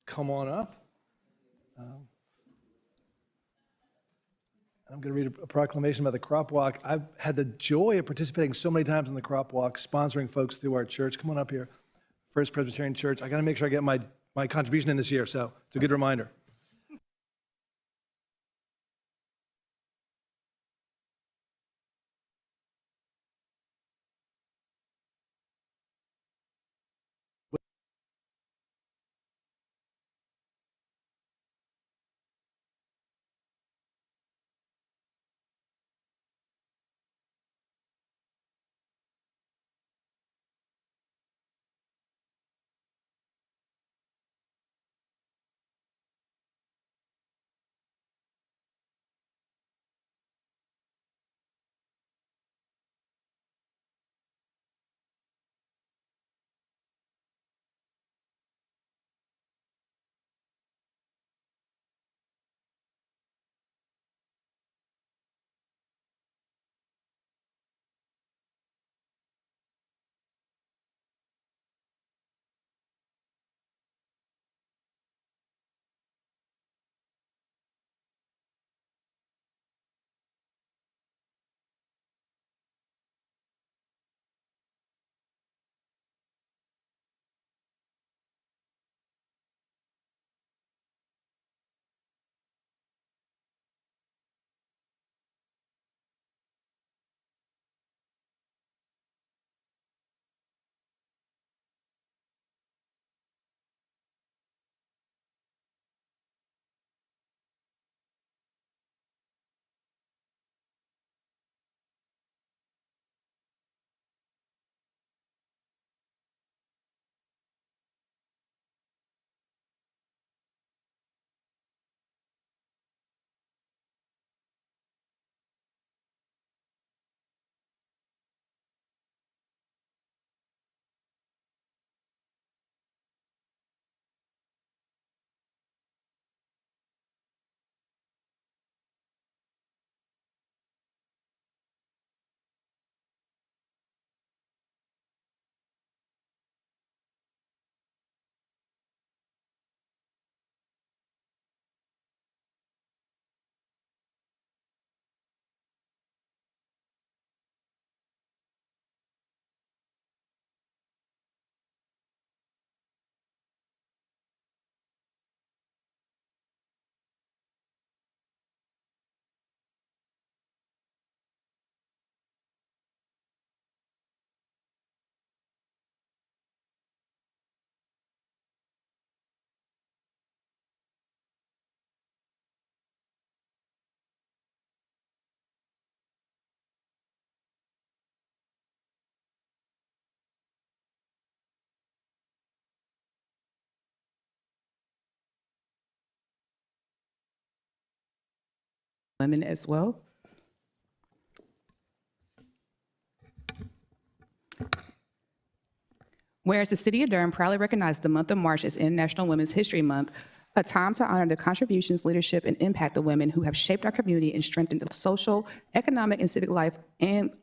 come on up. I'm going to read a proclamation about the crop walk. I've had the joy of participating so many times in the crop walk, sponsoring folks through our church. Come on up here, First Presbyterian Church. I got to make sure I get my contribution in this year, so it's a good reminder. Women as well. Whereas the City of Durham proudly recognized the month of March as International Women's History Month, a time to honor the contributions, leadership, and impact of women who have shaped our community and strengthened the social, economic, and civic life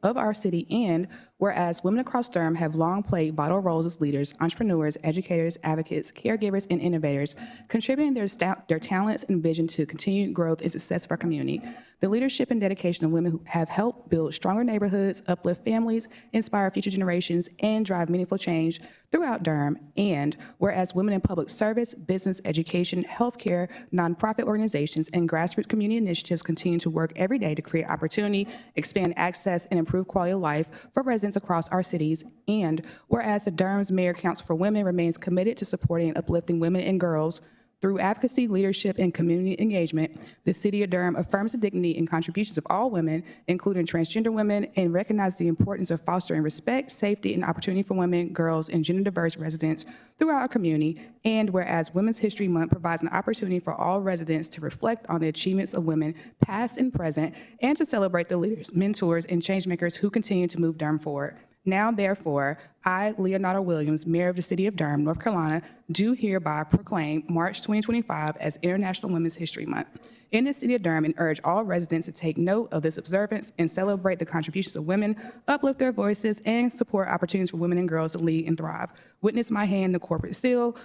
of our city. And whereas women across Durham have long played vital roles as leaders, entrepreneurs, educators, advocates, caregivers, and innovators, contributing their talents and vision to continued growth and success of our community. The leadership and dedication of women who have helped build stronger neighborhoods, uplift families, inspire future generations, and drive meaningful change throughout Durham. And whereas women in public service, business, education, healthcare, nonprofit organizations, and grassroots community initiatives continue to work every day to create opportunity, expand access, and improve quality of life for residents across our cities. And whereas the Durham's Mayor Council for Women remains committed to supporting and uplifting women and girls through advocacy, leadership, and community engagement, the City of Durham affirms the dignity and contributions of all women, including transgender women, and recognizes the importance of fostering respect, safety, and opportunity for women, girls, and gender-diverse residents throughout our community. And whereas Women's History Month provides an opportunity for all residents to reflect on the achievements of women, past and present, and to celebrate the leaders, mentors, and changemakers who continue to move Durham forward. Now, therefore, I, Leonardo Williams, Mayor of the City of Durham, North Carolina, do hereby proclaim March 2025 as International Women's History Month in the City of Durham and urge all residents to take note of this observance and celebrate the contributions of women, uplift their voices, and support opportunities for women and girls to lead and thrive. Witness my hand, the corporate seal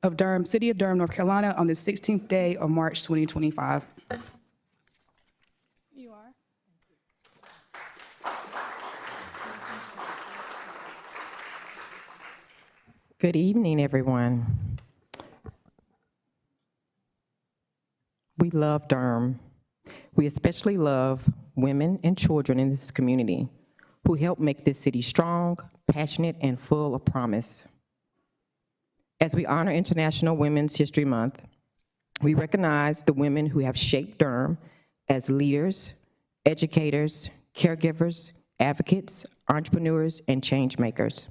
of Durham, City of Durham, North Carolina, on the 16th day of March 2025. You are. Good evening, everyone. We love Durham. We especially love women and children in this community who help make this city strong, passionate, and full of promise. As we honor International Women's History Month, we recognize the women who have shaped Durham as leaders, educators, caregivers, advocates, entrepreneurs, and change makers.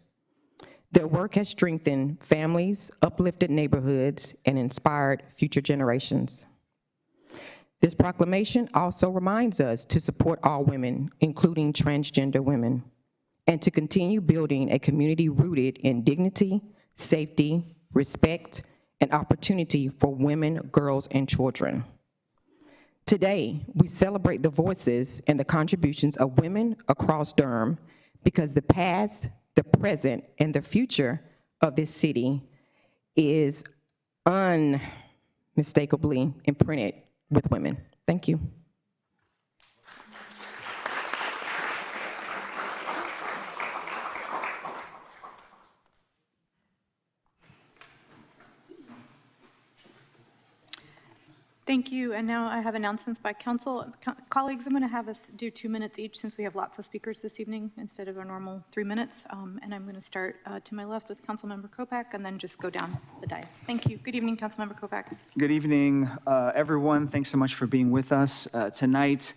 Their work has strengthened families, uplifted neighborhoods, and inspired future generations. This proclamation also reminds us to support all women, including transgender women, and to continue building a community rooted in dignity, safety, respect, and opportunity for women, girls, and children. Today, we celebrate the voices and the contributions of women across Durham because the past, the present, and the future of this city is unmistakably imprinted with women. Thank you. Thank you, and now I have announcements by council. Colleagues, I'm going to have us do 2 minutes each since we have lots of speakers this evening instead of our normal 3 minutes. And I'm going to start to my left with Councilmember Kopak and then just go down the dais. Thank you. Good evening, Councilmember Kopak. Good evening, everyone. Thanks so much for being with us tonight.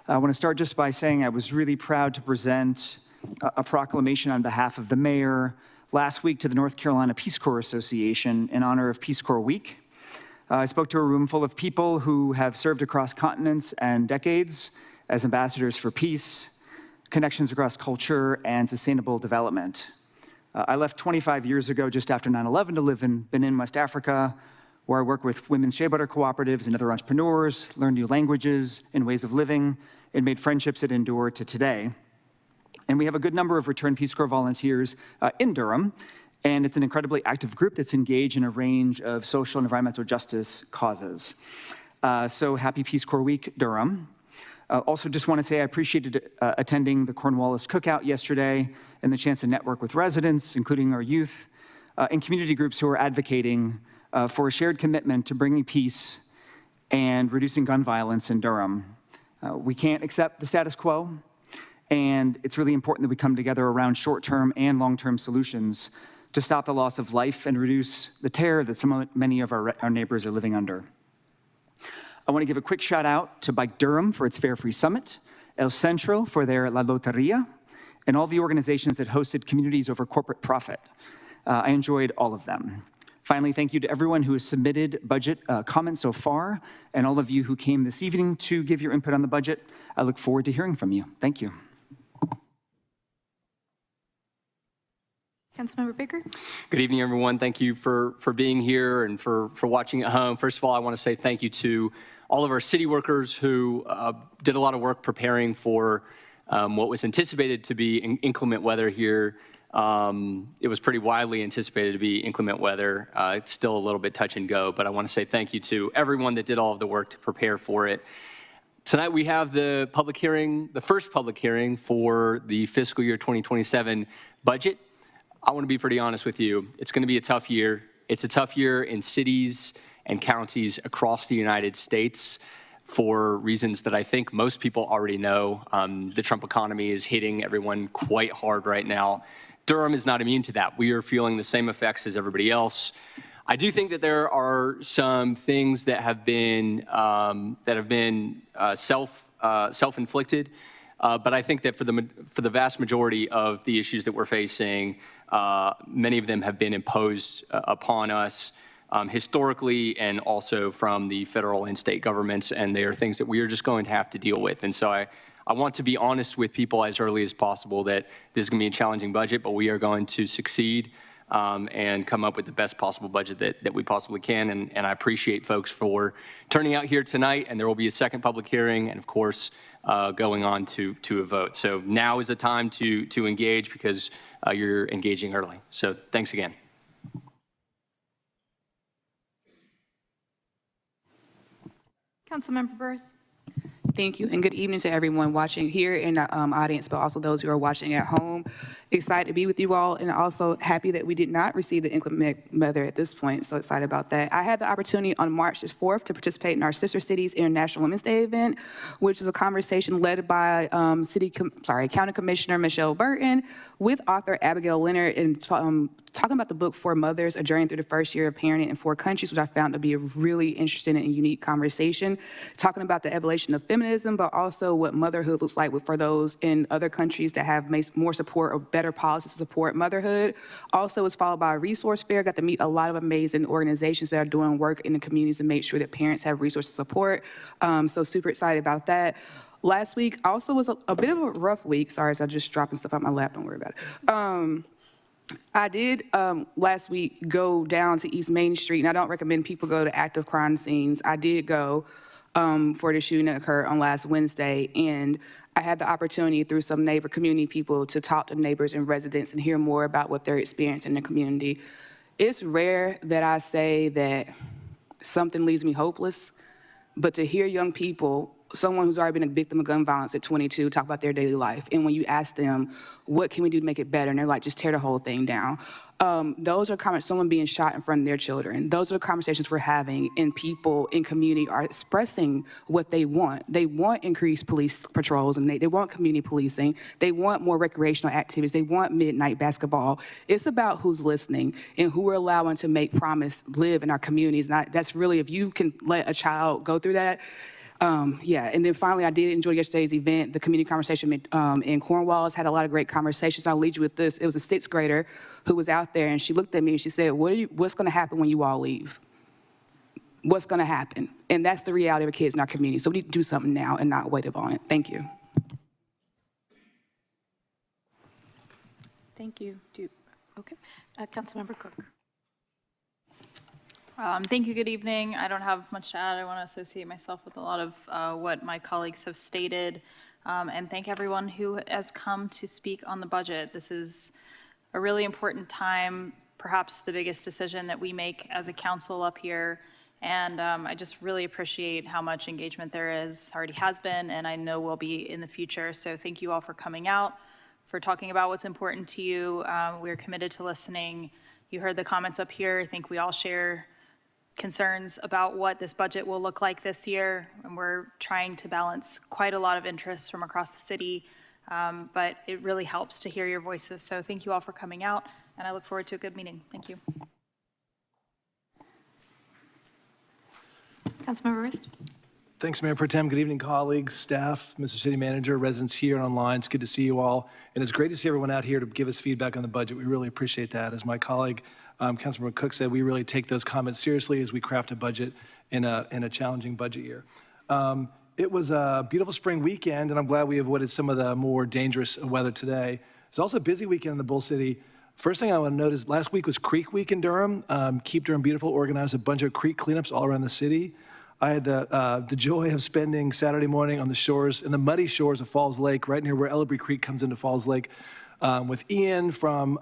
I want to start just by saying I was really proud to present a proclamation on behalf of the mayor last week to the North Carolina Peace Corps Association in honor of Peace Corps Week. I spoke to a room full of people who have served across continents and decades as ambassadors for peace, connections across culture, and sustainable development. I left 25 years ago, just after 9/11, to live in Benin, West Africa, where I work with women's shea butter cooperatives and other entrepreneurs, learned new languages and ways of living, and made friendships that endure to today. And we have a good number of returned Peace Corps volunteers in Durham, and it's an incredibly active group that's engaged in a range of social and environmental justice causes. So happy Peace Corps Week, Durham. Also just want to say I appreciated attending the Cornwallis Cookout yesterday and the chance to network with residents, including our youth, and community groups who are advocating for a shared commitment to bringing peace and reducing gun violence in Durham. We can't accept the status quo, and it's really important that we come together around short-term and long-term solutions to stop the loss of life and reduce the terror that many of our neighbors are living under. I want to give a quick shout out to Bike Durham for its Fare Free Summit, El Centro for their La Loteria, and all the organizations that hosted communities over corporate profit. I enjoyed all of them. Finally, thank you to everyone who has submitted budget comments so far, and all of you who came this evening to give your input on the budget. I look forward to hearing from you. Thank you. Councilmember Baker. Good evening, everyone. Thank you for being here and for watching at home. First of all, I want to say thank you to all of our city workers who did a lot of work preparing for what was anticipated to be inclement weather here. It was pretty widely anticipated to be inclement weather. It's still a little bit touch and go, but I want to say thank you to everyone that did all of the work to prepare for it. Tonight we have the public hearing, the first public hearing for the fiscal year 2027 budget. I want to be pretty honest with you. It's going to be a tough year. It's a tough year in cities and counties across the United States for reasons that I think most people already know. The Trump economy is hitting everyone quite hard right now. Durham is not immune to that. We are feeling the same effects as everybody else. I do think that there are some things that have been self-inflicted, but I think that for the vast majority of the issues that we're facing, many of them have been imposed upon us historically and also from the federal and state governments, and they are things that we are just going to have to deal with. And so I want to be honest with people as early as possible that this is going to be a challenging budget, but we are going to succeed and come up with the best possible budget that we possibly can. And I appreciate folks for turning out here tonight, and there will be a second public hearing and, of course, going on to a vote. So now is the time to engage because you're engaging early. So thanks again. Councilmember Burris. Thank you, and good evening to everyone watching here in the audience, but also those who are watching at home. Excited to be with you all, and also happy that we did not receive the inclement weather at this point, so excited about that. I had the opportunity on March 4th to participate in our Sister Cities International Women's Day event, which is a conversation led by County Commissioner Michelle Burton with author Abigail Leonard, and talking about the book For Mothers, A Journey Through the First Year of Parenting in Four Countries, which I found to be a really interesting and unique conversation, talking about the evolution of feminism, but also what motherhood looks like for those in other countries that have more support or better policies to support motherhood. Also, it's followed by a resource fair. Got to meet a lot of amazing organizations that are doing work in the communities to make sure that parents have resources support. So super excited about that. Last week also was a bit of a rough week. Sorry, so I'm just dropping stuff on my lap. Don't worry about it. I did last week go down to East Main Street, and I don't recommend people go to active crime scenes. I did go for the shooting that occurred on last Wednesday, and I had the opportunity through some neighbor community people to talk to neighbors and residents and hear more about what they're experiencing in the community. It's rare that I say that something leaves me hopeless, but to hear young people, someone who's already been a victim of gun violence at 22, talk about their daily life. And when you ask them, what can we do to make it better? And they're like, just tear the whole thing down. Those are comments, someone being shot in front of their children. Those are the conversations we're having, and people in community are expressing what they want. They want increased police patrols, and they want community policing. They want more recreational activities. They want midnight basketball. It's about who's listening and who we're allowing to make promise live in our communities. And that's really, if you can let a child go through that, yeah, and then finally, I did enjoy yesterday's event. The community conversation in Cornwallis had a lot of great conversations. I'll lead you with this. It was a 6th grader who was out there, and she looked at me and she said, what's going to happen when you all leave? What's going to happen? And that's the reality of the kids in our community. So we need to do something now and not wait upon it. Thank you. Thank you. Okay. Councilmember Cook. Thank you. Good evening. I don't have much to add. I want to associate myself with a lot of what my colleagues have stated, and thank everyone who has come to speak on the budget. This is a really important time, perhaps the biggest decision that we make as a council up here, and I just really appreciate how much engagement there is, already has been, and I know will be in the future. So thank you all for coming out, for talking about what's important to you. We're committed to listening. You heard the comments up here. I think we all share concerns about what this budget will look like this year, and we're trying to balance quite a lot of interests from across the city, but it really helps to hear your voices. So thank you all for coming out, and I look forward to a good meeting. Thank you. Councilmember Rist. Thanks, Mayor Pro Tem. Good evening, colleagues, staff, Mr. City Manager, residents here and online. It's good to see you all. And it's great to see everyone out here to give us feedback on the budget. We really appreciate that. As my colleague, Councilmember Cook said, we really take those comments seriously as we craft a budget in a challenging budget year. It was a beautiful spring weekend, and I'm glad we avoided some of the more dangerous weather today. It's also a busy weekend in the Bull City. First thing I want to note is last week was Creek Week in Durham. Keep Durham Beautiful organized a bunch of creek cleanups all around the city. I had the joy of spending Saturday morning on the shores, in the muddy shores of Falls Lake, right near where Ellerby Creek comes into Falls Lake, with Ian from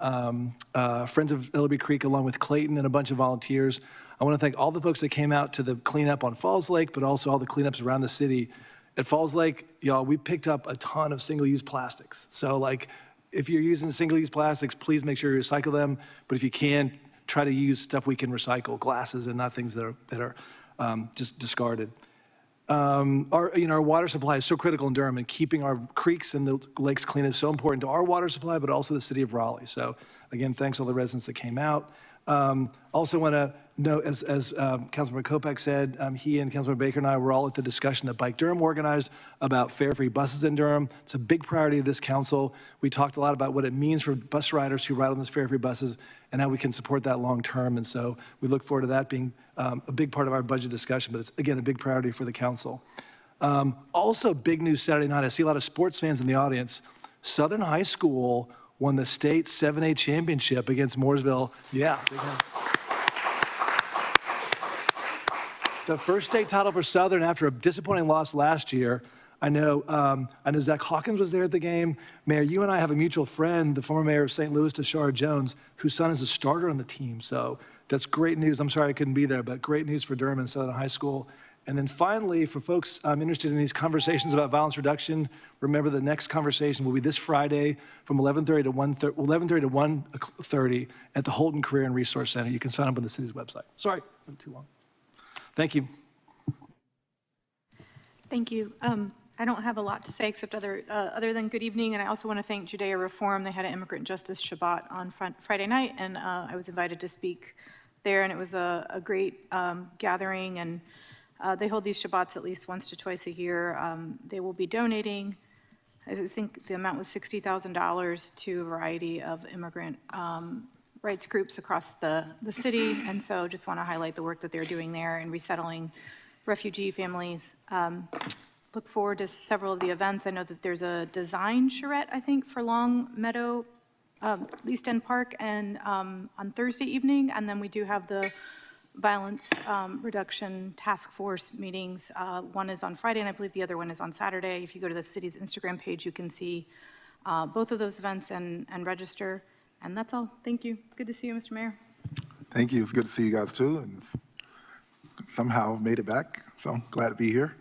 Friends of Ellerby Creek, along with Clayton and a bunch of volunteers. I want to thank all the folks that came out to the cleanup on Falls Lake, but also all the cleanups around the city. At Falls Lake, y'all, we picked up a ton of single-use plastics. So, like, if you're using single-use plastics, please make sure you recycle them. But if you can, try to use stuff we can recycle, glasses and not things that are just discarded. Our water supply is so critical in Durham, and keeping our creeks and the lakes clean is so important to our water supply, but also the city of Raleigh. So again, thanks all the residents that came out. Also want to note, as Councilmember Kopech said, he and Councilmember Baker and I were all at the discussion that Bike Durham organized about fare-free buses in Durham. It's a big priority of this council. We talked a lot about what it means for bus riders who ride on those fare-free buses and how we can support that long term. And so we look forward to that being a big part of our budget discussion, but it's, again, a big priority for the council. Also, big news Saturday night. I see a lot of sports fans in the audience. Southern High School won the state 7A championship against Mooresville. Yeah. The first state title for Southern after a disappointing loss last year. I know Zach Hawkins was there at the game. Mayor, you and I have a mutual friend, the former mayor of St. Louis, Tashara Jones, whose son is a starter on the team. So that's great news. I'm sorry I couldn't be there, but great news for Durham and Southern High School. And then finally, for folks interested in these conversations about violence reduction, remember the next conversation will be this Friday from 11:30 to 1:30 at the Holton Career and Resource Center. You can sign up on the city's website. Sorry, went too long. Thank you. Thank you. I don't have a lot to say except other than good evening, and I also want to thank Judea Reform. They had an Immigrant Justice Shabbat on Friday night, and I was invited to speak there, and it was a great gathering, and they hold these Shabbats at least once to twice a year. They will be donating, I think the amount was $60,000 to a variety of immigrant rights groups across the city, and so just want to highlight the work that they're doing there in resettling refugee families. Look forward to several of the events. I know that there's a design charrette, I think, for Long Meadow, East End Park, and on Thursday evening, and then we do have the violence reduction task force meetings. One is on Friday, and I believe the other one is on Saturday. If you go to the city's Instagram page, you can see both of those events and register. And that's all. Thank you. Good to see you, Mr. Mayor. Thank you. It's good to see you guys too, and somehow made it back. So glad to be here.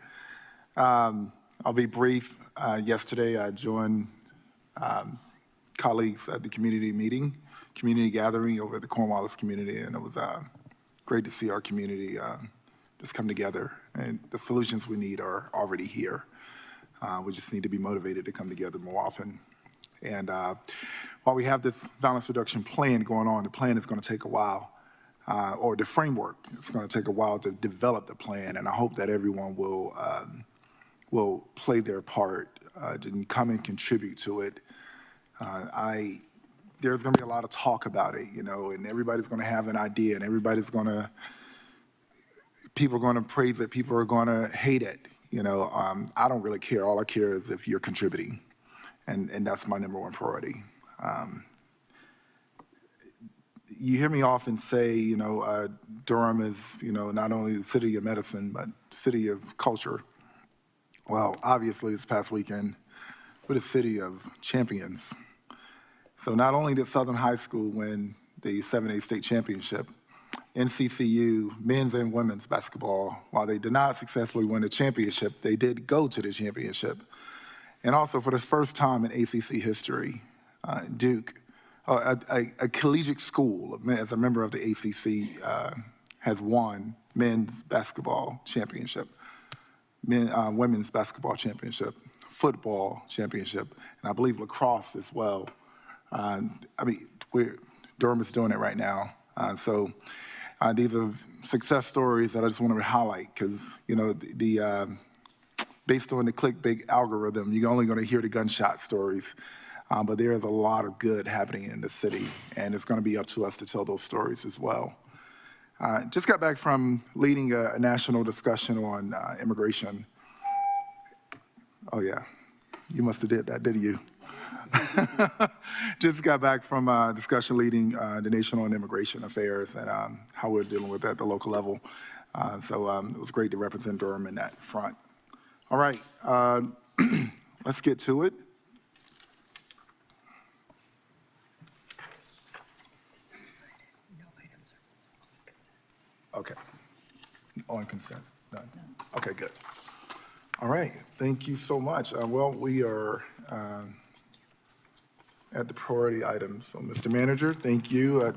I'll be brief. Yesterday, I joined colleagues at the community gathering over at the Cornwallis community, and it was great to see our community just come together. And the solutions we need are already here. We just need to be motivated to come together more often. And while we have this violence reduction plan going on, the plan is going to take a while, or the framework, it's going to take a while to develop the plan. And I hope that everyone will play their part and come and contribute to it. There's going to be a lot of talk about it, you know, and everybody's going to have an idea, and people are going to praise it, people are going to hate it, you know. I don't really care. All I care is if you're contributing, and that's my number one priority. You hear me often say, you know, Durham is, you know, not only the city of medicine, but city of culture. Well, obviously, this past weekend, we're the city of champions. So not only did Southern High School win the 7A state championship, NCCU men's and women's basketball, while they did not successfully win the championship, they did go to the championship. And also, for the first time in ACC history, Duke, a collegiate school, as a member of the ACC, has won men's basketball championship, women's basketball championship, football championship, and I believe lacrosse as well. I mean, Durham is doing it right now. So these are success stories that I just want to highlight because, you know, based on the clickbait algorithm, you're only going to hear the gunshot stories. But there is a lot of good happening in the city, and it's going to be up to us to tell those stories as well. Just got back from leading a national discussion on immigration. Oh, yeah. You must have did that, didn't you? Just got back from a discussion leading the nation on immigration affairs and how we're dealing with that at the local level. So it was great to represent Durham in that front. All right, let's get to it. Okay, on consent, done. Okay, good. All right, thank you so much. Well, we are at the priority items. So, Mr. Manager, thank you.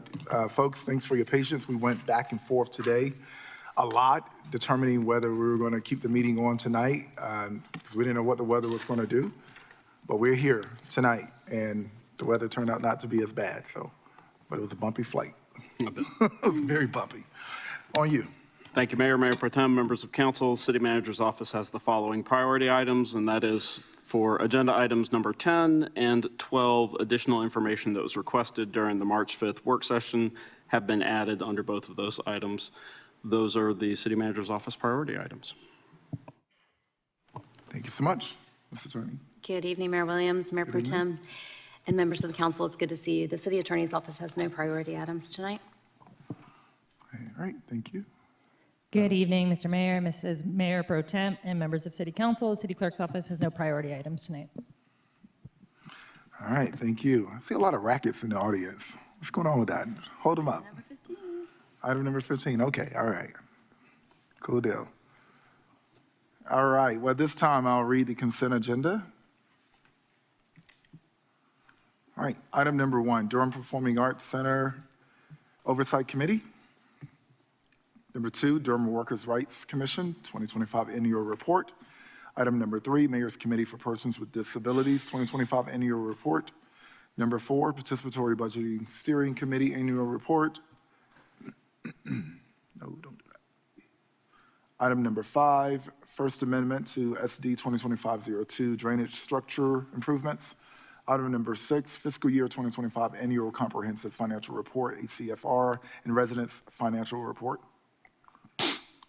Folks, thanks for your patience. We went back and forth today a lot, determining whether we were going to keep the meeting on tonight, because we didn't know what the weather was going to do. But we're here tonight, and the weather turned out not to be as bad, so, but it was a bumpy flight. It was very bumpy. On you. Thank you, Mayor, Mayor Pro Tem, members of council. City Manager's office has the following priority items, and that is for agenda items number 10 and 12, additional information that was requested during the March 5th work session have been added under both of those items. Those are the City Manager's office priority items. Thank you so much, Mr. Attorney. Good evening, Mayor Williams, Mayor Pro Tem, and members of the council. It's good to see you. The City Attorney's office has no priority items tonight. All right, thank you. Good evening, Mr. Mayor, Mrs. Mayor Pro Tem, and members of City Council. The City Clerk's office has no priority items tonight. All right, thank you. I see a lot of rackets in the audience. What's going on with that? Hold them up. Number 15. Item number 15, okay, all right. Cool deal. All right, well, this time I'll read the consent agenda. All right, item number 1, Durham Performing Arts Center Oversight Committee. Number 2, Durham Workers' Rights Commission 2025 Annual Report. Item number 3, Mayor's Committee for Persons with Disabilities 2025 Annual Report. Number 4, Participatory Budgeting Steering Committee Annual Report. No, don't do that. Item number 5, First Amendment to SD 2025-02 Drainage Structure Improvements. Item number 6, Fiscal Year 2025 Annual Comprehensive Financial Report, ACFR, and Residents Financial Report.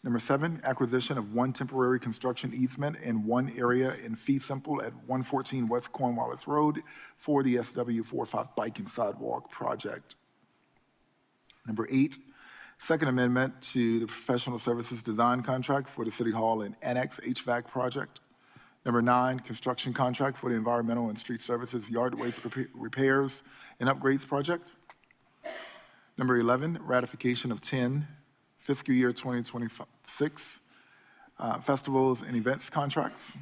Number 7, acquisition of 1 temporary construction easement in 1 area in fee simple at 114 West Cornwallis Road for the SW45 Bike and Sidewalk Project. Number 8, Second Amendment to the Professional Services Design Contract for the City Hall and Annex HVAC Project. Number 9, construction contract for the Environmental and Street Services Yard Waste Repairs and Upgrades Project. Number 11, ratification of 10 fiscal year 2026 festivals and events contracts.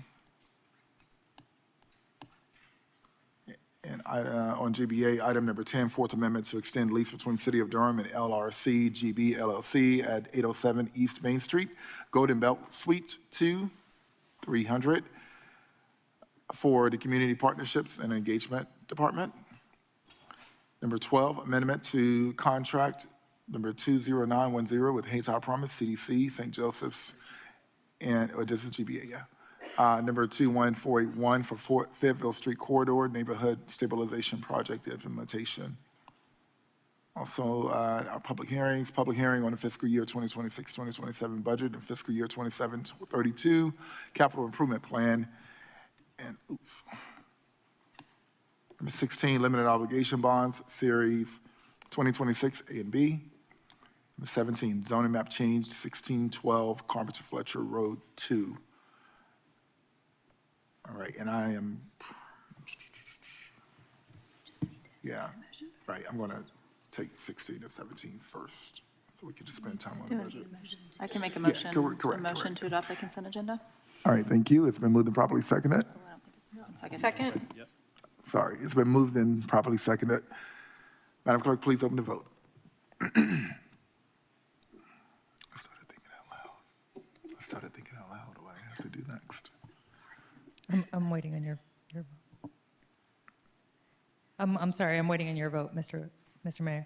And on GBA, item number 10, Fourth Amendment to extend lease between City of Durham and LRC GB LLC at 807 East Main Street, Golden Belt Suite 2, 300 for the Community Partnerships and Engagement Department. Number 12, amendment to contract number 20910 with Hayti Promise, CDC, St. Joseph's, and, this is GBA, yeah. Number 21481 for Fayetteville Street Corridor Neighborhood Stabilization Project Implementation. Also, our public hearing on the fiscal year 2026-2027 budget and fiscal year 27-32 capital improvement plan. And, oops. Number 16, limited obligation bonds, series 2026 A and B. Number 17, zoning map change, 1612 Carpenter Fletcher Road 2. All right, and I am, yeah, right, I'm gonna take 16 and 17 first, so we can just spend time on the budget. I can make a motion. correct. A motion to adopt the consent agenda? All right, thank you. It's been moved and properly seconded. Second. Sorry, it's been moved and properly seconded. Madam Clerk, please open the vote. I started thinking out loud. What I have to do next. I'm waiting on your vote. I'm sorry, I'm waiting on your vote, Mr. Mayor.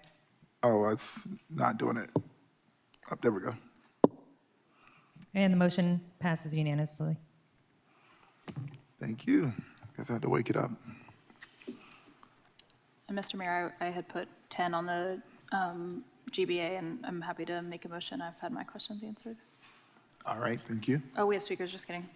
Oh, it's not doing it. Oh, there we go. And the motion passes unanimously. Thank you. Guess I had to wake it up. And Mr. Mayor, I had put 10 on the GBA, and I'm happy to make a motion. I've had my questions answered. All right, thank you. Oh, we have speakers, just kidding.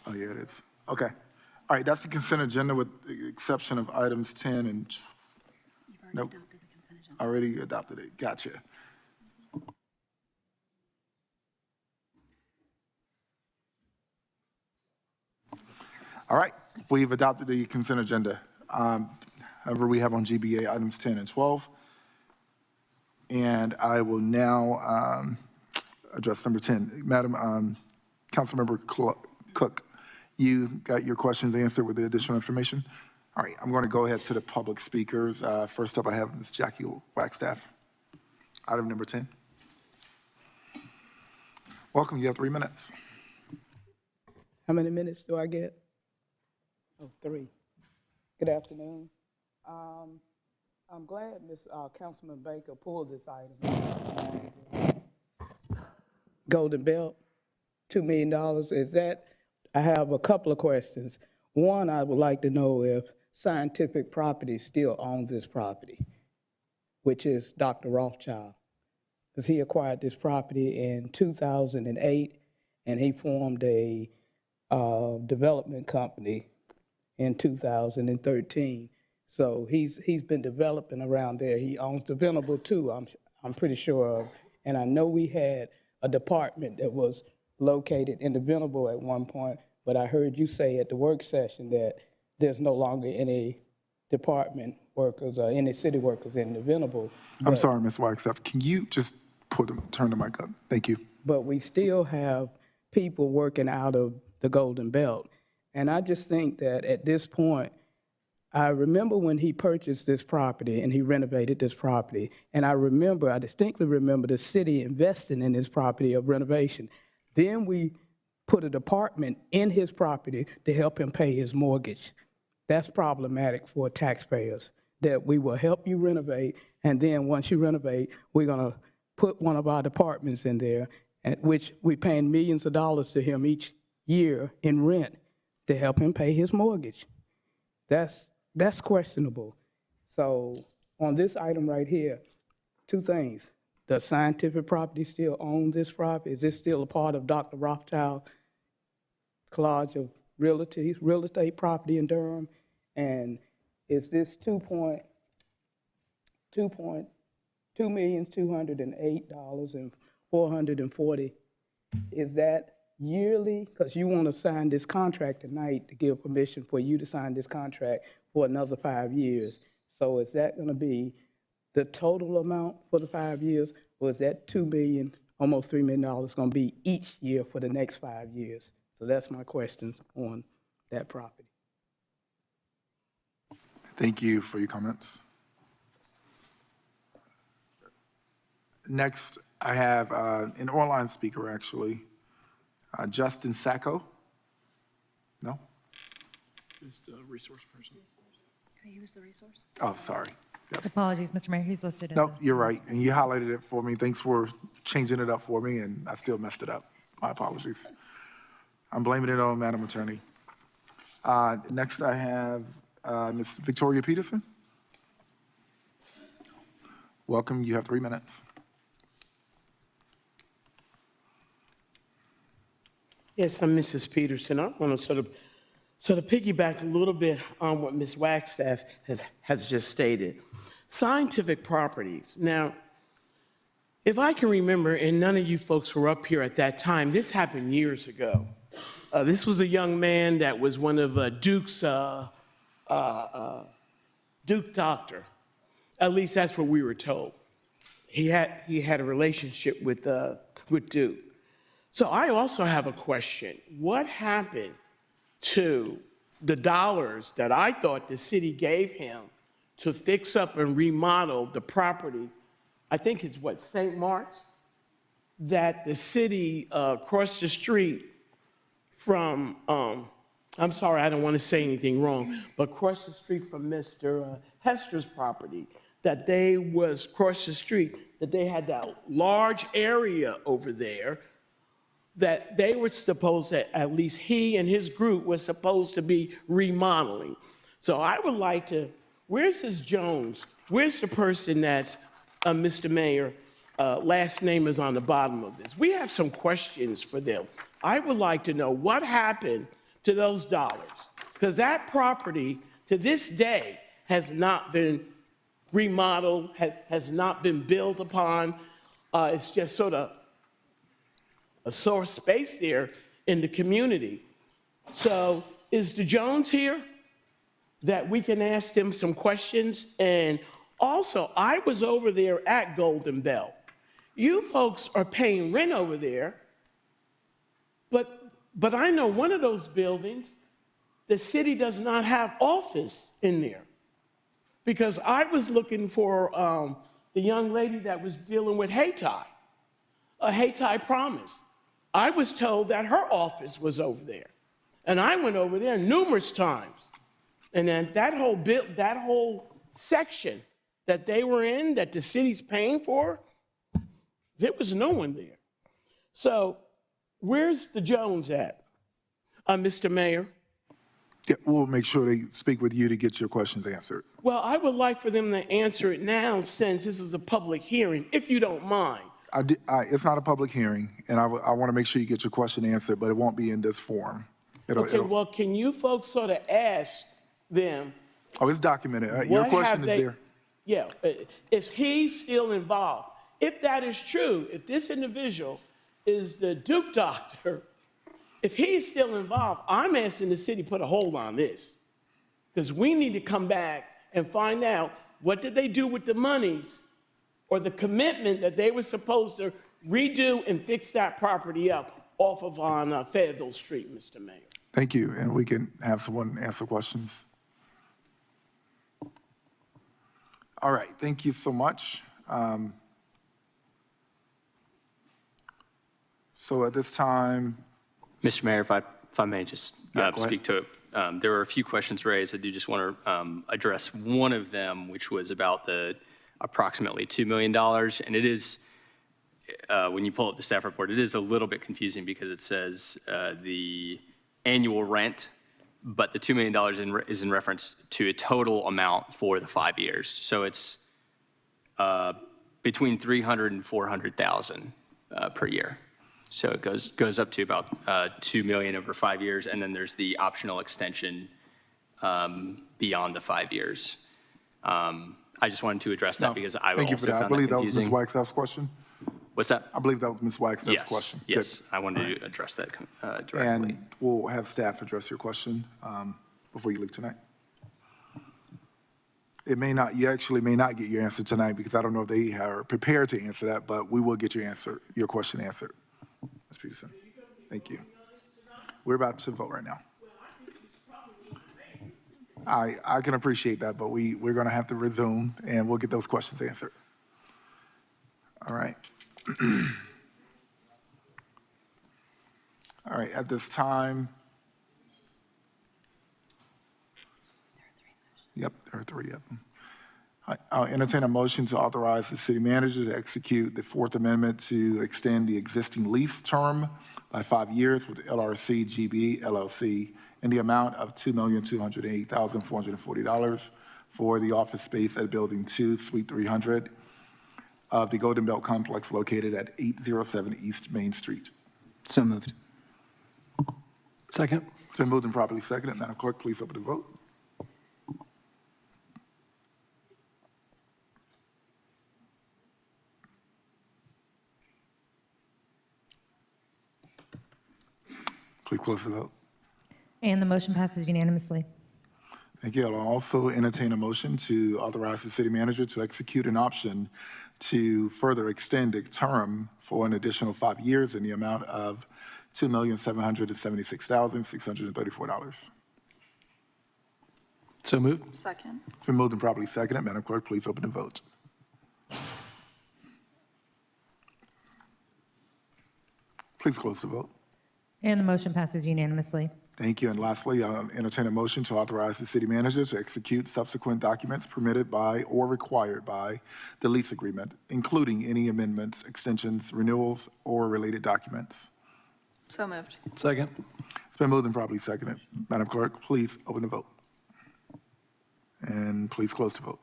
Oh, yeah, it is. Okay. All right, that's the consent agenda with the exception of items 10 and, nope. Already adopted it. Gotcha. All right, we've adopted the consent agenda. However, we have on GBA items 10 and 12. And I will now address number 10. Madam Councilmember Cook, you got your questions answered with the additional information? All right, I'm going to go ahead to the public speakers. First up, I have Ms. Jackie Wagstaff. Item number 10. Welcome, you have 3 minutes. How many minutes do I get? Oh, 3. Good afternoon. I'm glad Ms. Councilman Baker pulled this item. Golden Belt, $2 million, is that? I have a couple of questions. One, I would like to know if Scientific Properties still owns this property, which is Dr. Rothschild, because he acquired this property in 2008, and he formed a development company in 2013. So he's been developing around there. He owns the Venable too, I'm pretty sure of. And I know we had a department that was located in the Venable at one point, but I heard you say at the work session that there's no longer any department workers or any city workers in the Venable. I'm sorry, Ms. Wagstaff. Can you just turn the mic up? Thank you. But we still have people working out of the Golden Belt. And I just think that at this point, I remember when he purchased this property and he renovated this property, and I distinctly remember the city investing in this property of renovation. Then we put a department in his property to help him pay his mortgage. That's problematic for taxpayers, that we will help you renovate, and then once you renovate, we're gonna put one of our departments in there, which we're paying millions of dollars to him each year in rent to help him pay his mortgage. That's questionable. So on this item right here, two things. Does Scientific Property still own this property? Is this still a part of Dr. Rothschild collage of real estate property in Durham? And is this $2,208,440, is that yearly? Because you want to sign this contract tonight to give permission for you to sign this contract for another 5 years. So is that going to be the total amount for the 5 years, or is that $2 million, almost $3 million going to be each year for the next 5 years? So that's my questions on that property. Thank you for your comments. Next, I have an online speaker, actually, Justin Sacco. No? Is the resource person? He was the resource. Oh, sorry. Yep. Apologies, Mr. Mayor, he's listed as No, you're right, and you highlighted it for me. Thanks for changing it up for me, and I still messed it up. My apologies. I'm blaming it on Madam Attorney. Next, I have Ms. Victoria Peterson. Welcome, you have 3 minutes. Yes, I'm Mrs. Peterson. I want to sort of piggyback a little bit on what Ms. Wagstaff has just stated. Scientific Properties. Now, if I can remember, and none of you folks were up here at that time, this happened years ago. This was a young man that was one of Duke's Duke doctor. At least that's what we were told. He had a relationship with Duke. So I also have a question. What happened to the dollars that I thought the city gave him to fix up and remodel the property? I think it's what, St. Mark's? That the city across the street from, I'm sorry, I don't want to say anything wrong, but across the street from Mr. Hester's property, that they was across the street, that they had that large area over there that they were supposed to, at least he and his group was supposed to be remodeling. So I would like to, where's this Jones? Where's the person that's, Mr. Mayor, last name is on the bottom of this? We have some questions for them. I would like to know what happened to those dollars, because that property to this day has not been remodeled, has not been built upon. It's just sort of a sore space there in the community. So is the Jones here that we can ask them some questions? And also, I was over there at Golden Belt. You folks are paying rent over there, but I know one of those buildings, the city does not have office in there. Because I was looking for the young lady that was dealing with Hayti, a Hayti Promise. I was told that her office was over there. And I went over there numerous times. And then that whole section that they were in, that the city's paying for, there was no one there. So where's the Jones at, Mr. Mayor? Yeah, we'll make sure they speak with you to get your questions answered. Well, I would like for them to answer it now, since this is a public hearing, if you don't mind. It's not a public hearing, and I want to make sure you get your question answered, but it won't be in this forum. Okay, well, can you folks sort of ask them Oh, it's documented. Your What question have is they- there. Yeah, is he still involved? If that is true, if this individual is the Duke doctor, if he's still involved, I'm asking the city put a hold on this. Because we need to come back and find out what did they do with the monies or the commitment that they were supposed to redo and fix that property up off of on Fayetteville Street, Mr. Mayor. Thank you, and we can have someone answer questions. All right, thank you so much. So at this time, Mr. Mayor, if I may just go ahead. speak to it. There were a few questions raised. I do just want to address one of them, which was about the approximately $2 million. And it is, when you pull up the staff report, it is a little bit confusing because it says the annual rent, but the $2 million is in reference to a total amount for the 5 years. So it's between $300,000 and $400,000 per year. So it goes up to about $2 million over 5 years, and then there's the optional extension beyond the 5 years. I just wanted to address that because I thank you also for that. I found believe that that was Ms. confusing. Wagstaff's question. What's that? I believe that was Ms. Wagstaff's Yes, question. yes. Good. I wanted to address that directly. And we'll have staff address your question before you leave tonight. It may not, you actually may not get your answer tonight because I don't know if they are prepared to answer that, but we will get your question answered. Ms. Peterson, thank you. We're about to vote right now. I can appreciate that, but we're going to have to resume and we'll get those questions answered. All right. All right, at this time. Yep, there are three of them. I'll entertain a motion to authorize the city manager to execute the Fourth Amendment to extend the existing lease term by 5 years with LRC GB LLC in the amount of $2,208,440 for the office space at Building 2, Suite 300 of the Golden Belt Complex located at 807 East Main Street. So moved. Second. It's been moved and properly seconded. Madam Clerk, please open the vote. Please close the vote. And the motion passes unanimously. Thank you. I'll also entertain a motion to authorize the city manager to execute an option to further extend the term for an additional 5 years in the amount of $2,776,634. So moved. Second. It's been moved and properly seconded. Madam Clerk, please open the vote. Please close the vote. And the motion passes unanimously. Thank you. And lastly, I'll entertain a motion to authorize the city manager to execute subsequent documents permitted by or required by the lease agreement, including any amendments, extensions, renewals, or related documents. So moved. Second. It's been moved and properly seconded. Madam Clerk, please open the vote. And please close the vote.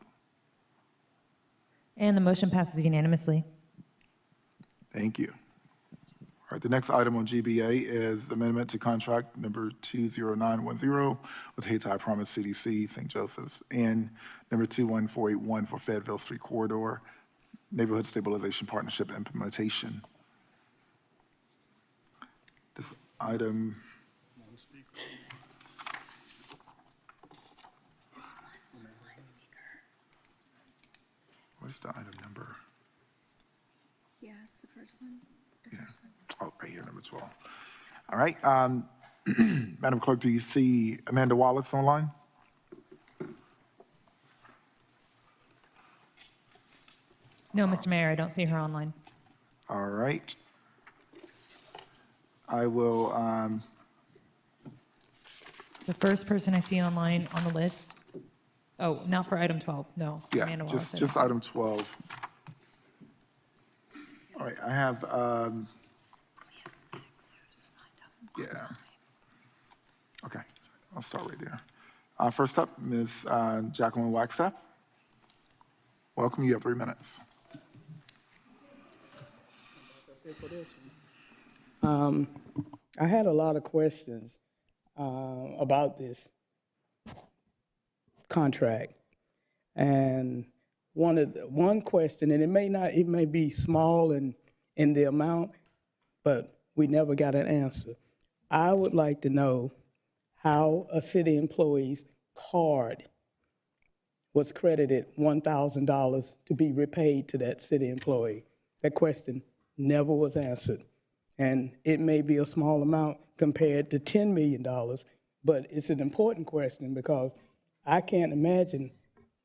And the motion passes unanimously. Thank you. All right, the next item on GBA is amendment to contract number 20910 with Hayti Promise CDC, St. Joseph's, and number 21481 for Fayetteville Street Corridor, Neighborhood Stabilization Partnership Implementation. This item. What's the item number? Yeah, it's the first one. Yeah. Oh, right here, number 12. All right. Madam Clerk, do you see Amanda Wallace online? No, Mr. Mayor, I don't see her online. All right. I will, The first person I see online on the list, oh, not for item 12, no. yeah, Amanda Wallace, I just don't see. item 12. All right, I have, yeah. Okay, I'll start right there. First up, Ms. Jacqueline Wagstaff. Welcome, you have 3 minutes. I had a lot of questions about this. contract. And one question, and it may be small in the amount, but we never got an answer. I would like to know how a city employee's card was credited $1,000 to be repaid to that city employee. That question never was answered. And it may be a small amount compared to $10 million, but it's an important question because I can't imagine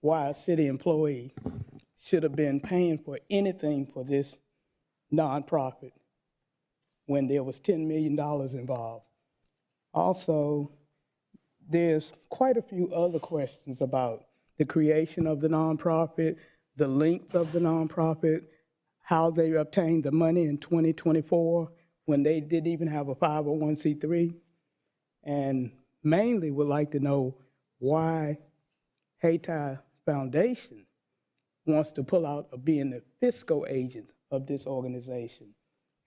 why a city employee should have been paying for anything for this nonprofit when there was $10 million involved. Also, there's quite a few other questions about the creation of the nonprofit, the length of the nonprofit, how they obtained the money in 2024 when they didn't even have a 501c3, and mainly would like to know why Hayti Foundation wants to pull out of being the fiscal agent of this organization.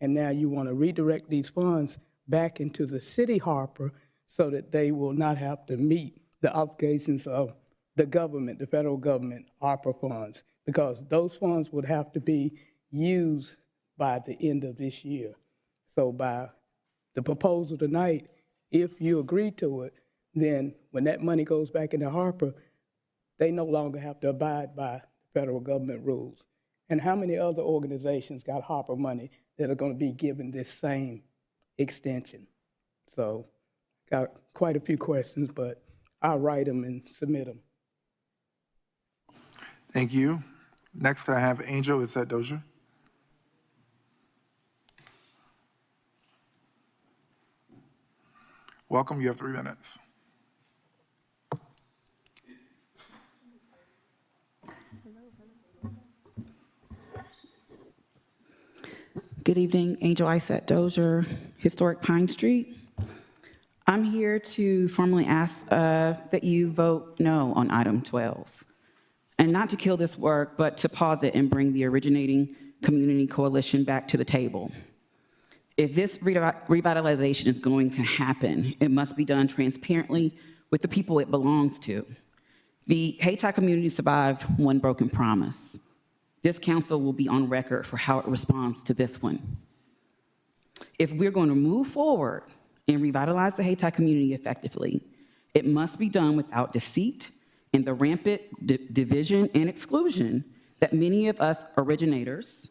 And now you want to redirect these funds back into the city Harper so that they will not have to meet the obligations of the government, the federal government, ARPA funds, because those funds would have to be used by the end of this year. So by the proposal tonight, if you agree to it, then when that money goes back into Harper, they no longer have to abide by federal government rules. And how many other organizations got Harper money that are going to be given this same extension? So got quite a few questions, but I'll write them and submit them. Thank you. Next, I have Angel Isette Dozier. Welcome, you have 3 minutes. Good evening, Angel Isette Dozier, Historic Pine Street. I'm here to formally ask that you vote no on item 12. And not to kill this work, but to pause it and bring the originating community coalition back to the table. If this revitalization is going to happen, it must be done transparently with the people it belongs to. The Hayti community survived one broken promise. This council will be on record for how it responds to this one. If we're going to move forward and revitalize the Hayti community effectively, it must be done without deceit and the rampant division and exclusion that many of us originators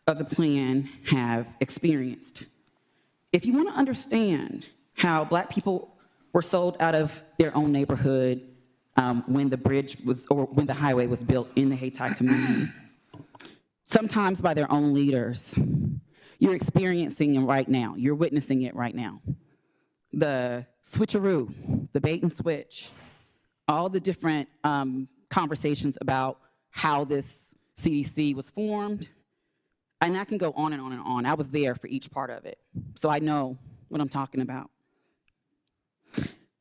of the plan have experienced. If you want to understand how Black people were sold out of their own neighborhood when the bridge was, or when the highway was built in the Hayti community, sometimes by their own leaders, you're experiencing it right now. You're witnessing it right now. The switcheroo, the bait and switch, all the different conversations about how this CDC was formed, and I can go on and on and on. I was there for each part of it, so I know what I'm talking about.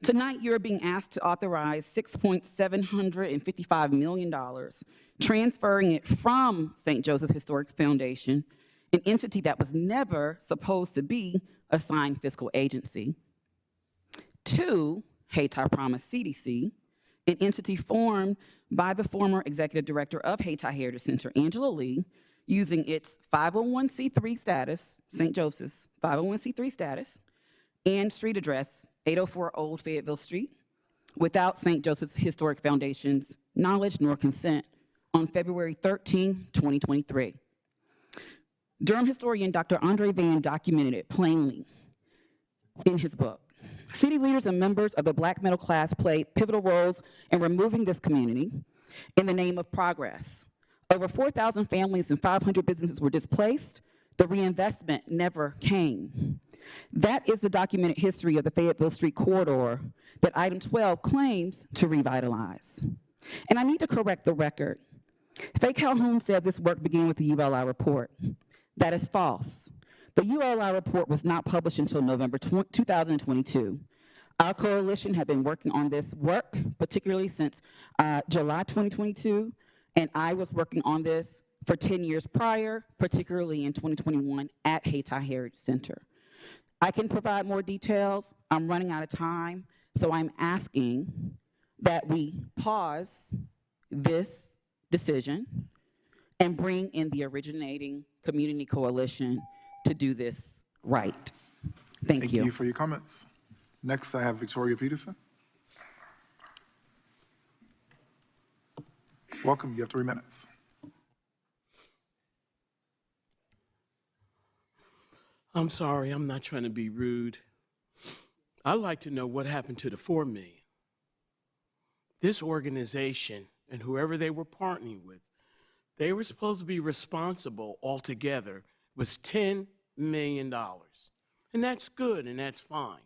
Tonight, you're being asked to authorize $6.755 million, transferring it from St. Joseph's Historic Foundation, an entity that was never supposed to be a assigned fiscal agency, to Hayti Promise CDC, an entity formed by the former executive director of Hayti Heritage Center, Angela Lee, using its 501c3 status, St. Joseph's 501c3 status, and street address, 804 Old Fayetteville Street, without St. Joseph's Historic Foundation's knowledge nor consent on February 13, 2023. Durham historian Dr. Andre Van documented it plainly in his book. City leaders and members of the Black middle class played pivotal roles in removing this community in the name of progress. Over 4,000 families and 500 businesses were displaced. The reinvestment never came. That is the documented history of the Fayetteville Street corridor that item 12 claims to revitalize. And I need to correct the record. Faye Calhoun said this work began with the ULI report. That is false. The ULI report was not published until November 2022. Our coalition had been working on this work, particularly since July 2022, and I was working on this for 10 years prior, particularly in 2021 at Hayti Heritage Center. I can provide more details. I'm running out of time, so I'm asking that we pause this decision and bring in the originating community coalition to do this right. Thank you. Thank you for your comments. Next, I have Victoria Peterson. Welcome, you have 3 minutes. I'm sorry, I'm not trying to be rude. I'd like to know what happened to the $4 million. This organization and whoever they were partnering with, they were supposed to be responsible altogether was $10 million. And that's good and that's fine.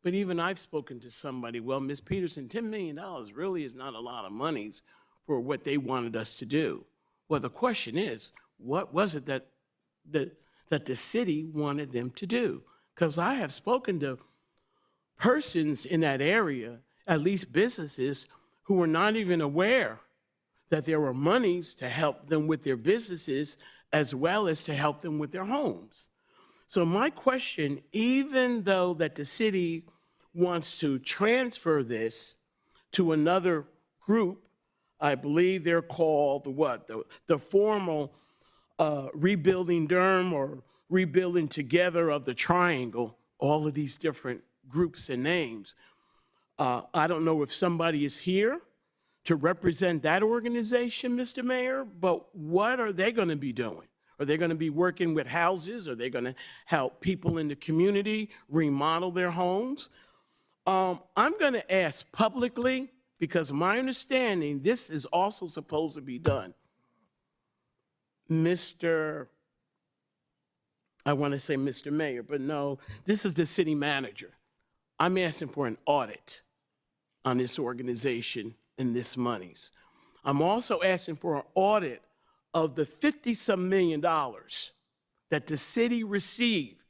But even I've spoken to somebody, well, Ms. Peterson, $10 million really is not a lot of monies for what they wanted us to do. Well, the question is, what was it that the city wanted them to do? Because I have spoken to persons in that area, at least businesses, who were not even aware that there were monies to help them with their businesses as well as to help them with their homes. So my question, even though that the city wants to transfer this to another group, I believe they're called the formal Rebuilding Durham or Rebuilding Together of the Triangle, all of these different groups and names. I don't know if somebody is here to represent that organization, Mr. Mayor, but what are they going to be doing? Are they going to be working with houses? Are they going to help people in the community remodel their homes? I'm going to ask publicly, because my understanding, this is also supposed to be done. I want to say Mr. Mayor, but no, this is the city manager. I'm asking for an audit on this organization and this monies. I'm also asking for an audit of the $50-some million that the city received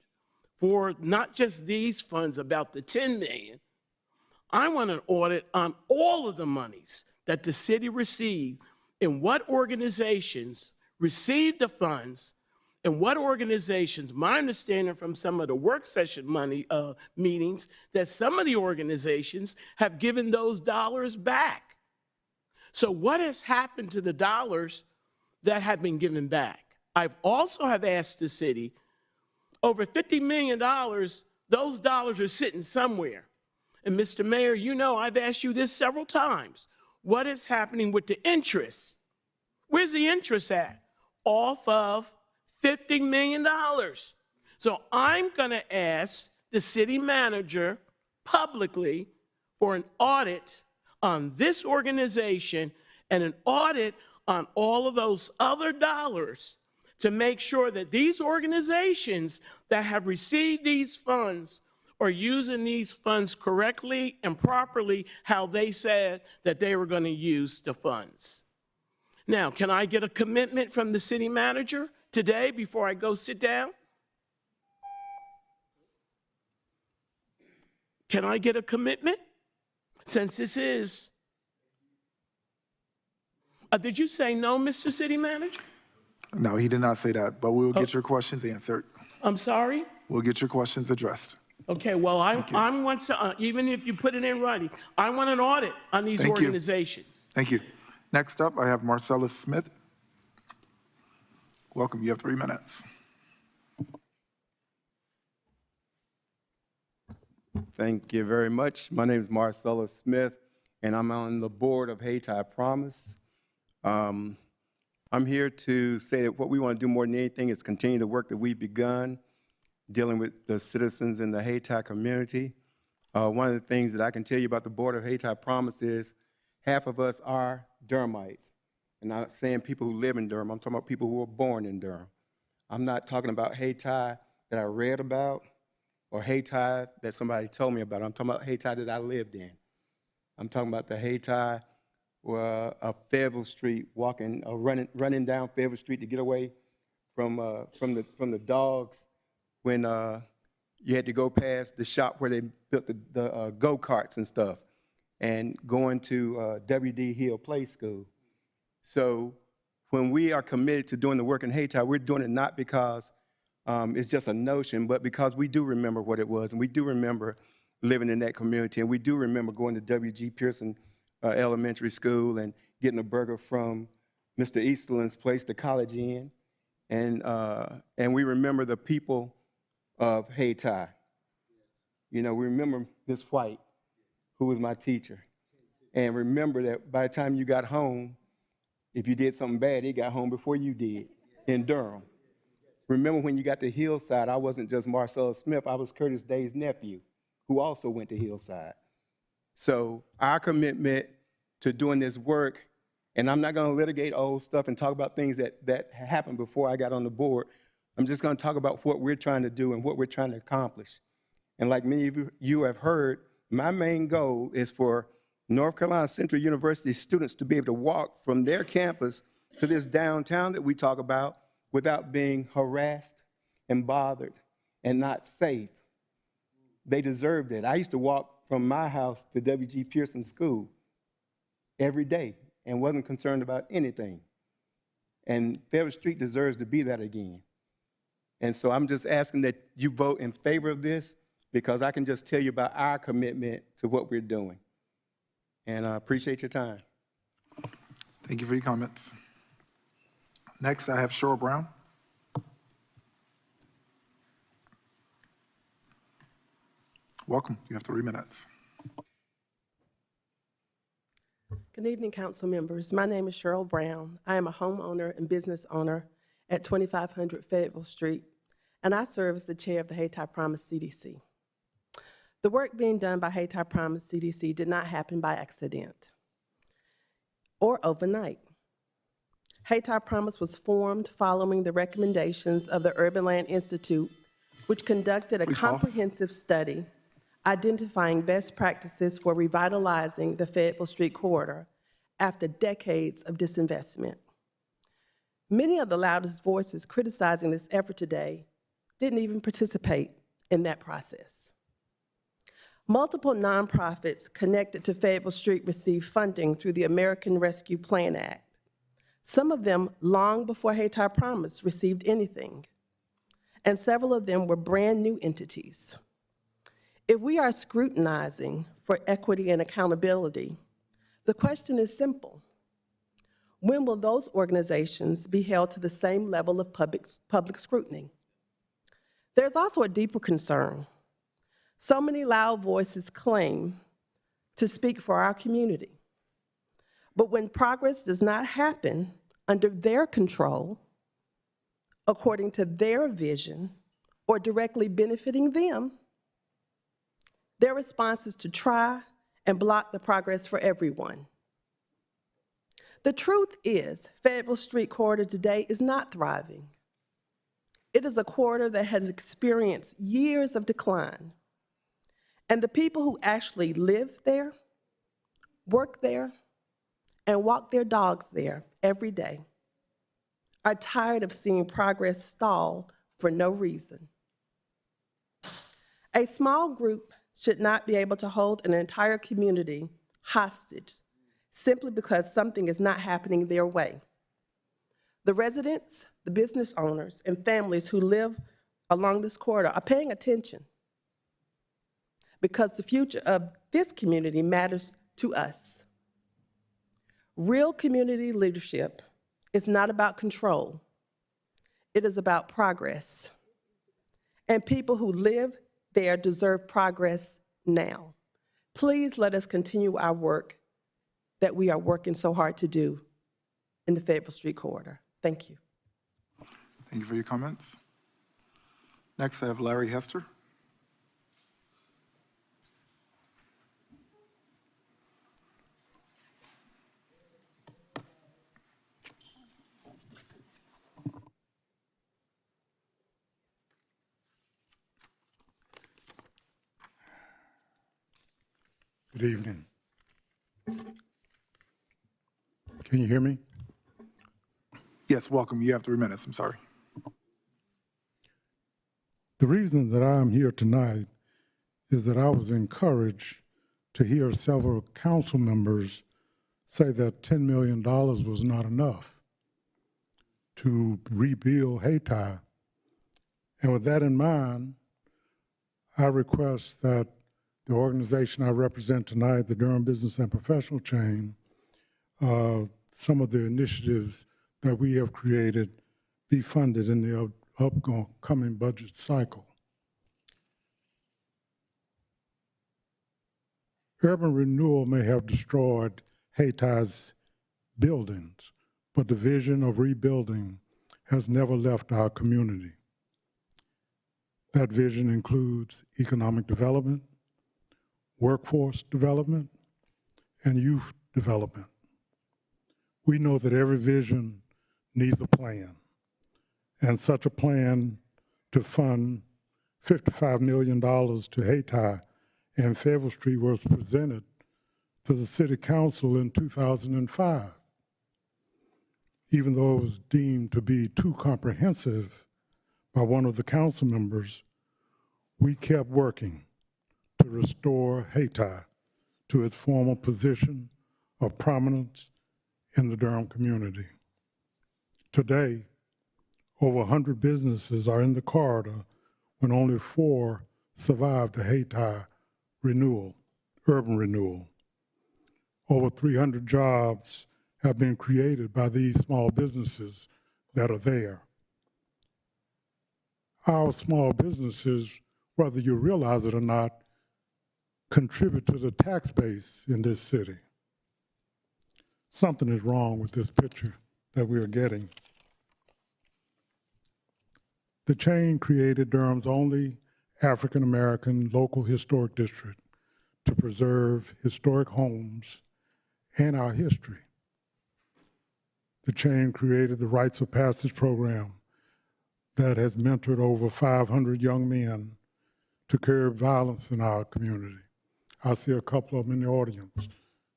for not just these funds, about the $10 million. I want an audit on all of the monies that the city received and what organizations received the funds and what organizations, my understanding from some of the work session meetings, that some of the organizations have given those dollars back. So what has happened to the dollars that have been given back? I've also have asked the city, over $50 million, those dollars are sitting somewhere. And Mr. Mayor, you know I've asked you this several times. What is happening with the interest? Where's the interest at? Off of $50 million. So I'm going to ask the city manager publicly for an audit on this organization and an audit on all of those other dollars to make sure that these organizations that have received these funds are using these funds correctly and properly how they said that they were going to use the funds. Now, can I get a commitment from the city manager today before I go sit down? Can I get a commitment? Since this is, did you say no, Mr. City Manager? No, he did not say that, but we'll get your questions answered. I'm sorry? We'll get your questions addressed. Okay, well, I want to, even if you put it in writing, I want an audit on these organizations. Thank you. Next up, I have Marcellus Smith. Welcome, you have 3 minutes. Thank you very much. My name is Marcellus Smith, and I'm on the board of Hayti Promise. I'm here to say that what we want to do more than anything is continue the work that we've begun dealing with the citizens in the Hayti community. One of the things that I can tell you about the board of Hayti Promise is half of us are Durhamites. And I'm not saying people who live in Durham, I'm talking about people who were born in Durham. I'm not talking about Hayti that I read about or Hayti that somebody told me about. I'm talking about Hayti that I lived in. I'm talking about the Hayti of Fayetteville Street, running down Fayetteville Street to get away from the dogs when you had to go past the shop where they built the go-karts and stuff, and going to W.D. Hill Play School. So when we are committed to doing the work in Hayti, we're doing it not because it's just a notion, but because we do remember what it was, and we do remember living in that community, and we do remember going to W.G. Pearson elementary school and getting a burger from Mr. Easterlin's place, the College Inn. And we remember the people of Hayti. You know, we remember Miss White, who was my teacher. And remember that by the time you got home, if you did something bad, he got home before you did in Durham. Remember when you got to Hillside, I wasn't just Marcella Smith, I was Curtis Day's nephew, who also went to Hillside. So our commitment to doing this work, and I'm not going to litigate old stuff and talk about things that happened before I got on the board. I'm just going to talk about what we're trying to do and what we're trying to accomplish. And like many of you have heard, my main goal is for North Carolina Central University students to be able to walk from their campus to this downtown that we talk about without being harassed and bothered and not safe. They deserved it. I used to walk from my house to W.G. Pearson School every day and wasn't concerned about anything. And Fairwood Street deserves to be that again. And so I'm just asking that you vote in favor of this, because I can just tell you about our commitment to what we're doing. And I appreciate your time. Thank you for your comments. Next, I have Cheryl Brown. Welcome. You have 3 minutes. Good evening, council members. My name is Cheryl Brown. I am a homeowner and business owner at 2500 Fayetteville Street, and I serve as the chair of the Hayti Promise CDC. The work being done by Hayti Promise CDC did not happen by accident or overnight. Hayti Promise was formed following the recommendations of the Urban Land Institute, which conducted a comprehensive study identifying best practices for revitalizing the Fayetteville Street corridor after decades of disinvestment. Many of the loudest voices criticizing this effort today didn't even participate in that process. Multiple nonprofits connected to Fayetteville Street received funding through the American Rescue Plan Act. Some of them long before Hayti Promise received anything, and several of them were brand new entities. If we are scrutinizing for equity and accountability, the question is simple. When will those organizations be held to the same level of public scrutiny? There's also a deeper concern. So many loud voices claim to speak for our community. But when progress does not happen under their control, according to their vision, or directly benefiting them, their response is to try and block the progress for everyone. The truth is, Fayetteville Street corridor today is not thriving. It is a corridor that has experienced years of decline. And the people who actually live there, work there, and walk their dogs there every day are tired of seeing progress stall for no reason. A small group should not be able to hold an entire community hostage simply because something is not happening their way. The residents, the business owners, and families who live along this corridor are paying attention because the future of this community matters to us. Real community leadership is not about control. It is about progress. And people who live there deserve progress now. Please let us continue our work that we are working so hard to do in the Fayetteville Street corridor. Thank you. Thank you for your comments. Next, I have Larry Hester. Good evening. Can you hear me? Yes, welcome. You have 3 minutes. I'm sorry. The reason that I'm here tonight is that I was encouraged to hear several council members say that $10 million was not enough to rebuild Hayti. And with that in mind, I request that the organization I represent tonight, the Durham Business and Professional Chain, some of the initiatives that we have created be funded in the upcoming budget cycle. Urban renewal may have destroyed Hayti's buildings, but the vision of rebuilding has never left our community. That vision includes economic development, workforce development, and youth development. We know that every vision needs a plan, and such a plan to fund $55 million to Hayti and Fayetteville Street was presented to the City Council in 2005. Even though it was deemed to be too comprehensive by one of the council members, we kept working to restore Hayti to its former position of prominence in the Durham community. Today, over 100 businesses are in the corridor when only 4 survived the Hayti renewal, urban renewal. Over 300 jobs have been created by these small businesses that are there. Our small businesses, whether you realize it or not, contribute to the tax base in this city. Something is wrong with this picture that we are getting. The chain created Durham's only African-American local historic district to preserve historic homes and our history. The chain created the Rites of Passage program that has mentored over 500 young men to curb violence in our community. I see a couple of them in the audience,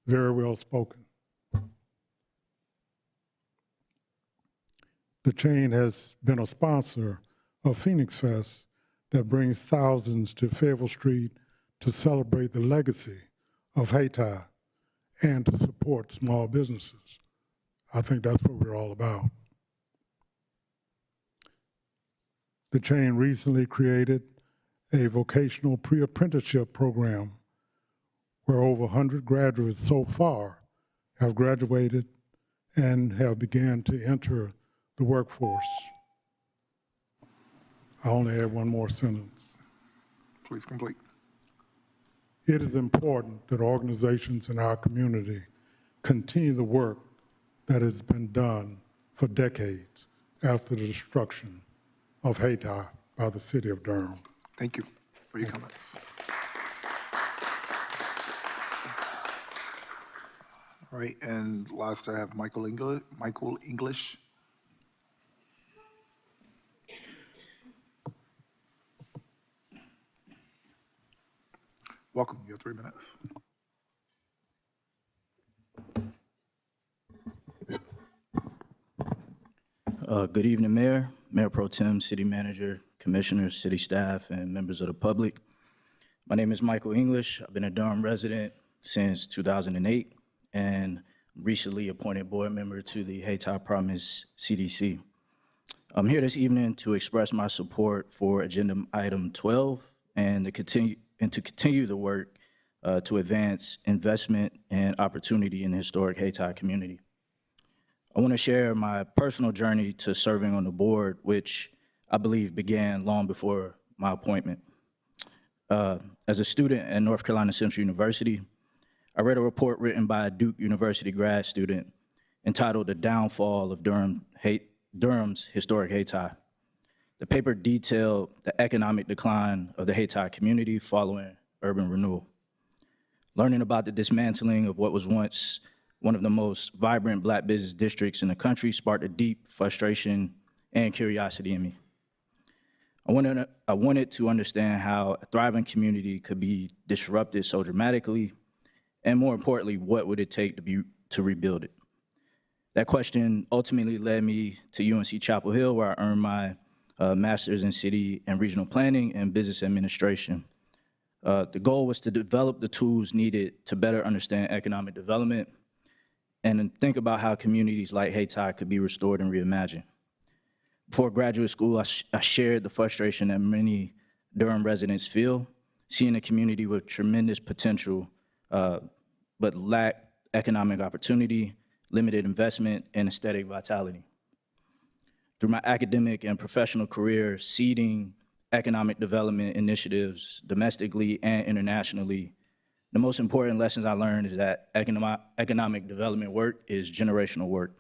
very well spoken. The chain has been a sponsor of Phoenix Fest that brings thousands to Fayetteville Street to celebrate the legacy of Hayti and to support small businesses. I think that's what we're all about. The chain recently created a vocational pre-apprenticeship program where over 100 graduates so far have graduated and have begun to enter the workforce. I only have one more sentence. Please complete. It is important that organizations in our community continue the work that has been done for decades after the destruction of Hayti by the city of Durham. Thank you for your comments. All right, and last I have Michael English. Welcome, you have 3 minutes. Good evening, Mayor, Mayor Pro Tem, City Manager, Commissioners, City staff, and members of the public. My name is Michael English. I've been a Durham resident since 2008 and recently appointed board member to the Hayti Promise CDC. I'm here this evening to express my support for agenda item 12 and to continue the work to advance investment and opportunity in the historic Hayti community. I want to share my personal journey to serving on the board, which I believe began long before my appointment. As a student at North Carolina Central University, I read a report written by a Duke University grad student entitled The Downfall of Durham's Historic Hayti. The paper detailed the economic decline of the Hayti community following urban renewal. Learning about the dismantling of what was once one of the most vibrant Black business districts in the country sparked a deep frustration and curiosity in me. I wanted to understand how a thriving community could be disrupted so dramatically, and more importantly, what would it take to rebuild it? That question ultimately led me to UNC Chapel Hill, where I earned my master's in city and regional planning and business administration. The goal was to develop the tools needed to better understand economic development and think about how communities like Hayti could be restored and reimagined. Before graduate school, I shared the frustration that many Durham residents feel, seeing a community with tremendous potential, but lack economic opportunity, limited investment, and aesthetic vitality. Through my academic and professional career, seeding economic development initiatives domestically and internationally, the most important lessons I learned is that economic development work is generational work.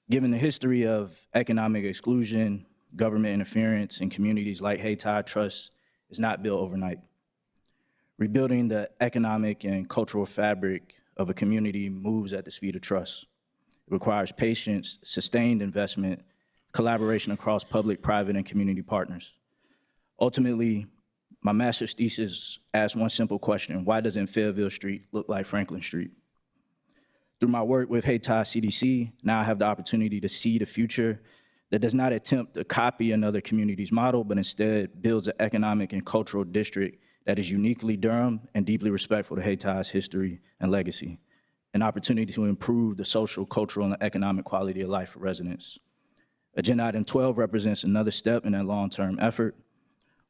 Given the history of economic exclusion, government interference in communities like Hayti, trust is not built overnight. Rebuilding the economic and cultural fabric of a community moves at the speed of trust. It requires patience, sustained investment, collaboration across public, private, and community partners. Ultimately, my master's thesis asked one simple question: why doesn't Fayetteville Street look like Franklin Street? Through my work with Hayti CDC, now I have the opportunity to see the future that does not attempt to copy another community's model, but instead builds an economic and cultural district that is uniquely Durham and deeply respectful to Haiti's history and legacy, an opportunity to improve the social, cultural, and economic quality of life for residents. Agenda item 12 represents another step in that long-term effort,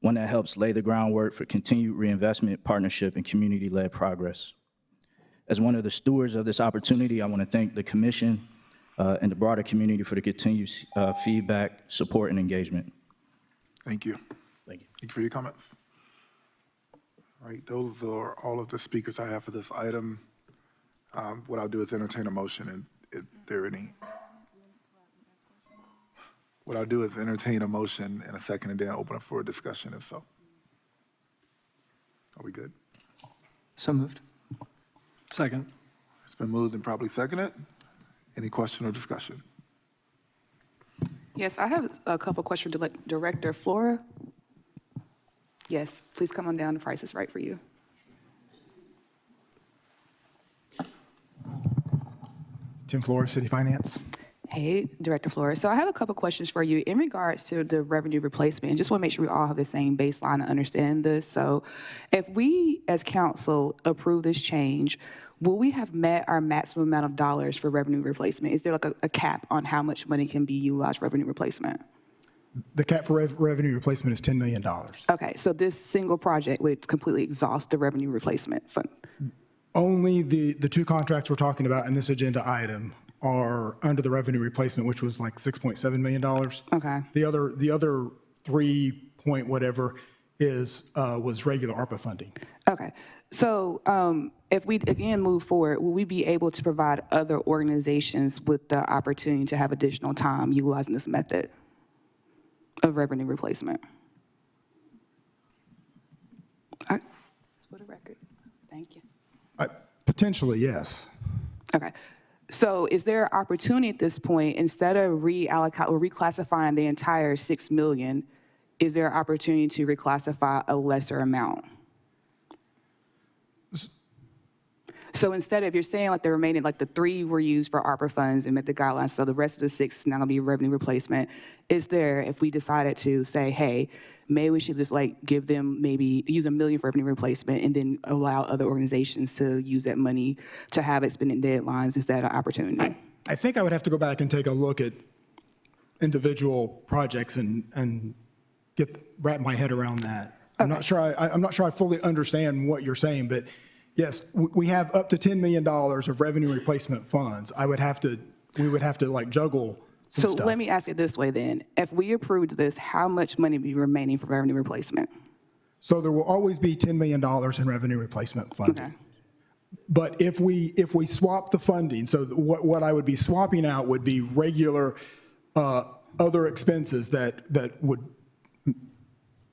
one that helps lay the groundwork for continued reinvestment, partnership, and community-led progress. As one of the stewards of this opportunity, I want to thank the Commission and the broader community for the continued feedback, support, and engagement. Thank you. Thank you. Thank you for your comments. All right, those are all of the speakers I have for this item. What I'll do is entertain a motion, and if there are any. What I'll do is entertain a motion in a second and then open up for a discussion, if so. Are we good? So moved. Second. It's been moved and probably seconded. Any question or discussion? Yes, I have a couple questions to Director Flora. Yes, please come on down. The price is right for you. Tim Flores, City Finance. Hey, Director Flores. So I have a couple questions for you in regards to the revenue replacement. Just want to make sure we all have the same baseline to understand this. So if we as council approve this change, will we have met our maximum amount of dollars for revenue replacement? Is there like a cap on how much money can be utilized for revenue replacement? The cap for revenue replacement is $10 million. Okay, so this single project would completely exhaust the revenue replacement fund? Only the two contracts we're talking about in this agenda item are under the revenue replacement, which was like $6.7 million. Okay. The other 3 point whatever was regular ARPA funding. Okay. So if we, again, move forward, will we be able to provide other organizations with the opportunity to have additional time utilizing this method of revenue replacement? All right. Just for the record. Thank you. Potentially, yes. Okay. So is there opportunity at this point, instead of reclassifying the entire $6 million, is there opportunity to reclassify a lesser amount? So instead of, you're saying like the remaining, like the 3 were used for ARPA funds and met the guidelines, so the rest of the 6 is now gonna be revenue replacement. Is there, if we decided to say, hey, maybe we should just like give them, maybe use $1 million for revenue replacement and then allow other organizations to use that money to have it spending deadlines, is that an opportunity? I think I would have to go back and take a look at individual projects and wrap my head around that. I'm not sure I fully understand what you're saying, but yes, we have up to $10 million of revenue replacement funds. We would have to like juggle some stuff. Let me ask it this way then. If we approved this, how much money would be remaining for revenue replacement? So there will always be $10 million in revenue replacement funding. Okay. But if we swap the funding, so what I would be swapping out would be regular other expenses that would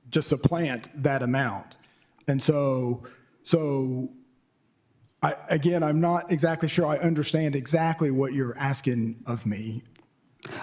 just supplant that amount. And so again, I'm not exactly sure I understand exactly what you're asking of me.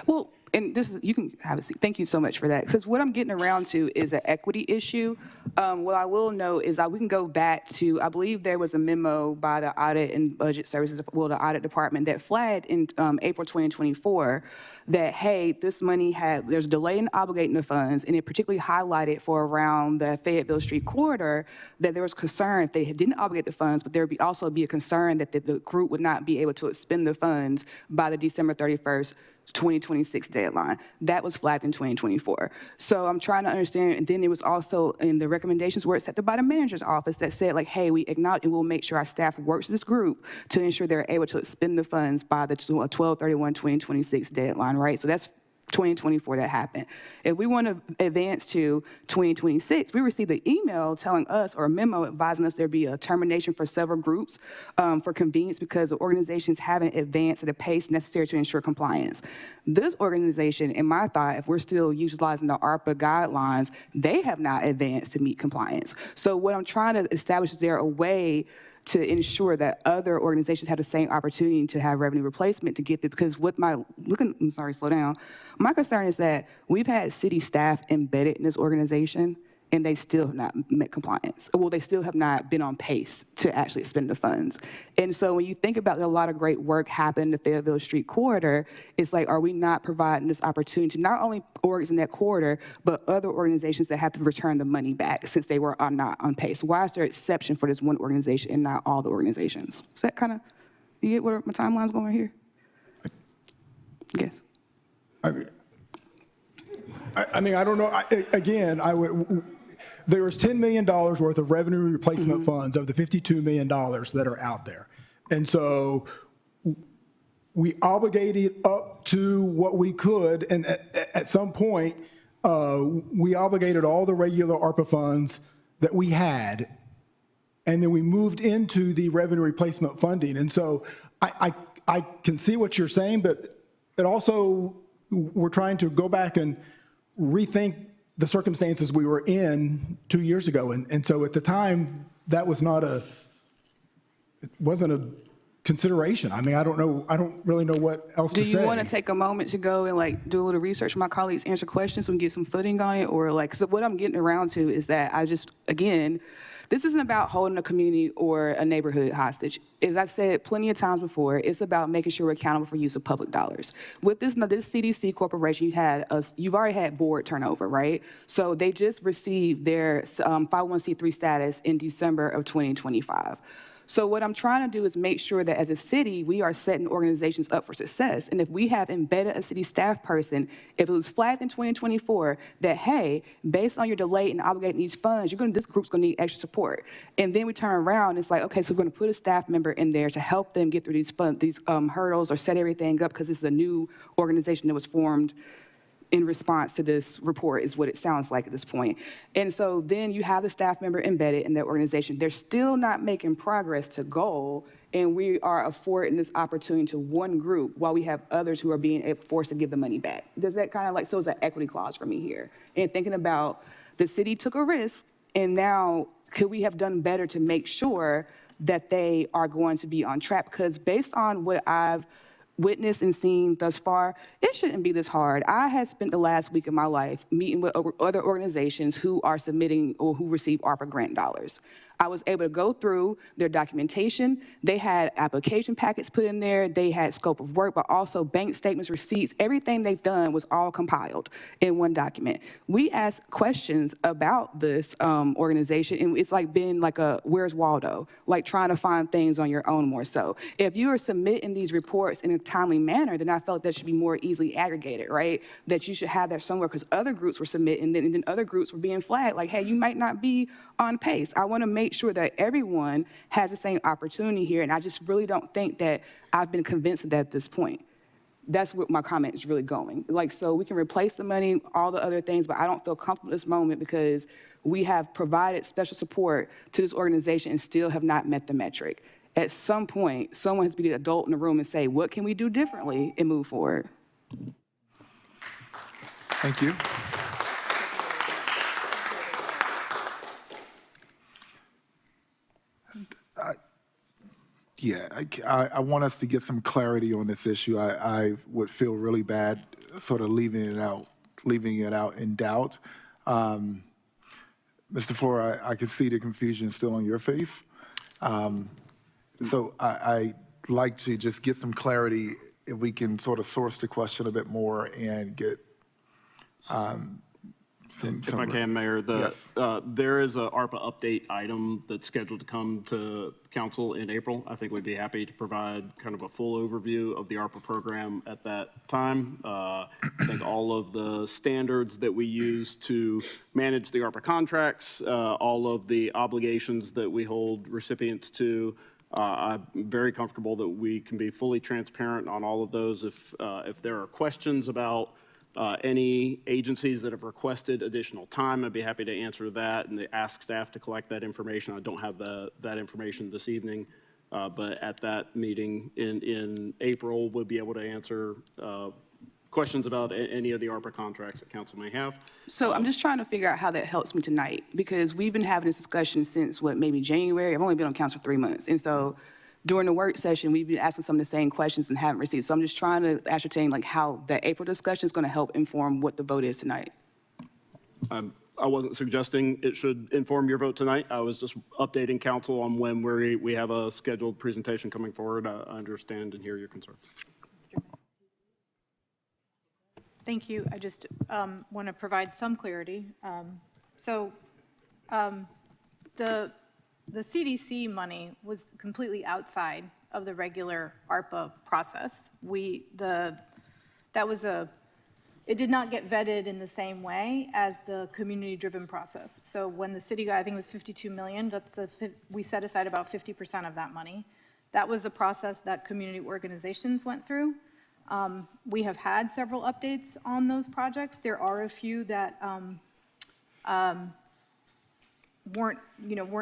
Well, and this is, you can have a seat. Thank you so much for that. Because what I'm getting around to is an equity issue. What I will know is that we can go back to, I believe there was a memo by the Audit and Budget Services, well, the Audit Department that flagged in April 2024 that, hey, this money there's a delay in obligating the funds, and it particularly highlighted for around the Fayetteville Street corridor that there was concern if they didn't obligate the funds, but there would also be a concern that the group would not be able to expend the funds by the December 31st, 2026 deadline. That was flagged in 2024. So I'm trying to understand, and then there was also in the recommendations where it's set by the manager's office that said like, hey, we acknowledge and we'll make sure our staff works with this group to ensure they're able to expend the funds by the 12/31/2026 deadline, right? So that's 2024 that happened. If we want to advance to 2026, we received an email telling us, or a memo advising us there'd be a termination for several groups for convenience because the organizations haven't advanced at a pace necessary to ensure compliance. This organization, in my thought, if we're still utilizing the ARPA guidelines, they have not advanced to meet compliance. So what I'm trying to establish is there a way to ensure that other organizations have the same opportunity to have revenue replacement to get there, because with my, I'm sorry, slow down. My concern is that we've had city staff embedded in this organization and they still have not met compliance. Well, they still have not been on pace to actually spend the funds. And so when you think about a lot of great work happened in the Fayetteville Street corridor, it's like, are we not providing this opportunity to not only orgs in that corridor, but other organizations that have to return the money back since they were not on pace? Why is there exception for this one organization and not all the organizations? Is that kind of, you get where my timeline's going here? Yes. I mean, I don't know. There is $10 million worth of revenue replacement funds of the $52 million that are out there. And so we obligated up to what we could. And at some point, we obligated all the regular ARPA funds that we had. And then we moved into the revenue replacement funding. And so I can see what you're saying, but it also, we're trying to go back and rethink the circumstances we were in 2 years ago. And so at the time, that was not it wasn't a consideration. I mean, I don't really know what else to say. Do you want to take a moment to go and like do a little research? My colleagues answer questions so we can get some footing on it, or like, so what I'm getting around to is that again, this isn't about holding a community or a neighborhood hostage. As I said plenty of times before, it's about making sure we're accountable for use of public dollars. With this CDC corporation, you've already had board turnover, right? So they just received their 501c3 status in December of 2025. So what I'm trying to do is make sure that as a city, we are setting organizations up for success. And if we have embedded a city staff person, if it was flagged in 2024 that, hey, based on your delay in obligating these funds, this group's gonna need extra support. And then we turn around and it's like, okay, so we're gonna put a staff member in there to help them get through these hurdles or set everything up because this is a new organization that was formed in response to this report is what it sounds like at this point. And so then you have the staff member embedded in that organization. They're still not making progress to goal, and we are affording this opportunity to one group while we have others who are being forced to give the money back. Does that kind of like, so it's an equity clause for me here. And thinking about the city took a risk, and now could we have done better to make sure that they are going to be on track? Because based on what I've witnessed and seen thus far, it shouldn't be this hard. I had spent the last week of my life meeting with other organizations who are submitting or who receive ARPA grant dollars. I was able to go through their documentation. They had application packets put in there. They had scope of work, but also bank statements, receipts. Everything they've done was all compiled in one document. We asked questions about this organization, and it's like being like a Where's Waldo, like trying to find things on your own more so. If you are submitting these reports in a timely manner, then I felt that should be more easily aggregated, right? That you should have that somewhere, because other groups were submitting, and then other groups were being flagged, like, hey, you might not be on pace. I want to make sure that everyone has the same opportunity here, and I just really don't think that I've been convinced of that at this point. That's what my comment is really going. Like, so we can replace the money, all the other things, but I don't feel comfortable at this moment because we have provided special support to this organization and still have not met the metric. At some point, someone has to be the adult in the room and say, what can we do differently and move forward? Thank you. I want us to get some clarity on this issue. I would feel really bad sort of leaving it out in doubt. Mr. Flora, I can see the confusion still on your face. So I'd like to just get some clarity if we can sort of source the question a bit more and get If I can, Mayor, Yes. there is a ARPA update item that's scheduled to come to council in April. I think we'd be happy to provide kind of a full overview of the ARPA program at that time. I think all of the standards that we use to manage the ARPA contracts, all of the obligations that we hold recipients to, I'm very comfortable that we can be fully transparent on all of those. If there are questions about any agencies that have requested additional time, I'd be happy to answer that and ask staff to collect that information. I don't have that information this evening, but at that meeting in April, we'll be able to answer questions about any of the ARPA contracts that council may have. So I'm just trying to figure out how that helps me tonight, because we've been having this discussion since, maybe January? I've only been on council for 3 months. And so during the work session, we've been asking some of the same questions and haven't received. So I'm just trying to ascertain how that April discussion is going to help inform what the vote is tonight. I wasn't suggesting it should inform your vote tonight. I was just updating council on when we have a scheduled presentation coming forward. I understand and hear your concerns. Thank you. I just want to provide some clarity. The CDC money was completely outside of the regular ARPA process. It did not get vetted in the same way as the community-driven process. So when the city got, I think it was 52 million, we set aside about 50% of that money. That was a process that community organizations went through. We have had several updates on those projects. There are a few that weren't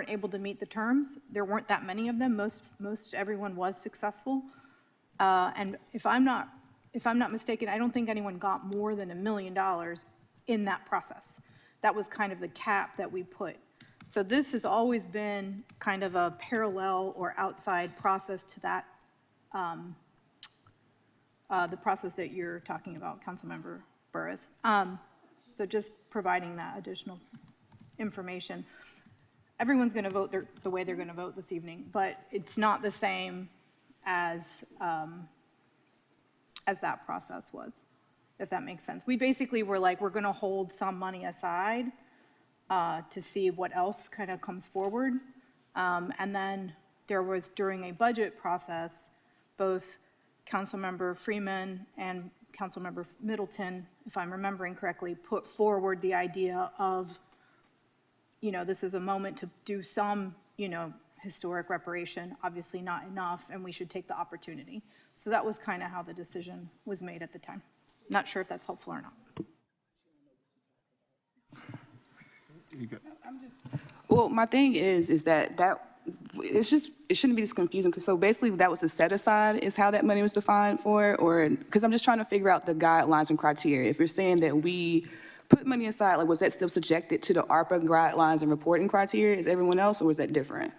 able to meet the terms. There weren't that many of them. Most everyone was successful. And if I'm not mistaken, I don't think anyone got more than $1 million in that process. That was kind of the cap that we put. So this has always been kind of a parallel or outside process to that, the process that you're talking about, Councilmember Burris. So just providing that additional information. Everyone's going to vote the way they're going to vote this evening, but it's not the same as that process was, if that makes sense. We basically were like, we're going to hold some money aside to see what else kind of comes forward. And then there was, during a budget process, both Councilmember Freeman and Councilmember Middleton, if I'm remembering correctly, put forward the idea of, this is a moment to do some, historic reparation, obviously not enough, and we should take the opportunity. So that was kind of how the decision was made at the time. Not sure if that's helpful or not. Well, my thing is that it shouldn't be this confusing, because so basically that was a set aside is how that money was defined for, or, because I'm just trying to figure out the guidelines and criteria. If you're saying that we put money aside, was that still subjected to the ARPA guidelines and reporting criteria as everyone else, or was that different?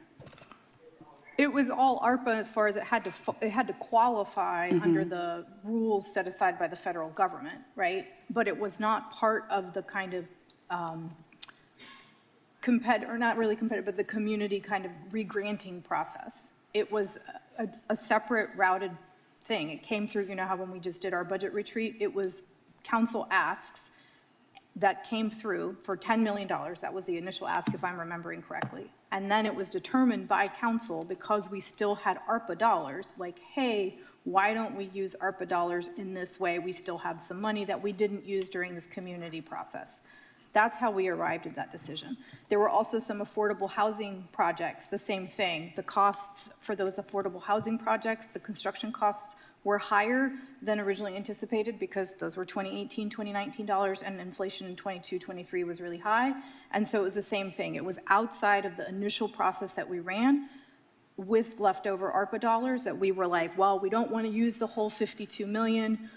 It was all ARPA as far as it had to qualify under the rules set aside by the federal government, right? But it was not part of the kind of not really competitive, but the community kind of re-granting process. It was a separate routed thing. It came through, how when we just did our budget retreat, it was council asks that came through for $10 million. That was the initial ask, if I'm remembering correctly. And then it was determined by council, because we still had ARPA dollars, like, hey, why don't we use ARPA dollars in this way? We still have some money that we didn't use during this community process. That's how we arrived at that decision. There were also some affordable housing projects, the same thing. The costs for those affordable housing projects, the construction costs were higher than originally anticipated, because those were 2018, 2019 dollars, and inflation in 22, 23 was really high. And so it was the same thing. It was outside of the initial process that we ran with leftover ARPA dollars that we were like, well, we don't want to use the whole 52 million.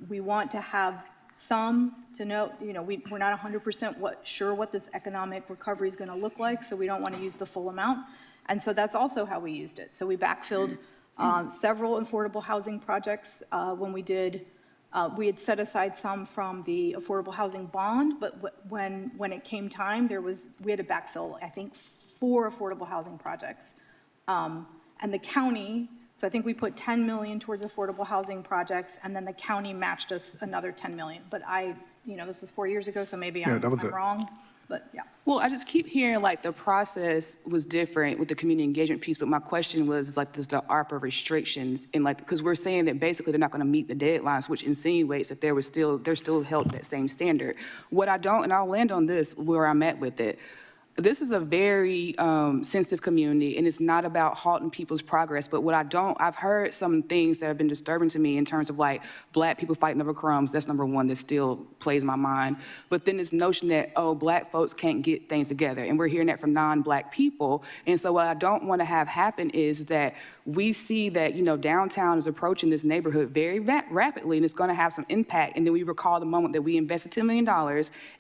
We want to have some to know, we're not 100% sure what this economic recovery is going to look like, so we don't want to use the full amount. And so that's also how we used it. So we backfilled several affordable housing projects when we did. We had set aside some from the affordable housing bond, but when it came time, we had to backfill, I think, 4 affordable housing projects. And the county, so I think we put 10 million towards affordable housing projects, and then the county matched us another 10 million. But this was 4 years ago, so maybe Yeah, I'm that was it. wrong, but yeah. Well, I just keep hearing like the process was different with the community engagement piece, but my question was like, there's the ARPA restrictions and like, because we're saying that basically they're not going to meet the deadlines, which insinuates that they're still held to that same standard. What I don't, and I'll land on this where I'm at with it. This is a very sensitive community, and it's not about halting people's progress. But what I've heard some things that have been disturbing to me in terms of like Black people fighting over crumbs. That's number one that still plays my mind. But then this notion that, oh, Black folks can't get things together. And we're hearing that from non-Black people. And so what I don't want to have happen is that we see that, downtown is approaching this neighborhood very rapidly, and it's going to have some impact. And then we recall the moment that we invested $10 million,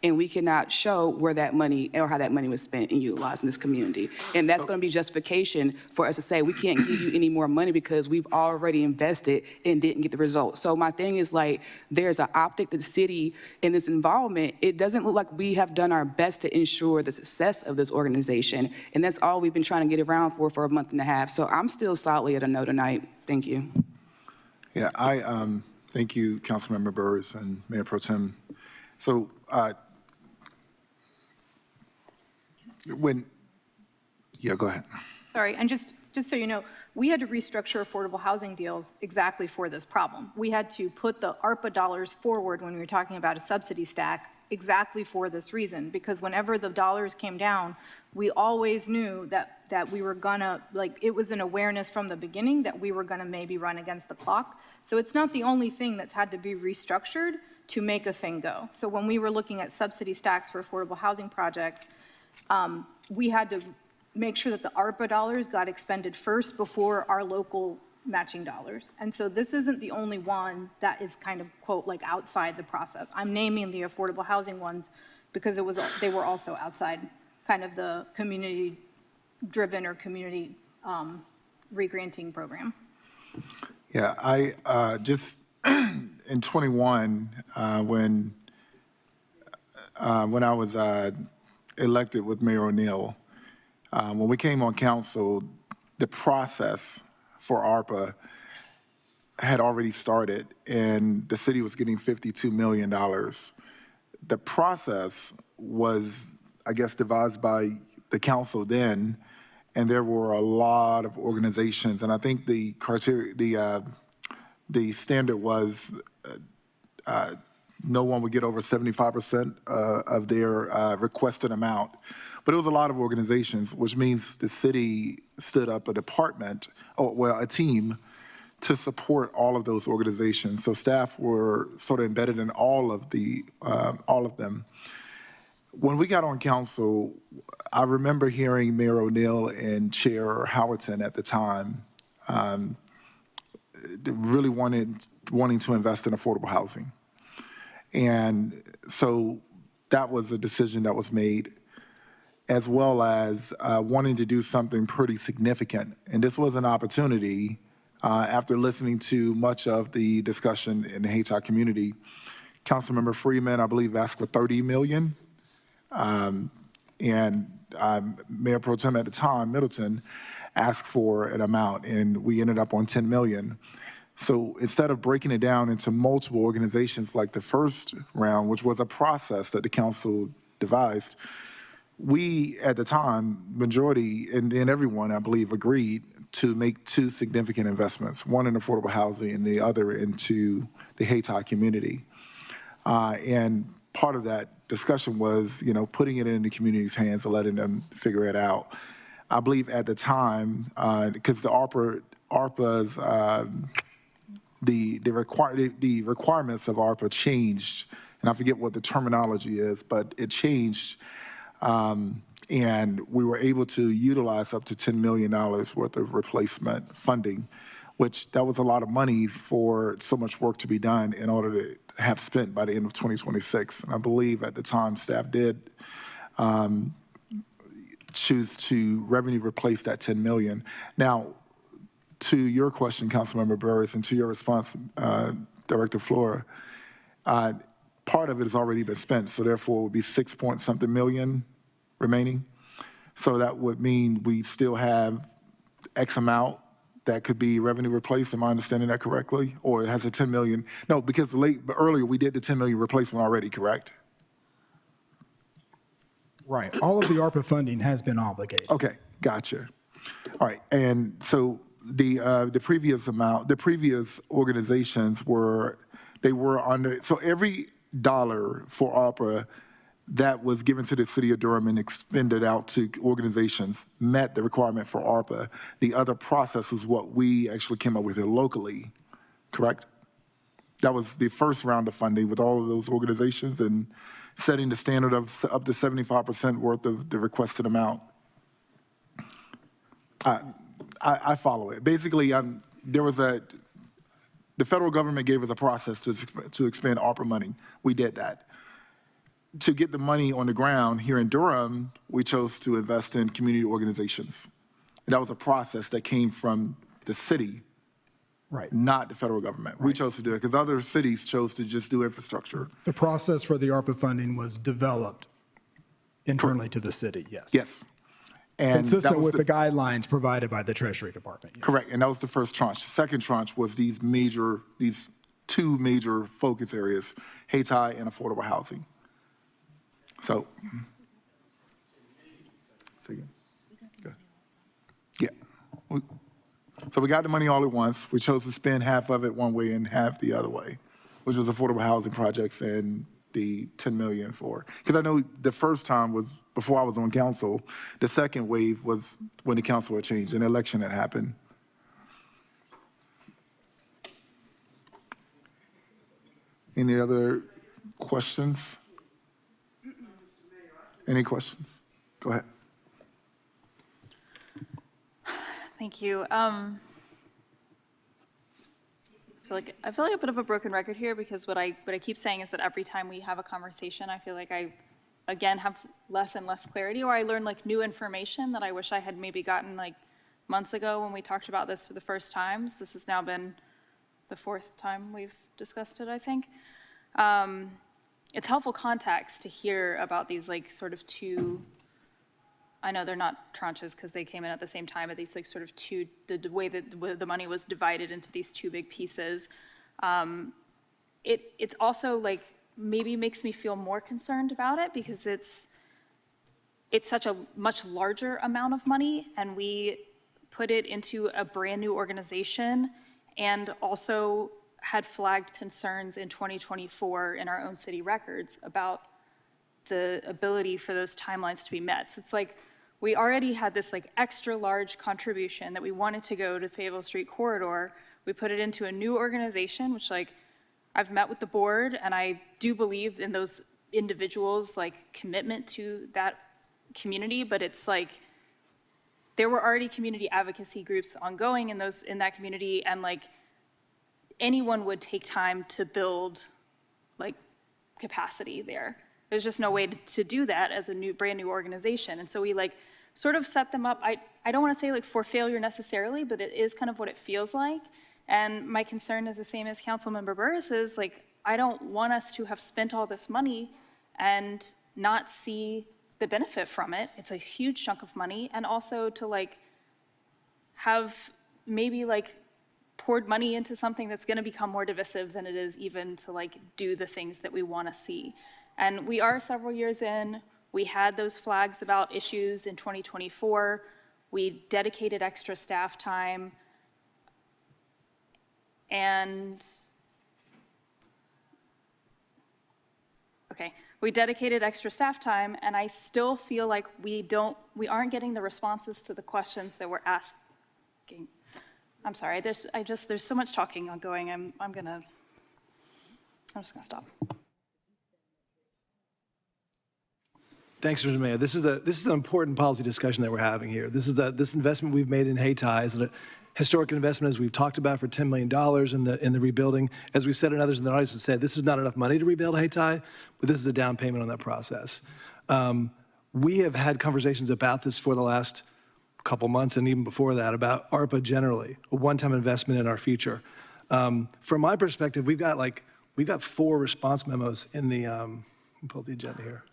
and we cannot show where that money or how that money was spent and utilized in this community. And that's going to be justification for us to say we can't give you any more money because we've already invested and didn't get the results. So my thing is like, there's an optic that the city in this involvement, it doesn't look like we have done our best to ensure the success of this organization. And that's all we've been trying to get around for a month and a half. So I'm still solidly at a no tonight. Thank you. Yeah, thank you, Councilmember Burris and Mayor Pro Tem. So go ahead. Sorry, and just so you know, we had to restructure affordable housing deals exactly for this problem. We had to put the ARPA dollars forward when we were talking about a subsidy stack exactly for this reason, because whenever the dollars came down, we always knew that we were gonna, like, it was an awareness from the beginning that we were gonna maybe run against the clock. So it's not the only thing that's had to be restructured to make a thing go. So when we were looking at subsidy stacks for affordable housing projects, we had to make sure that the ARPA dollars got expended first before our local matching dollars. And so this isn't the only one that is kind of, quote, like outside the process. I'm naming the affordable housing ones because they were also outside kind of the community-driven or community re-granting program. Yeah, I just in 21, when I was elected with Mayor O'Neill, when we came on council, the process for ARPA had already started, and the city was getting $52 million. The process was, I guess, devised by the council then, and there were a lot of organizations, and I think the criteria, the standard was no one would get over 75% of their requested amount. But it was a lot of organizations, which means the city stood up a department, a team, to support all of those organizations. So staff were sort of embedded in all of them. When we got on council, I remember hearing Mayor O'Neill and Chair Howerton at the time really wanting to invest in affordable housing. And so that was a decision that was made, as well as wanting to do something pretty significant. And this was an opportunity, after listening to much of the discussion in the Haytop community. Councilmember Freeman, I believe, asked for $30 million. And Mayor Pro Tem at the time, Middleton, asked for an amount, and we ended up on $10 million. So instead of breaking it down into multiple organizations like the first round, which was a process that the council devised, we, at the time, majority, and everyone, I believe, agreed to make two significant investments, one in affordable housing and the other into the Haytop community. And part of that discussion was, putting it in the community's hands and letting them figure it out. I believe at the time, because the ARPA's, the requirements of ARPA changed, and I forget what the terminology is, but it changed, and we were able to utilize up to $10 million worth of replacement funding, which that was a lot of money for so much work to be done in order to have spent by the end of 2026. And I believe at the time staff did choose to revenue replace that $10 million. Now, to your question, Councilmember Burris, and to your response, Director Flora, part of it has already been spent, so therefore it would be $6-point-something million remaining. So that would mean we still have X amount that could be revenue replaced. Am I understanding that correctly? Or it has a 10 million? No, because earlier we did the 10 million replacement already, correct? Right. All of the ARPA funding has been obligated. Okay, gotcha. All right, and so the previous amount, the previous organizations were under, so every dollar for ARPA that was given to the city of Durham and expended out to organizations met the requirement for ARPA. The other process is what we actually came up with here locally, correct? That was the first round of funding with all of those organizations and setting the standard of up to 75% worth of the requested amount. I follow it. Basically, the federal government gave us a process to expend ARPA money. We did that. To get the money on the ground here in Durham, we chose to invest in community organizations. And that was a process that came from the city, right? Not the federal government. Right. We chose to do it because other cities chose to just do infrastructure. The process for the ARPA funding was developed internally to the city, yes. Yes. And consistent with the guidelines provided by the Treasury Department. Yes. Correct, and that was the first tranche. The second tranche was these two major focus areas, Haiti and affordable housing. So, yeah. So we got the money all at once. We chose to spend half of it one way and half the other way, which was affordable housing projects and the 10 million for, because I know the first time was before I was on council. The second wave was when the council had changed, an election had happened. Any other questions? Any questions? Go ahead. Thank you. I feel like a bit of a broken record here because what I keep saying is that every time we have a conversation, I feel like I, again, have less and less clarity, or I learn like new information that I wish I had maybe gotten like months ago when we talked about this for the first time. So this has now been the fourth time we've discussed it, I think. It's helpful context to hear about these like sort of two, I know they're not tranches because they came in at the same time, but these like sort of two, the way that the money was divided into these two big pieces. It's also like maybe makes me feel more concerned about it because it's such a much larger amount of money, and we put it into a brand new organization and also had flagged concerns in 2024 in our own city records about the ability for those timelines to be met. So it's like we already had this like extra large contribution that we wanted to go to Fayetteville Street Corridor. We put it into a new organization, which like I've met with the board, and I do believe in those individuals' like commitment to that community, but it's like there were already community advocacy groups ongoing in that community, and like anyone would take time to build like capacity there. There's just no way to do that as a brand new organization. And so we like sort of set them up. I don't want to say like for failure necessarily, but it is kind of what it feels like. And my concern is the same as Councilmember Burris is like, I don't want us to have spent all this money and not see the benefit from it. It's a huge chunk of money. And also to like have maybe like poured money into something that's going to become more divisive than it is even to like do the things that we want to see. And we are several years in. We had those flags about issues in 2024. We dedicated extra staff time. And, okay, we dedicated extra staff time, and I still feel like we aren't getting the responses to the questions that we're asking. I'm sorry, there's so much talking ongoing. I'm just gonna stop. Thanks, Mr. Mayor. This is an important policy discussion that we're having here. This investment we've made in Haiti is a historic investment, as we've talked about, for $10 million in the rebuilding. As we've said, and others in the audience have said, this is not enough money to rebuild Haiti, but this is a down payment on that process. We have had conversations about this for the last couple months and even before that about ARPA generally, a one-time investment in our future. From my perspective, we've got 4 response memos in the, let me pull up the agenda here,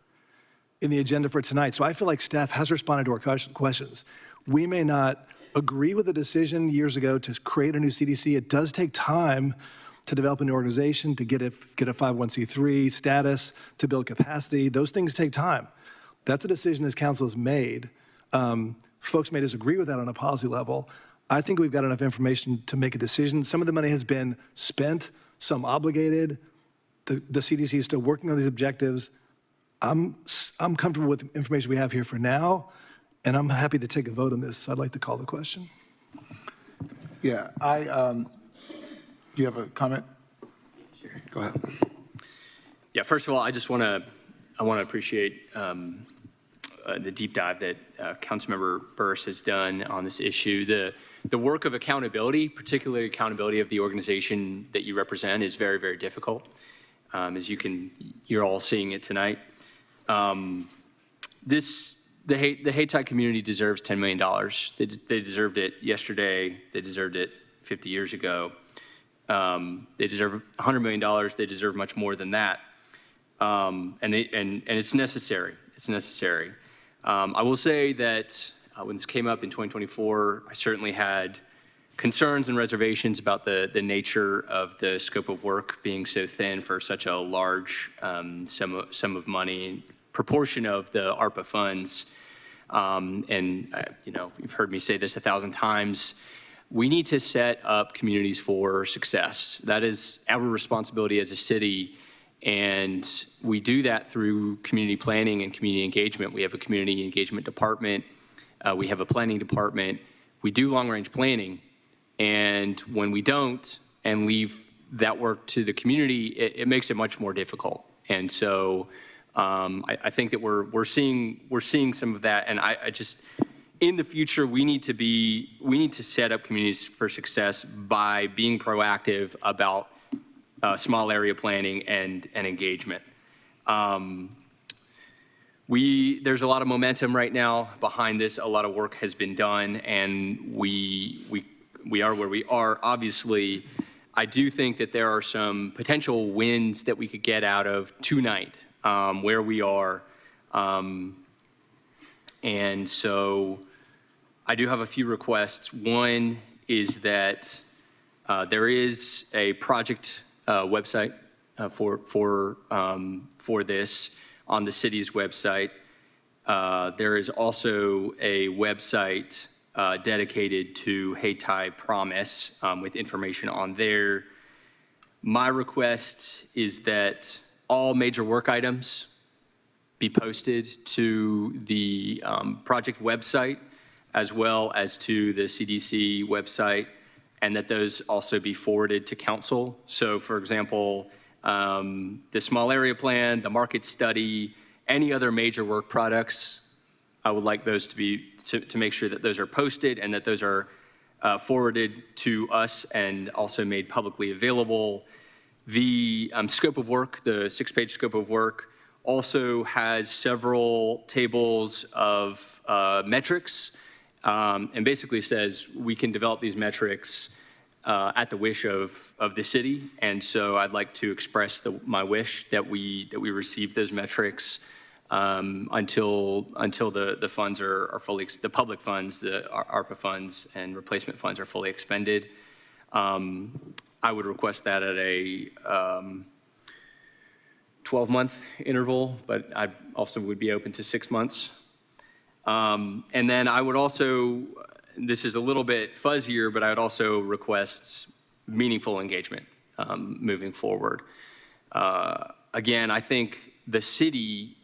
in the agenda for tonight. So I feel like staff has responded to our questions. We may not agree with the decision years ago to create a new CDC. It does take time to develop an organization, to get a 501c3 status, to build capacity. Those things take time. That's a decision this council has made. Folks may disagree with that on a policy level. I think we've got enough information to make a decision. Some of the money has been spent, some obligated. The CDC is still working on these objectives. I'm comfortable with the information we have here for now, and I'm happy to take a vote on this. I'd like to call the question. Yeah, do you have a comment? Sure. Go ahead. Yeah, first of all, I want to appreciate the deep dive that Councilmember Burris has done on this issue. The work of accountability, particularly accountability of the organization that you represent, is very, very difficult. As you're all seeing it tonight. The Hayti community deserves $10 million. They deserved it yesterday. They deserved it 50 years ago. They deserve $100 million. They deserve much more than that. And it's necessary. It's necessary. I will say that when this came up in 2024, I certainly had concerns and reservations about the nature of the scope of work being so thin for such a large sum of money, proportion of the ARPA funds. You've heard me say this 1,000 times. We need to set up communities for success. That is our responsibility as a city, and we do that through community planning and community engagement. We have a community engagement department. We have a planning department. We do long-range planning, and when we don't and leave that work to the community, it makes it much more difficult. And so I think that we're seeing some of that, and I just, in the future, we need to set up communities for success by being proactive about small area planning and engagement. There's a lot of momentum right now behind this. A lot of work has been done, and we are where we are. Obviously, I do think that there are some potential wins that we could get out of tonight, where we are. And so I do have a few requests. One is that there is a project website for this on the city's website. There is also a website dedicated to Hayti Promise with information on there. My request is that all major work items be posted to the project website as well as to the CDC website, and that those also be forwarded to council. So for example, the small area plan, the market study, any other major work products, I would like those to make sure that those are posted and that those are forwarded to us and also made publicly available. The scope of work, the 6-page scope of work, also has several tables of metrics, and basically says we can develop these metrics at the wish of the city. And so I'd like to express my wish that we receive those metrics until the funds are fully, the public funds, the ARPA funds and replacement funds are fully expended. I would request that at a 12-month interval, but I also would be open to 6 months. And then I would also, this is a little bit fuzzier, but I would also request meaningful engagement moving forward. Again, I think the city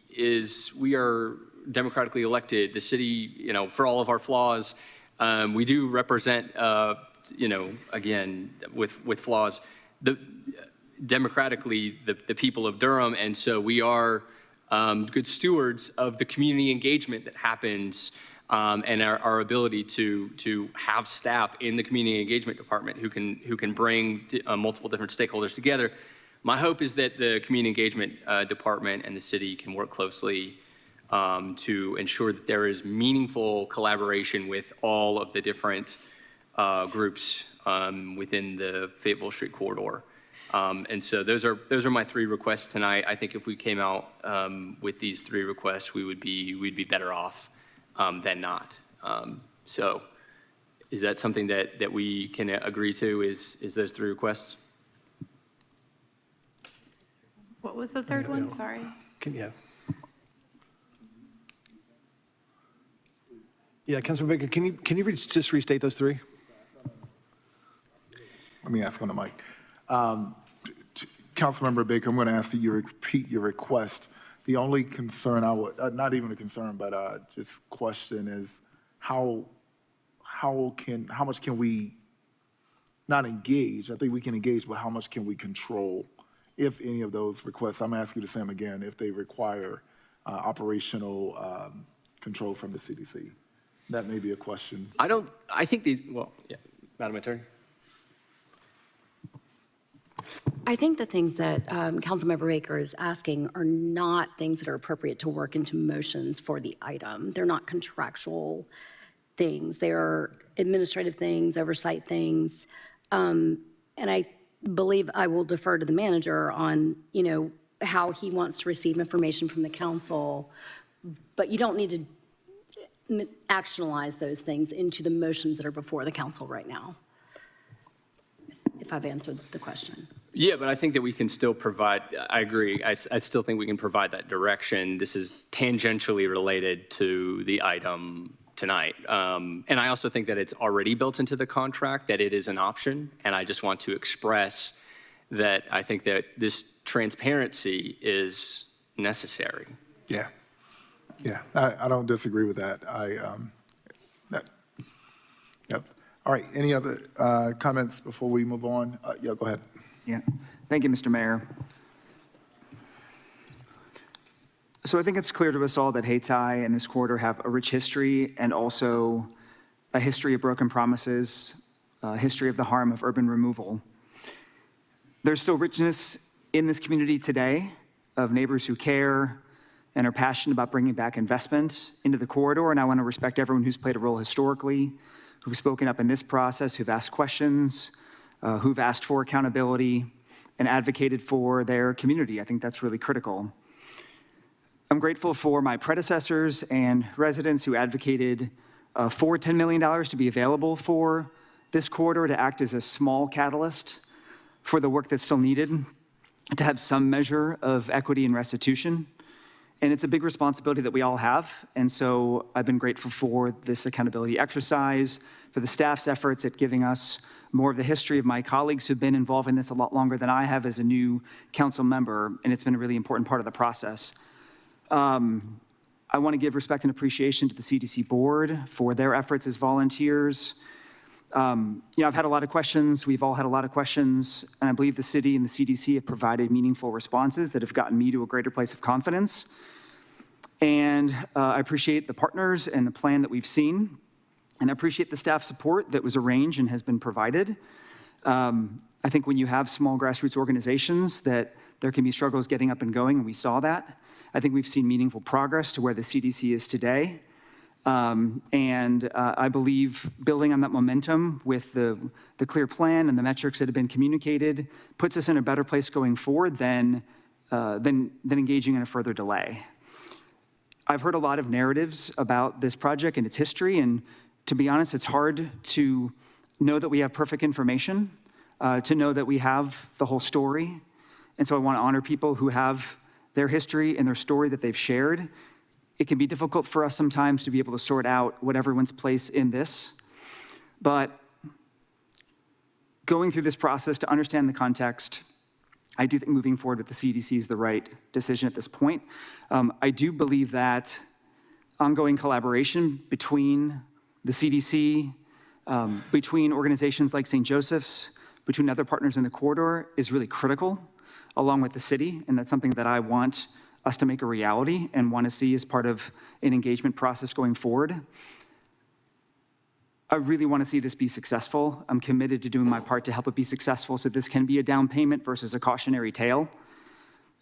we are democratically elected. The city, for all of our flaws, we do represent, again, with flaws, democratically the people of Durham, and so we are good stewards of the community engagement that happens, and our ability to have staff in the community engagement department who can bring multiple different stakeholders together. My hope is that the community engagement department and the city can work closely to ensure that there is meaningful collaboration with all of the different groups within the Fayetteville Street corridor. And so those are my 3 requests tonight. I think if we came out with these 3 requests, we'd be better off than not. So Is that something that we can agree to, is those 3 requests? What was the third one? Sorry. Yeah, Councilman Baker, can you just restate those 3? Let me ask on the mic. Councilmember Baker, I'm going to ask that you repeat your request. The only concern I would, not even a concern, but just question is how much can we not engage? I think we can engage, but how much can we control if any of those requests, I'm asking you the same again, if they require operational control from the CDC? That may be a question. I think these, well, yeah, Madam Attorney. I think the things that Councilmember Baker is asking are not things that are appropriate to work into motions for the item. They're not contractual things. They're administrative things, oversight things. And I believe I will defer to the manager on, how he wants to receive information from the council. But you don't need to actionalize those things into the motions that are before the council right now, if I've answered the question. Yeah, but I think that we can still provide, I agree, I still think we can provide that direction. This is tangentially related to the item tonight. And I also think that it's already built into the contract, that it is an option. And I just want to express that I think that this transparency is necessary. Yeah. Yeah, I don't disagree with that. Yep. All right, any other comments before we move on? Yeah, go ahead. Yeah, thank you, Mr. Mayor. So I think it's clear to us all that Hayti and this corridor have a rich history and also a history of broken promises, a history of the harm of urban removal. There's still richness in this community today of neighbors who care and are passionate about bringing back investment into the corridor, and I want to respect everyone who's played a role historically, who've spoken up in this process, who've asked questions, who've asked for accountability and advocated for their community. I think that's really critical. I'm grateful for my predecessors and residents who advocated for $10 million to be available for this corridor to act as a small catalyst for the work that's still needed, to have some measure of equity and restitution. And it's a big responsibility that we all have. And so I've been grateful for this accountability exercise, for the staff's efforts at giving us more of the history of my colleagues who've been involved in this a lot longer than I have as a new council member, and it's been a really important part of the process. I want to give respect and appreciation to the CDC board for their efforts as volunteers. I've had a lot of questions. We've all had a lot of questions, and I believe the city and the CDC have provided meaningful responses that have gotten me to a greater place of confidence. And I appreciate the partners and the plan that we've seen, and I appreciate the staff support that was arranged and has been provided. I think when you have small grassroots organizations that there can be struggles getting up and going, and we saw that. I think we've seen meaningful progress to where the CDC is today. And I believe building on that momentum with the clear plan and the metrics that have been communicated puts us in a better place going forward than engaging in a further delay. I've heard a lot of narratives about this project and its history, and to be honest, it's hard to know that we have perfect information, to know that we have the whole story. And so I want to honor people who have their history and their story that they've shared. It can be difficult for us sometimes to be able to sort out what everyone's place in this. But going through this process to understand the context, I do think moving forward with the CDC is the right decision at this point. I do believe that ongoing collaboration between the CDC, between organizations like St. Joseph's, between other partners in the corridor is really critical, along with the city, and that's something that I want us to make a reality and want to see as part of an engagement process going forward. I really want to see this be successful. I'm committed to doing my part to help it be successful so this can be a down payment versus a cautionary tale.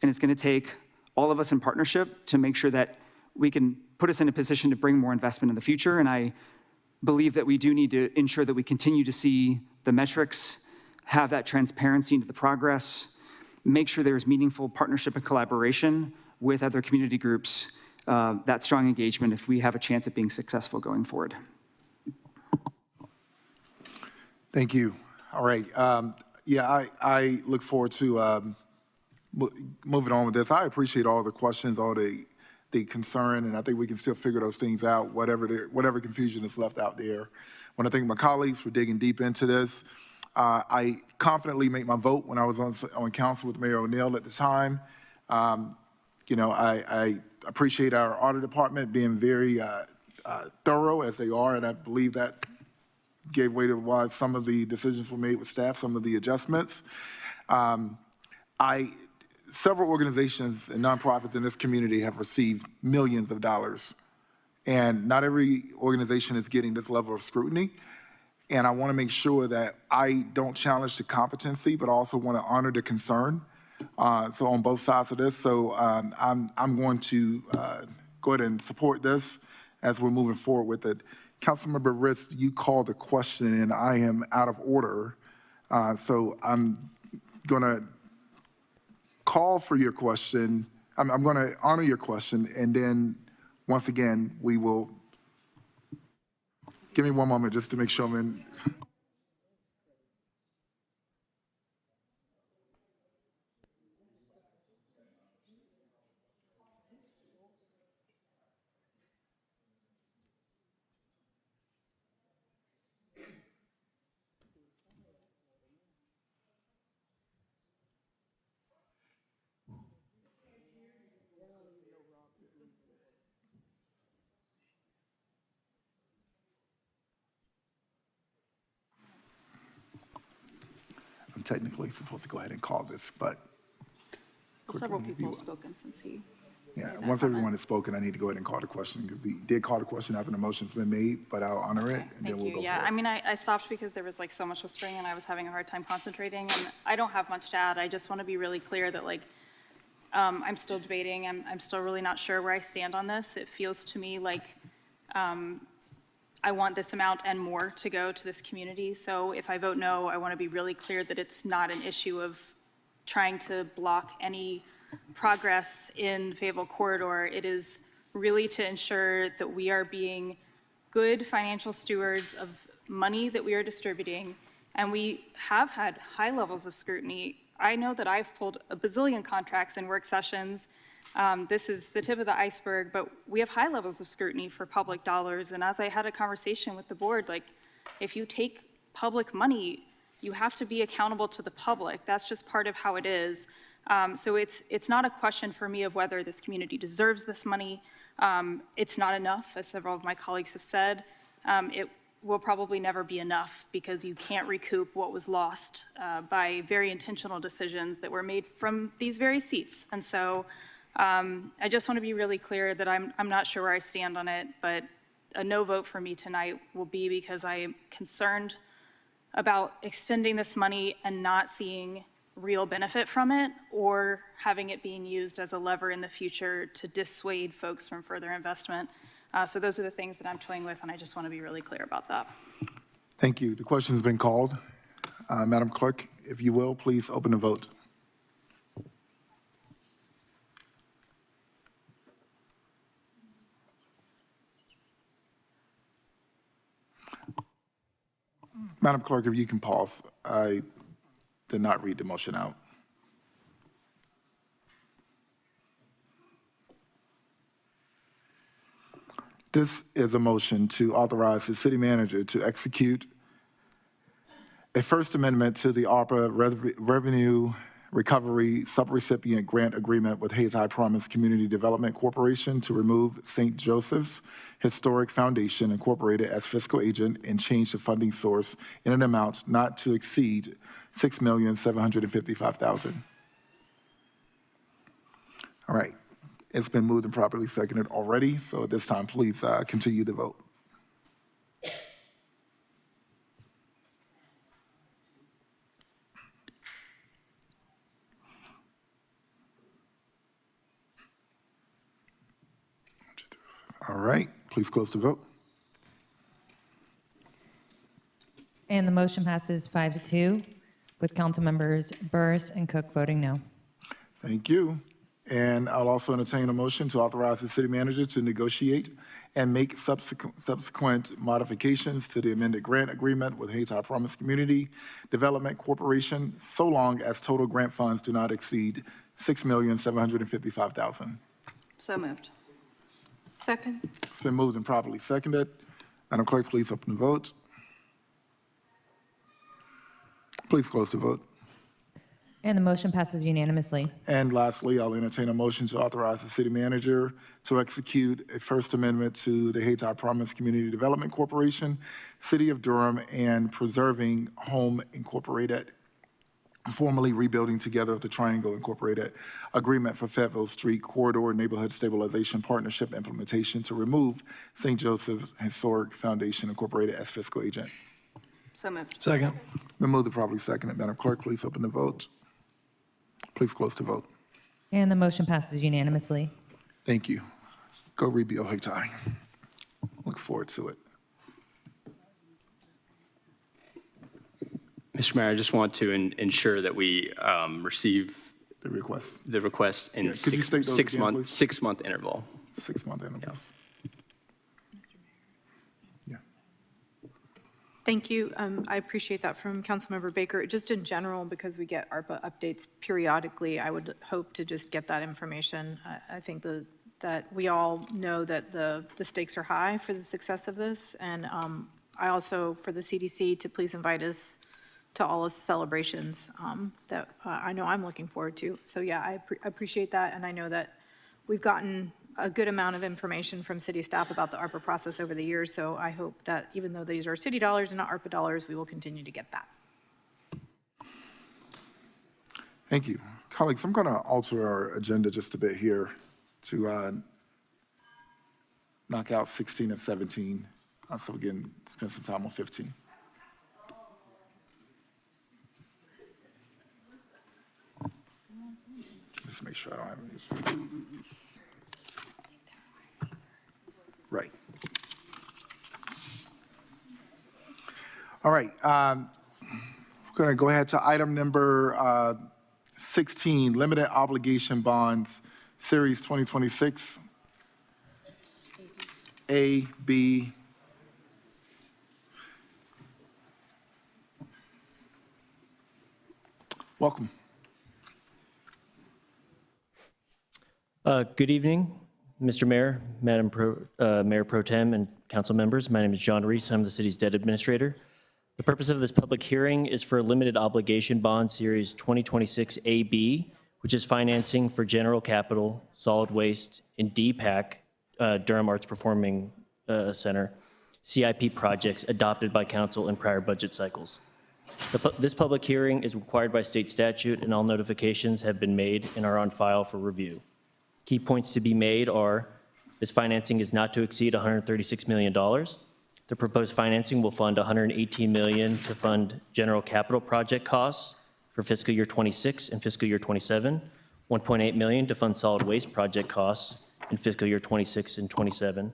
And it's going to take all of us in partnership to make sure that we can put us in a position to bring more investment in the future. And I believe that we do need to ensure that we continue to see the metrics, have that transparency into the progress, make sure there's meaningful partnership and collaboration with other community groups, that strong engagement if we have a chance at being successful going forward. Thank you. All right. Yeah, I look forward to moving on with this. I appreciate all the questions, all the concern, and I think we can still figure those things out, whatever confusion is left out there. I want to thank my colleagues for digging deep into this. I confidently made my vote when I was on council with Mayor O'Neill at the time. You know, I appreciate our audit department being very thorough as they are, and I believe that gave way to why some of the decisions were made with staff, some of the adjustments. Several organizations and nonprofits in this community have received millions of dollars, and not every organization is getting this level of scrutiny. And I want to make sure that I don't challenge the competency, but also want to honor the concern. So on both sides of this, so I'm going to go ahead and support this as we're moving forward with it. Councilmember Ritz, you called a question, and I am out of order. So I'm going to call for your question. I'm going to honor your question, and then once again, we will. Give me one moment just to make sure I'm in. I'm technically supposed to go ahead and call this, but. Several people have spoken since he. Yeah, once everyone has spoken, I need to go ahead and call the question, because he did call the question after the motion's been made, but I'll honor it, and then we'll go. Yeah, I mean, I stopped because there was like so much whispering and I was having a hard time concentrating, and I don't have much to add. I just want to be really clear that like, I'm still debating. I'm still really not sure where I stand on this. It feels to me like I want this amount and more to go to this community. So if I vote no, I want to be really clear that it's not an issue of trying to block any progress in Fayetteville Corridor. It is really to ensure that we are being good financial stewards of money that we are distributing, and we have had high levels of scrutiny. I know that I've pulled a bazillion contracts in work sessions. This is the tip of the iceberg, but we have high levels of scrutiny for public dollars. And as I had a conversation with the board, like, if you take public money, you have to be accountable to the public. That's just part of how it is. So it's not a question for me of whether this community deserves this money. It's not enough, as several of my colleagues have said. It will probably never be enough because you can't recoup what was lost by very intentional decisions that were made from these very seats. And so I just want to be really clear that I'm not sure where I stand on it, but a no vote for me tonight will be because I am concerned about expending this money and not seeing real benefit from it, or having it being used as a lever in the future to dissuade folks from further investment. So those are the things that I'm toying with, and I just want to be really clear about that. Thank you. The question's been called. Madam Clerk, if you will, please open the vote. Madam Clerk, if you can pause. I did not read the motion out. This is a motion to authorize the city manager to execute a First Amendment to the ARPA Revenue Recovery Subrecipient Grant Agreement with Hayes High Promise Community Development Corporation to remove St. Joseph's Historic Foundation Incorporated as fiscal agent and change the funding source in an amount not to exceed $6,755,000. All right, it's been moved and properly seconded already, so at this time, please continue the vote. All right, please close the vote. And the motion passes 5-2, with council members Burris and Cook voting no. Thank you. And I'll also entertain a motion to authorize the city manager to negotiate and make subsequent modifications to the amended grant agreement with Hayti Promise Community Development Corporation, so long as total grant funds do not exceed $6,755,000. So moved. Second. It's been moved and properly seconded. Madam Clerk, please open the vote. Please close the vote. And the motion passes unanimously. And lastly, I'll entertain a motion to authorize the city manager to execute a First Amendment to the Hayti Promise Community Development Corporation, City of Durham, and Preserving Home Incorporated, formerly Rebuilding Together of the Triangle Incorporated, agreement for Fayetteville Street Corridor Neighborhood Stabilization Partnership implementation to remove St. Joseph Historic Foundation Incorporated as fiscal agent. So moved. Second. Been moved and properly seconded. Madam Clerk, please open the vote. Please close the vote. And the motion passes unanimously. Thank you. Go rebuild Hayti. Look forward to it. Mr. Mayor, I just want to ensure that we receive The request. the request in Yeah, could you state those again, please? 6-month interval. 6-month intervals. Thank you. I appreciate that from Councilmember Baker. Just in general, because we get ARPA updates periodically, I would hope to just get that information. I think that we all know that the stakes are high for the success of this. And I also, for the CDC, to please invite us to all of the celebrations that I know I'm looking forward to. So yeah, I appreciate that. And I know that we've gotten a good amount of information from city staff about the ARPA process over the years, so I hope that even though these are city dollars and not ARPA dollars, we will continue to get that. Thank you. Colleagues, I'm going to alter our agenda just a bit here to knock out 16 and 17, so we can spend some time on 15. Just make sure I don't have any. Right. All right. We're going to go ahead to item number 16, Limited Obligation Bonds, Series 2026, A, B. Welcome. Good evening, Mr. Mayor, Madam Mayor Pro Tem, and council members. My name is John Reese. I'm the city's debt administrator. The purpose of this public hearing is for a limited obligation bond series 2026 AB, which is financing for general capital, solid waste, and DPAC, Durham Arts Performing Center, CIP projects adopted by council in prior budget cycles. This public hearing is required by state statute, and all notifications have been made and are on file for review. Key points to be made are this financing is not to exceed $136 million. The proposed financing will fund $118 million to fund general capital project costs for fiscal year 26 and fiscal year 27, $1.8 million to fund solid waste project costs in fiscal year 26 and 27,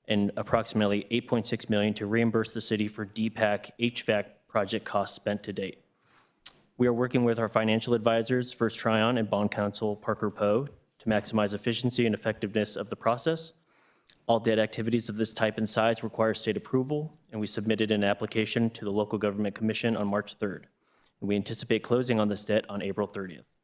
and approximately $8.6 million to reimburse the city for DPAC HVAC project costs spent to date. We are working with our financial advisors, First Tryon and bond counsel Parker Poe, to maximize efficiency and effectiveness of the process. All debt activities of this type and size require state approval, and we submitted an application to the Local Government Commission on March 3rd. And we anticipate closing on this debt on April 30th.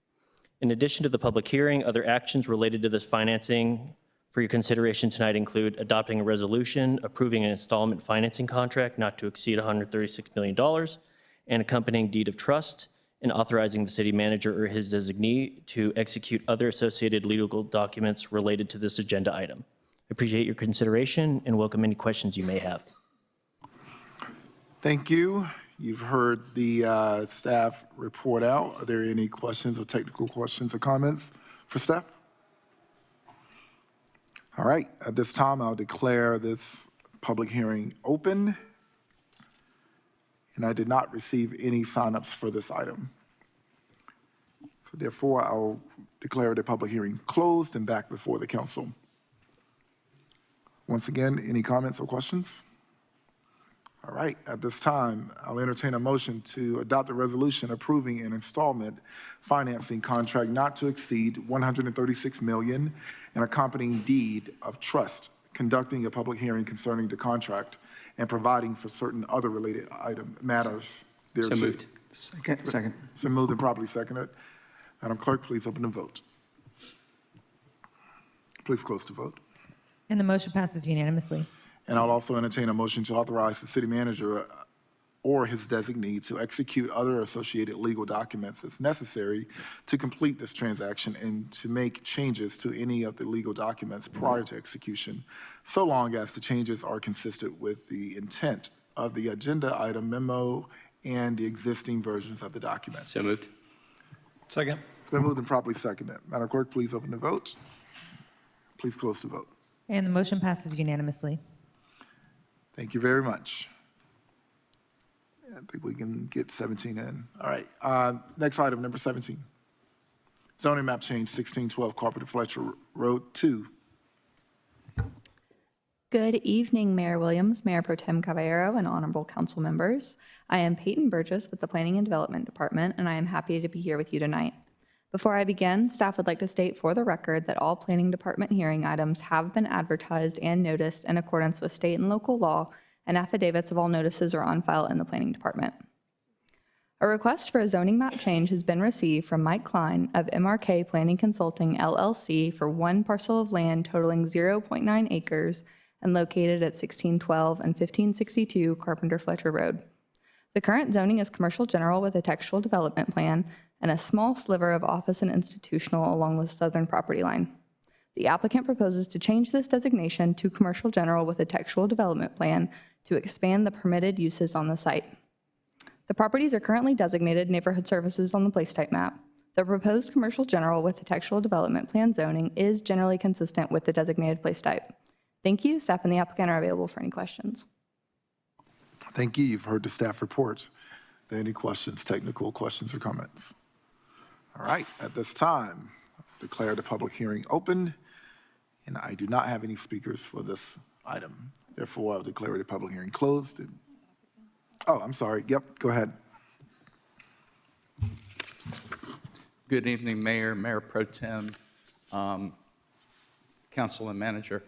In addition to the public hearing, other actions related to this financing for your consideration tonight include adopting a resolution, approving an installment financing contract not to exceed $136 million, and accompanying deed of trust, and authorizing the city manager or his designee to execute other associated legal documents related to this agenda item. I appreciate your consideration and welcome any questions you may have. Thank you. You've heard the staff report out. Are there any questions or technical questions or comments for staff? All right, at this time, I'll declare this public hearing open. And I did not receive any signups for this item. So therefore, I'll declare the public hearing closed and back before the council. Once again, any comments or questions? All right, at this time, I'll entertain a motion to adopt a resolution approving an installment financing contract not to exceed $136 million and accompanying deed of trust, conducting a public hearing concerning the contract, and providing for certain other related matters thereto. So moved. Second. It's been moved and properly seconded. Madam Clerk, please open the vote. Please close the vote. And the motion passes unanimously. And I'll also entertain a motion to authorize the city manager or his designee to execute other associated legal documents as necessary to complete this transaction and to make changes to any of the legal documents prior to execution, so long as the changes are consistent with the intent of the agenda item memo and the existing versions of the document. So moved. Second. It's been moved and properly seconded. Madam Clerk, please open the vote. Please close the vote. And the motion passes unanimously. Thank you very much. I think we can get 17 in. All right, next item, number 17. Zoning map change, 1612 Carpenter Fletcher Road 2. Good evening, Mayor Williams, Mayor Pro Tem Caballero, and honorable council members. I am Peyton Burgess with the Planning and Development Department, and I am happy to be here with you tonight. Before I begin, staff would like to state for the record that all Planning Department hearing items have been advertised and noticed in accordance with state and local law, and affidavits of all notices are on file in the Planning Department. A request for a zoning map change has been received from Mike Klein of MRK Planning Consulting, LLC, for one parcel of land totaling 0.9 acres and located at 1612 and 1562 Carpenter Fletcher Road. The current zoning is commercial general with a textual development plan and a small sliver of office and institutional along the southern property line. The applicant proposes to change this designation to commercial general with a textual development plan to expand the permitted uses on the site. The properties are currently designated neighborhood services on the place type map. The proposed commercial general with the textual development plan zoning is generally consistent with the designated place type. Thank you. Staff and the applicant are available for any questions. Thank you. You've heard the staff report. Are there any questions, technical questions or comments? All right, at this time, I declare the public hearing open, and I do not have any speakers for this item. Therefore, I'll declare the public hearing closed. Oh, I'm sorry. Yep, go ahead. Good evening, Mayor, Mayor Pro Tem, Council and Manager.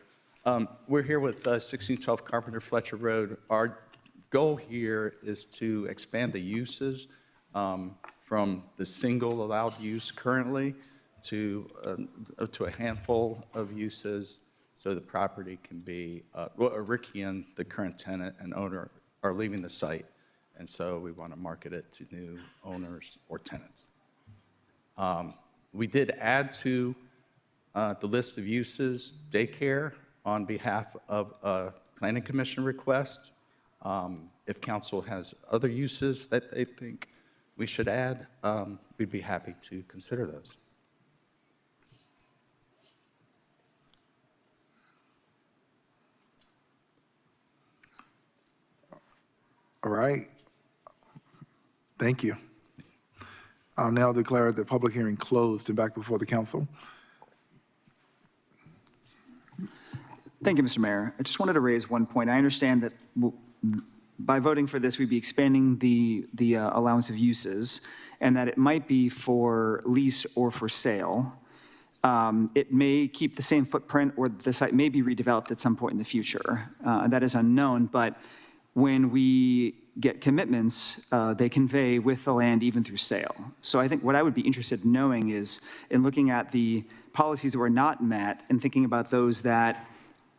We're here with 1612 Carpenter Fletcher Road. Our goal here is to expand the uses from the single allowed use currently to a handful of uses, so the property can be, Ricky and the current tenant and owner are leaving the site, and so we want to market it to new owners or tenants. We did add to the list of uses daycare on behalf of a Planning Commission request. If council has other uses that they think we should add, we'd be happy to consider those. All right. Thank you. I'll now declare the public hearing closed and back before the council. Thank you, Mr. Mayor. I just wanted to raise one point. I understand that by voting for this, we'd be expanding the allowance of uses, and that it might be for lease or for sale. It may keep the same footprint, or the site may be redeveloped at some point in the future. That is unknown, but when we get commitments, they convey with the land even through sale. So I think what I would be interested in knowing is, in looking at the policies that were not met and thinking about those that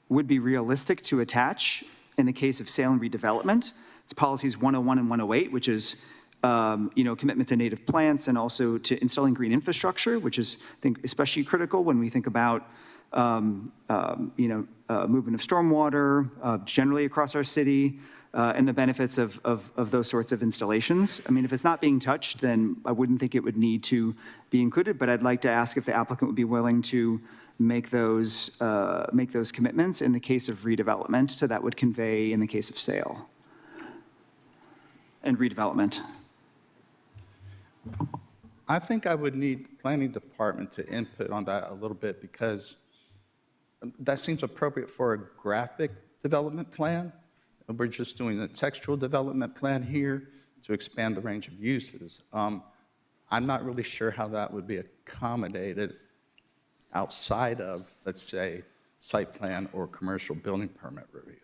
would be realistic to attach in the case of sale and redevelopment. It's policies 101 and 108, which is commitment to native plants and also to installing green infrastructure, which is, I think, especially critical when we think about movement of stormwater generally across our city, and the benefits of those sorts of installations. I mean, if it's not being touched, then I wouldn't think it would need to be included, but I'd like to ask if the applicant would be willing to make those commitments in the case of redevelopment, so that would convey in the case of sale and redevelopment. I think I would need the planning department to input on that a little bit, because that seems appropriate for a graphic development plan. We're just doing a textual development plan here to expand the range of uses. I'm not really sure how that would be accommodated outside of, let's say, site plan or commercial building permit review.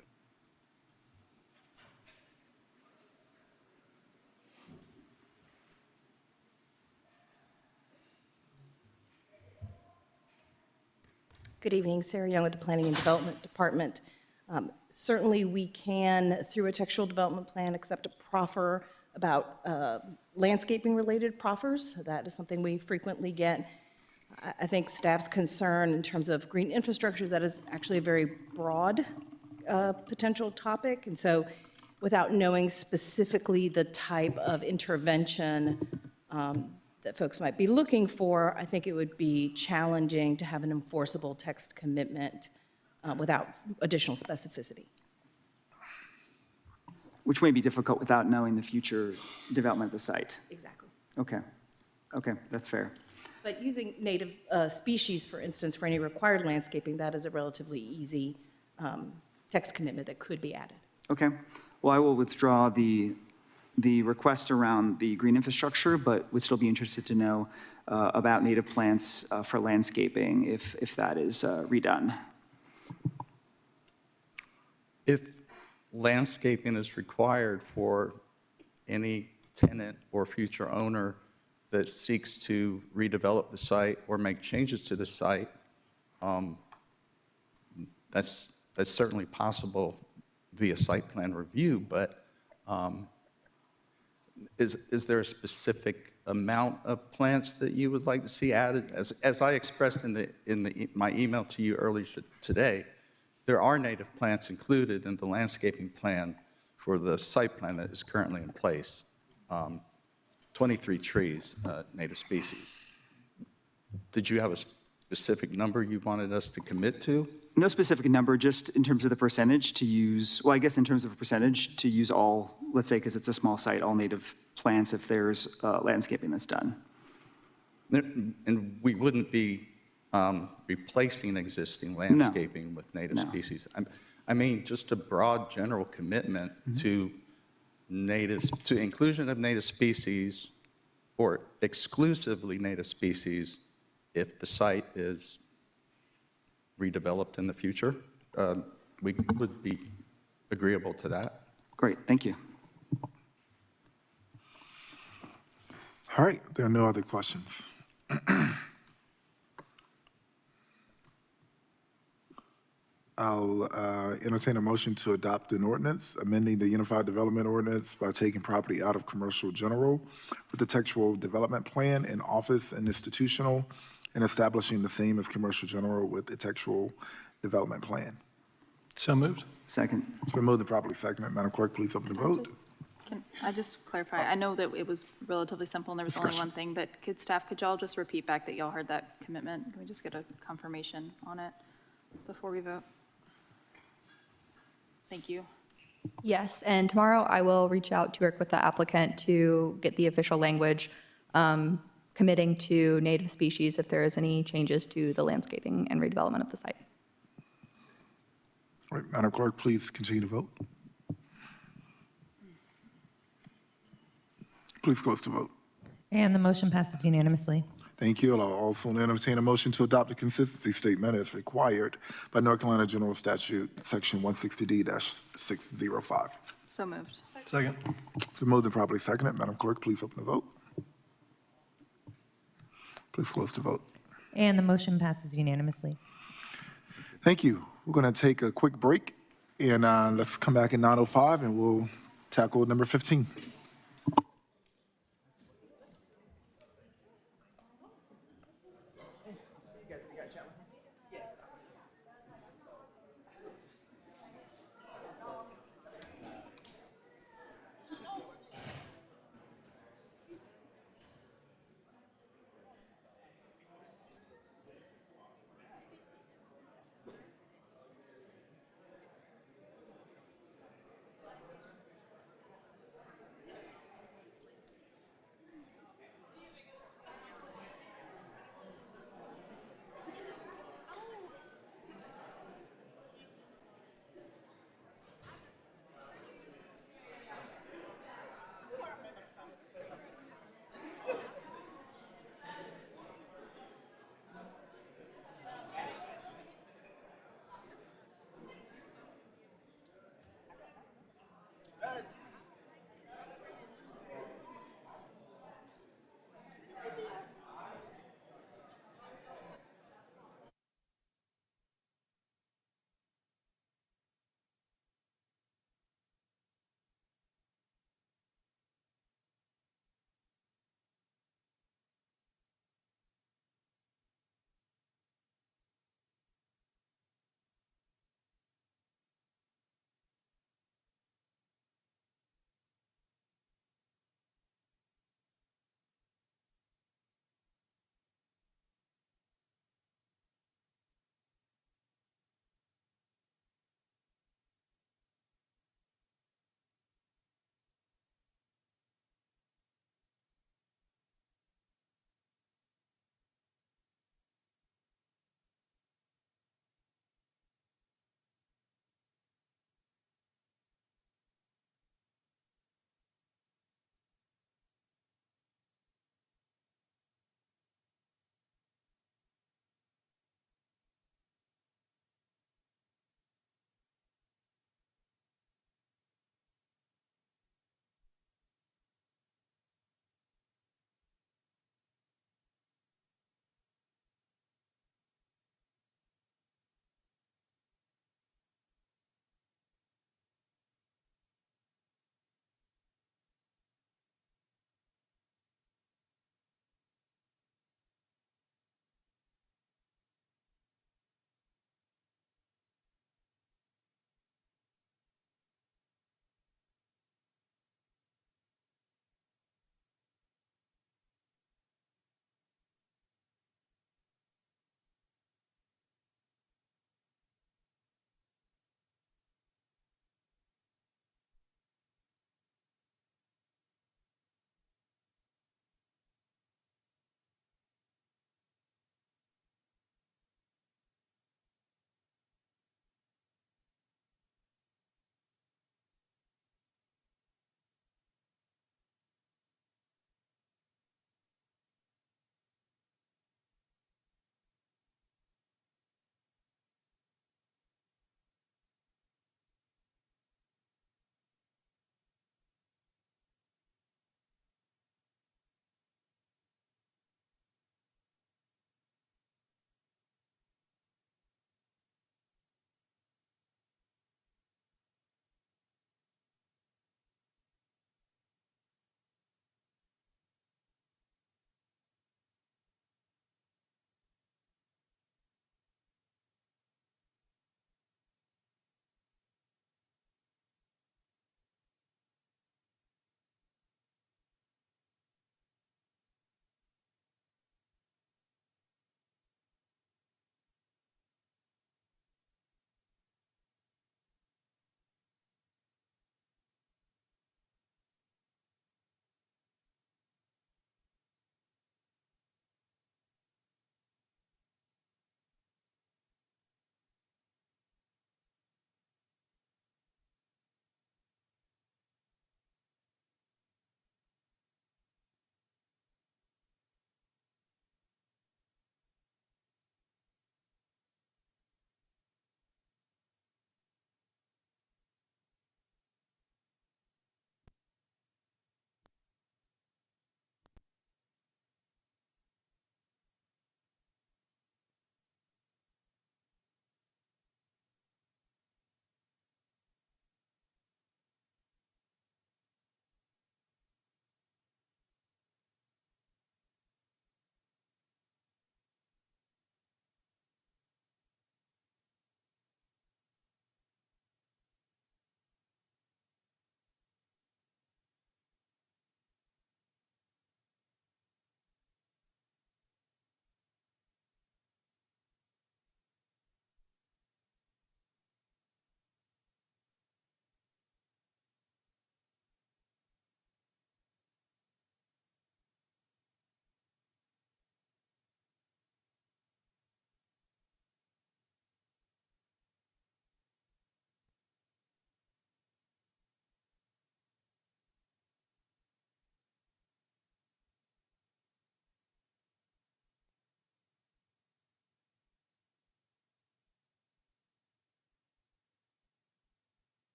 Good evening, Sarah Young with the Planning and Development Department. Certainly, we can, through a textual development plan, accept a proffer about landscaping-related proffers. That is something we frequently get. I think staff's concern in terms of green infrastructure, that is actually a very broad potential topic. And so without knowing specifically the type of intervention that folks might be looking for, I think it would be challenging to have an enforceable text commitment without additional specificity. Which may be difficult without knowing the future development of the site. Exactly. Okay. Okay, that's fair. But using native species, for instance, for any required landscaping, that is a relatively easy text commitment that could be added. Okay. Well, I will withdraw the request around the green infrastructure, but would still be interested to know about native plants for landscaping if that is redone. If landscaping is required for any tenant or future owner that seeks to redevelop the site or make changes to the site, that's certainly possible via site plan review, but is there a specific amount of plants that you would like to see added? As I expressed in my email to you earlier today, there are native plants included in the landscaping plan for the site plan that is currently in place. 23 trees, native species. Did you have a specific number you wanted us to commit to? No specific number, just in terms of the percentage to use, well, I guess in terms of a percentage to use all, let's say, because it's a small site, all native plants if there's landscaping that's done. And we wouldn't be replacing existing landscaping with native species. I mean, just a broad general commitment to inclusion of native species or exclusively native species if the site is redeveloped in the future. We would be agreeable to that. Great, thank you. All right, there are no other questions. I'll entertain a motion to adopt an ordinance, amending the Unified Development Ordinance by taking property out of commercial general with the textual development plan in office and institutional, and establishing the same as commercial general with the textual development plan. So moved. Second. It's been moved and properly seconded. Madam Clerk, please open the vote. Can I just clarify? I know that it was relatively simple and there was only one thing, but could y'all just repeat back that y'all heard that commitment? Can we just get a confirmation on it before we vote? Thank you. Yes, and tomorrow I will reach out to work with the applicant to get the official language committing to native species if there is any changes to the landscaping and redevelopment of the site. All right, Madam Clerk, please continue to vote. Please close the vote. And the motion passes unanimously. Thank you. I'll also entertain a motion to adopt a consistency statement as required by North Carolina General Statute, Section 160D-605. So moved. Second. It's been moved and properly seconded. Madam Clerk, please open the vote. Please close the vote. And the motion passes unanimously. Thank you. We're going to take a quick break, and let's come back at 9:05, and we'll tackle number 15.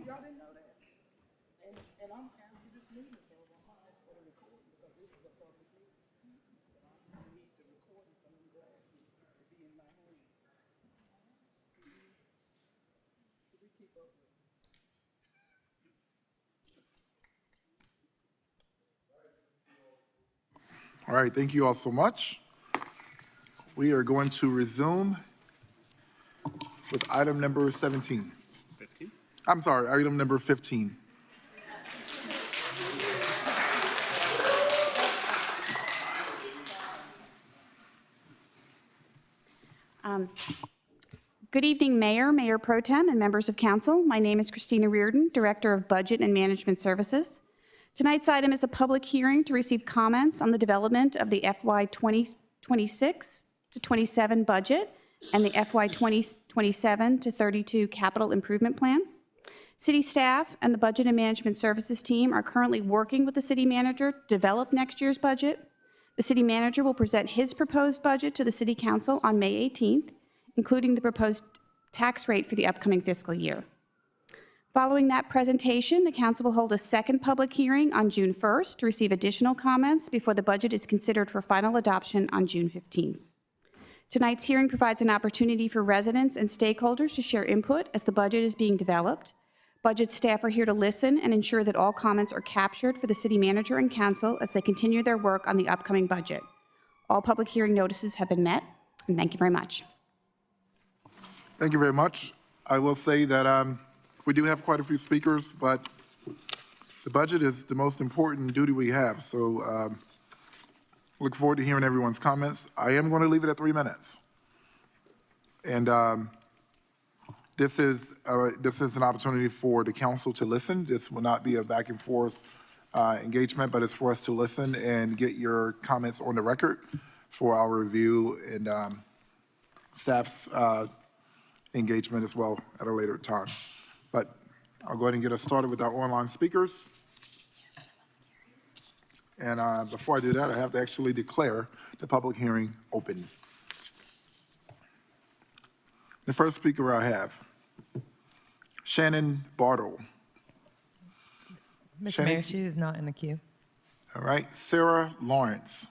Y'all didn't know that? And I'm asking this meeting, so I'm not asking for the recording because this is a public meeting. And I need the recording for them glasses to be in my hand. Should we keep up with it? All right, thank you all so much. We are going to resume with item number 17. 15? I'm sorry, item number 15. Good evening, Mayor, Mayor Pro Tem, and members of council. My name is Christina Reardon, Director of Budget and Management Services. Tonight's item is a public hearing to receive comments on the development of the FY 2026 to 27 budget and the FY 2027 to 32 capital improvement plan. City staff and the Budget and Management Services team are currently working with the city manager to develop next year's budget. The city manager will present his proposed budget to the city council on May 18th, including the proposed tax rate for the upcoming fiscal year. Following that presentation, the council will hold a second public hearing on June 1st to receive additional comments before the budget is considered for final adoption on June 15th. Tonight's hearing provides an opportunity for residents and stakeholders to share input as the budget is being developed. Budget staff are here to listen and ensure that all comments are captured for the city manager and council as they continue their work on the upcoming budget. All public hearing notices have been met, and thank you very much. Thank you very much. I will say that we do have quite a few speakers, but the budget is the most important duty we have. So look forward to hearing everyone's comments. I am going to leave it at 3 minutes. And this is an opportunity for the council to listen. This will not be a back and forth engagement, but it's for us to listen and get your comments on the record for our review and staff's engagement as well at a later time. But I'll go ahead and get us started with our online speakers. And before I do that, I have to actually declare the public hearing open. The first speaker I have, Shannon Bartle. Mr. Mayor, she is not in the queue. All right, Sarah Lawrence.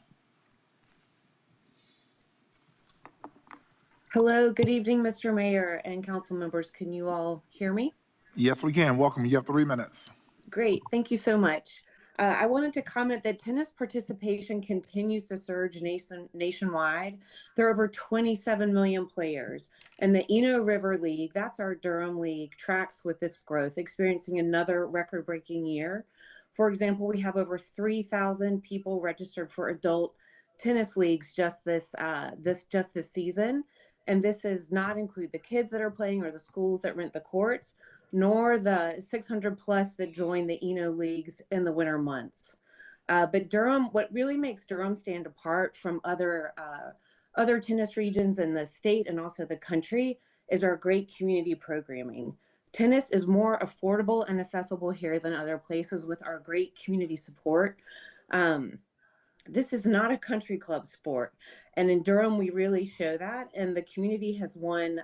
Hello, good evening, Mr. Mayor and council members. Can you all hear me? Yes, we can. Welcome. You have 3 minutes. Great, thank you so much. I wanted to comment that tennis participation continues to surge nationwide. There are over 27 million players, and the Eno River League, that's our Durham league, tracks with this growth, experiencing another record-breaking year. For example, we have over 3,000 people registered for adult tennis leagues just this season. And this does not include the kids that are playing or the schools that rent the courts, nor the 600 plus that join the Eno leagues in the winter months. But Durham, what really makes Durham stand apart from other tennis regions in the state and also the country is our great community programming. Tennis is more affordable and accessible here than other places with our great community support. This is not a country club sport. And in Durham, we really show that. And the community has won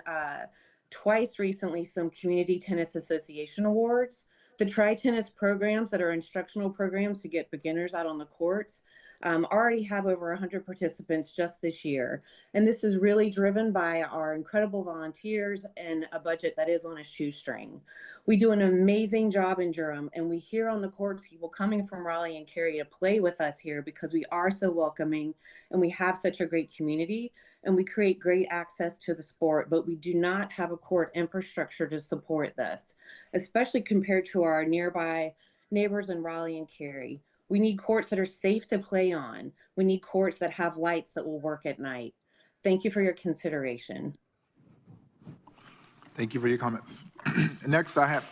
twice recently some Community Tennis Association awards. The tri-tennis programs that are instructional programs to get beginners out on the courts already have over 100 participants just this year. And this is really driven by our incredible volunteers and a budget that is on a shoestring. We do an amazing job in Durham, and we hear on the courts people coming from Raleigh and Cary to play with us here because we are so welcoming and we have such a great community and we create great access to the sport, but we do not have a court infrastructure to support this, especially compared to our nearby neighbors in Raleigh and Cary. We need courts that are safe to play on. We need courts that have lights that will work at night. Thank you for your consideration. Thank you for your comments. Next I have,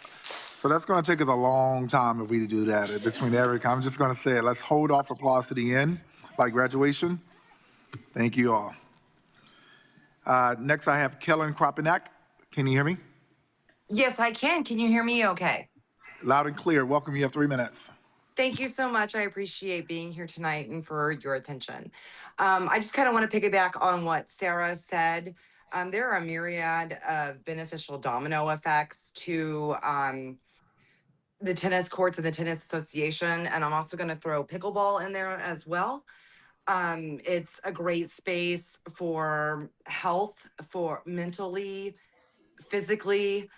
so that's going to take us a long time if we do that between every, I'm just going to say it. Let's hold off applause to the end, like graduation. Thank you all. Next I have Kellen Kropanak. Can you hear me? Yes, I can. Can you hear me okay? Loud and clear. Welcome. You have 3 minutes. Thank you so much. I appreciate being here tonight and for your attention. I just kind of want to piggyback on what Sarah said. There are a myriad of beneficial domino effects to the tennis courts and the tennis association, and I'm also going to throw pickleball in there as well. It's a great space for health, for mentally, physically,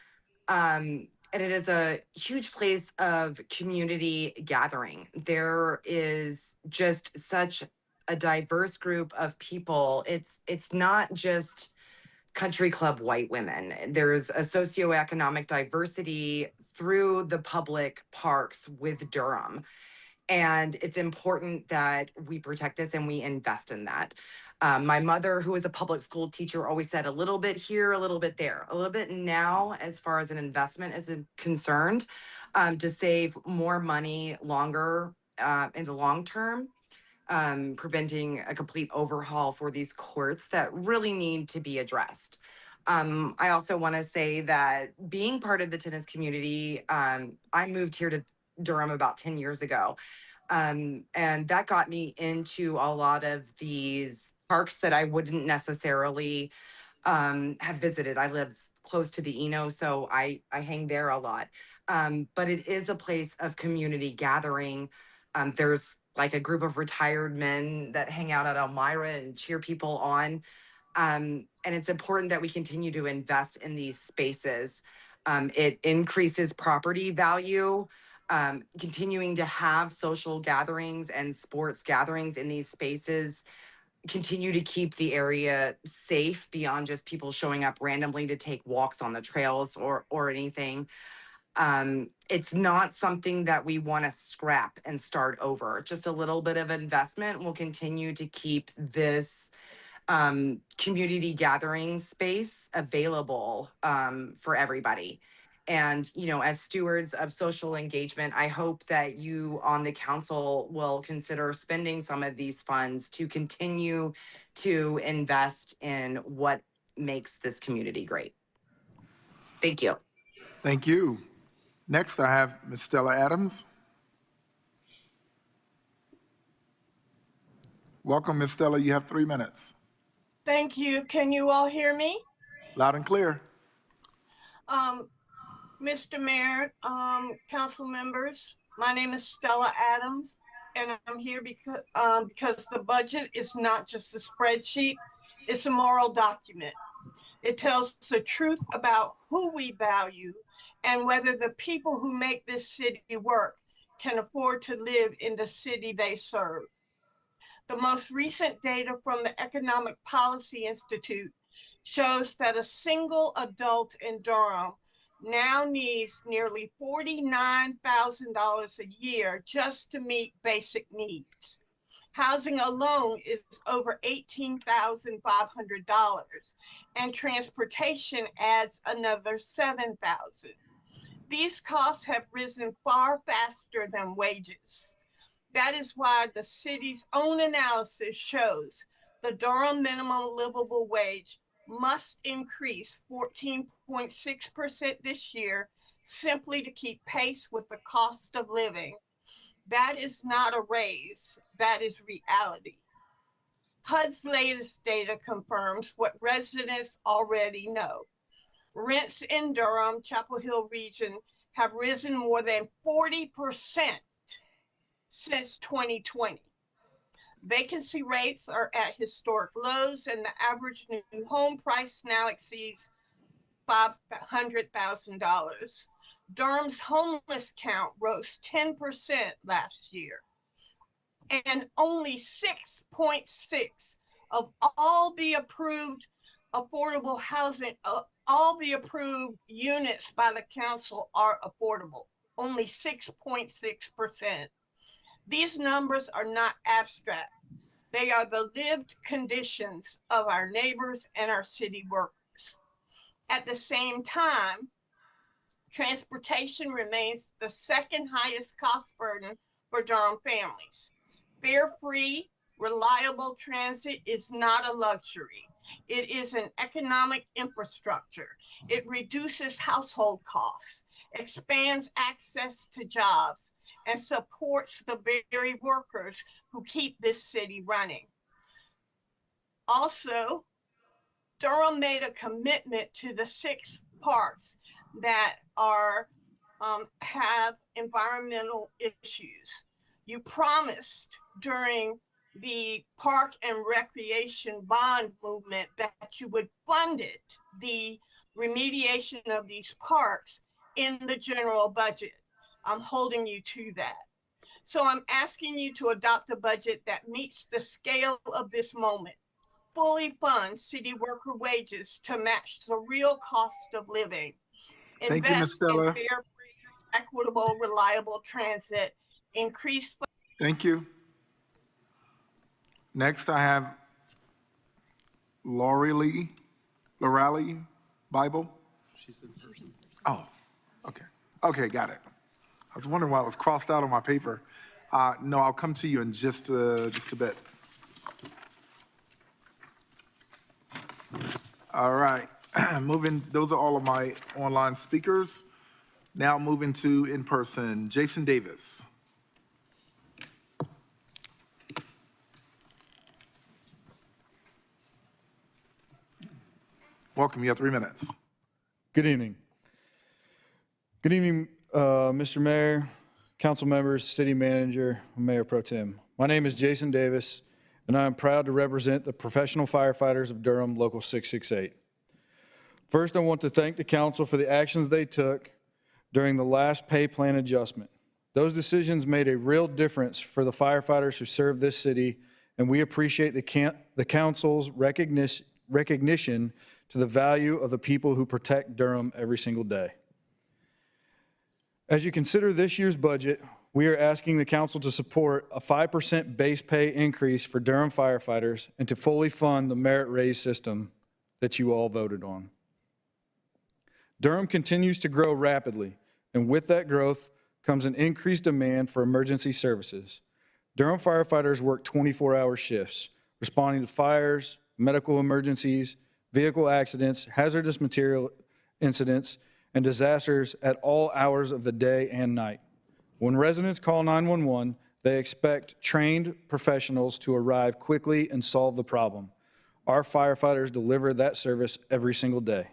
and it is a huge place of community gathering. There is just such a diverse group of people. It's not just country club white women. There's a socioeconomic diversity through the public parks with Durham. And it's important that we protect this and we invest in that. My mother, who was a public school teacher, always said a little bit here, a little bit there, a little bit now, as far as an investment is concerned, to save more money longer in the long term, preventing a complete overhaul for these courts that really need to be addressed. I also want to say that being part of the tennis community, I moved here to Durham about 10 years ago. And that got me into a lot of these parks that I wouldn't necessarily have visited. I live close to the Eno, so I hang there a lot. But it is a place of community gathering. There's like a group of retired men that hang out at Elmira and cheer people on. And it's important that we continue to invest in these spaces. It increases property value. Continuing to have social gatherings and sports gatherings in these spaces continue to keep the area safe beyond just people showing up randomly to take walks on the trails or anything. It's not something that we want to scrap and start over. Just a little bit of investment will continue to keep this community gathering space available for everybody. And, you know, as stewards of social engagement, I hope that you on the council will consider spending some of these funds to continue to invest in what makes this community great. Thank you. Thank you. Next, I have Ms. Stella Adams. Welcome, Ms. Stella. You have 3 minutes. Thank you. Can you all hear me? Loud and clear. Mr. Mayor, council members, my name is Stella Adams, and I'm here because the budget is not just a spreadsheet, it's a moral document. It tells the truth about who we value and whether the people who make this city work can afford to live in the city they serve. The most recent data from the Economic Policy Institute shows that a single adult in Durham now needs nearly $49,000 a year just to meet basic needs. Housing alone is over $18,500, and transportation adds another $7,000. These costs have risen far faster than wages. That is why the city's own analysis shows the Durham minimum livable wage must increase 14.6% this year simply to keep pace with the cost of living. That is not a raise, that is reality. HUD's latest data confirms what residents already know. Rents in Durham, Chapel Hill region have risen more than 40% since 2020. Vacancy rates are at historic lows, and the average new home price now exceeds $500,000. Durham's homeless count rose 10% last year, and only 6.6 of all the approved affordable housing, all the approved units by the council are affordable, only 6.6%. These numbers are not abstract. They are the lived conditions of our neighbors and our city workers. At the same time, transportation remains the second highest cost burden for Durham families. Fare-free, reliable transit is not a luxury. It is an economic infrastructure. It reduces household costs, expands access to jobs, and supports the very workers who keep this city running. Also, Durham made a commitment to the 6 parks that are have environmental issues. You promised during the park and recreation bond movement that you would fund it, the remediation of these parks, in the general budget. I'm holding you to that. So I'm asking you to adopt a budget that meets the scale of this moment. Fully fund city worker wages to match the real cost of living. Thank you, Ms. Invest in Stiller. fair, equitable, reliable transit. Increase. Thank you. Next, I have Lorelei Bible. She's in person. Oh, okay. Okay, got it. I was wondering why it was crossed out on my paper. No, I'll come to you in just a bit. All right, moving, those are all of my online speakers. Now moving to in-person, Jason Davis. Welcome, you have 3 minutes. Good evening. Good evening, Mr. Mayor, council members, city manager, Mayor Pro Tem. My name is Jason Davis, and I am proud to represent the professional firefighters of Durham, Local 668. First, I want to thank the council for the actions they took during the last pay plan adjustment. Those decisions made a real difference for the firefighters who serve this city, and we appreciate the council's recognition to the value of the people who protect Durham every single day. As you consider this year's budget, we are asking the council to support a 5% base pay increase for Durham firefighters and to fully fund the merit raise system that you all voted on. Durham continues to grow rapidly, and with that growth comes an increased demand for emergency services. Durham firefighters work 24-hour shifts, responding to fires, medical emergencies, vehicle accidents, hazardous material incidents, and disasters at all hours of the day and night. When residents call 911, they expect trained professionals to arrive quickly and solve the problem. Our firefighters deliver that service every single day.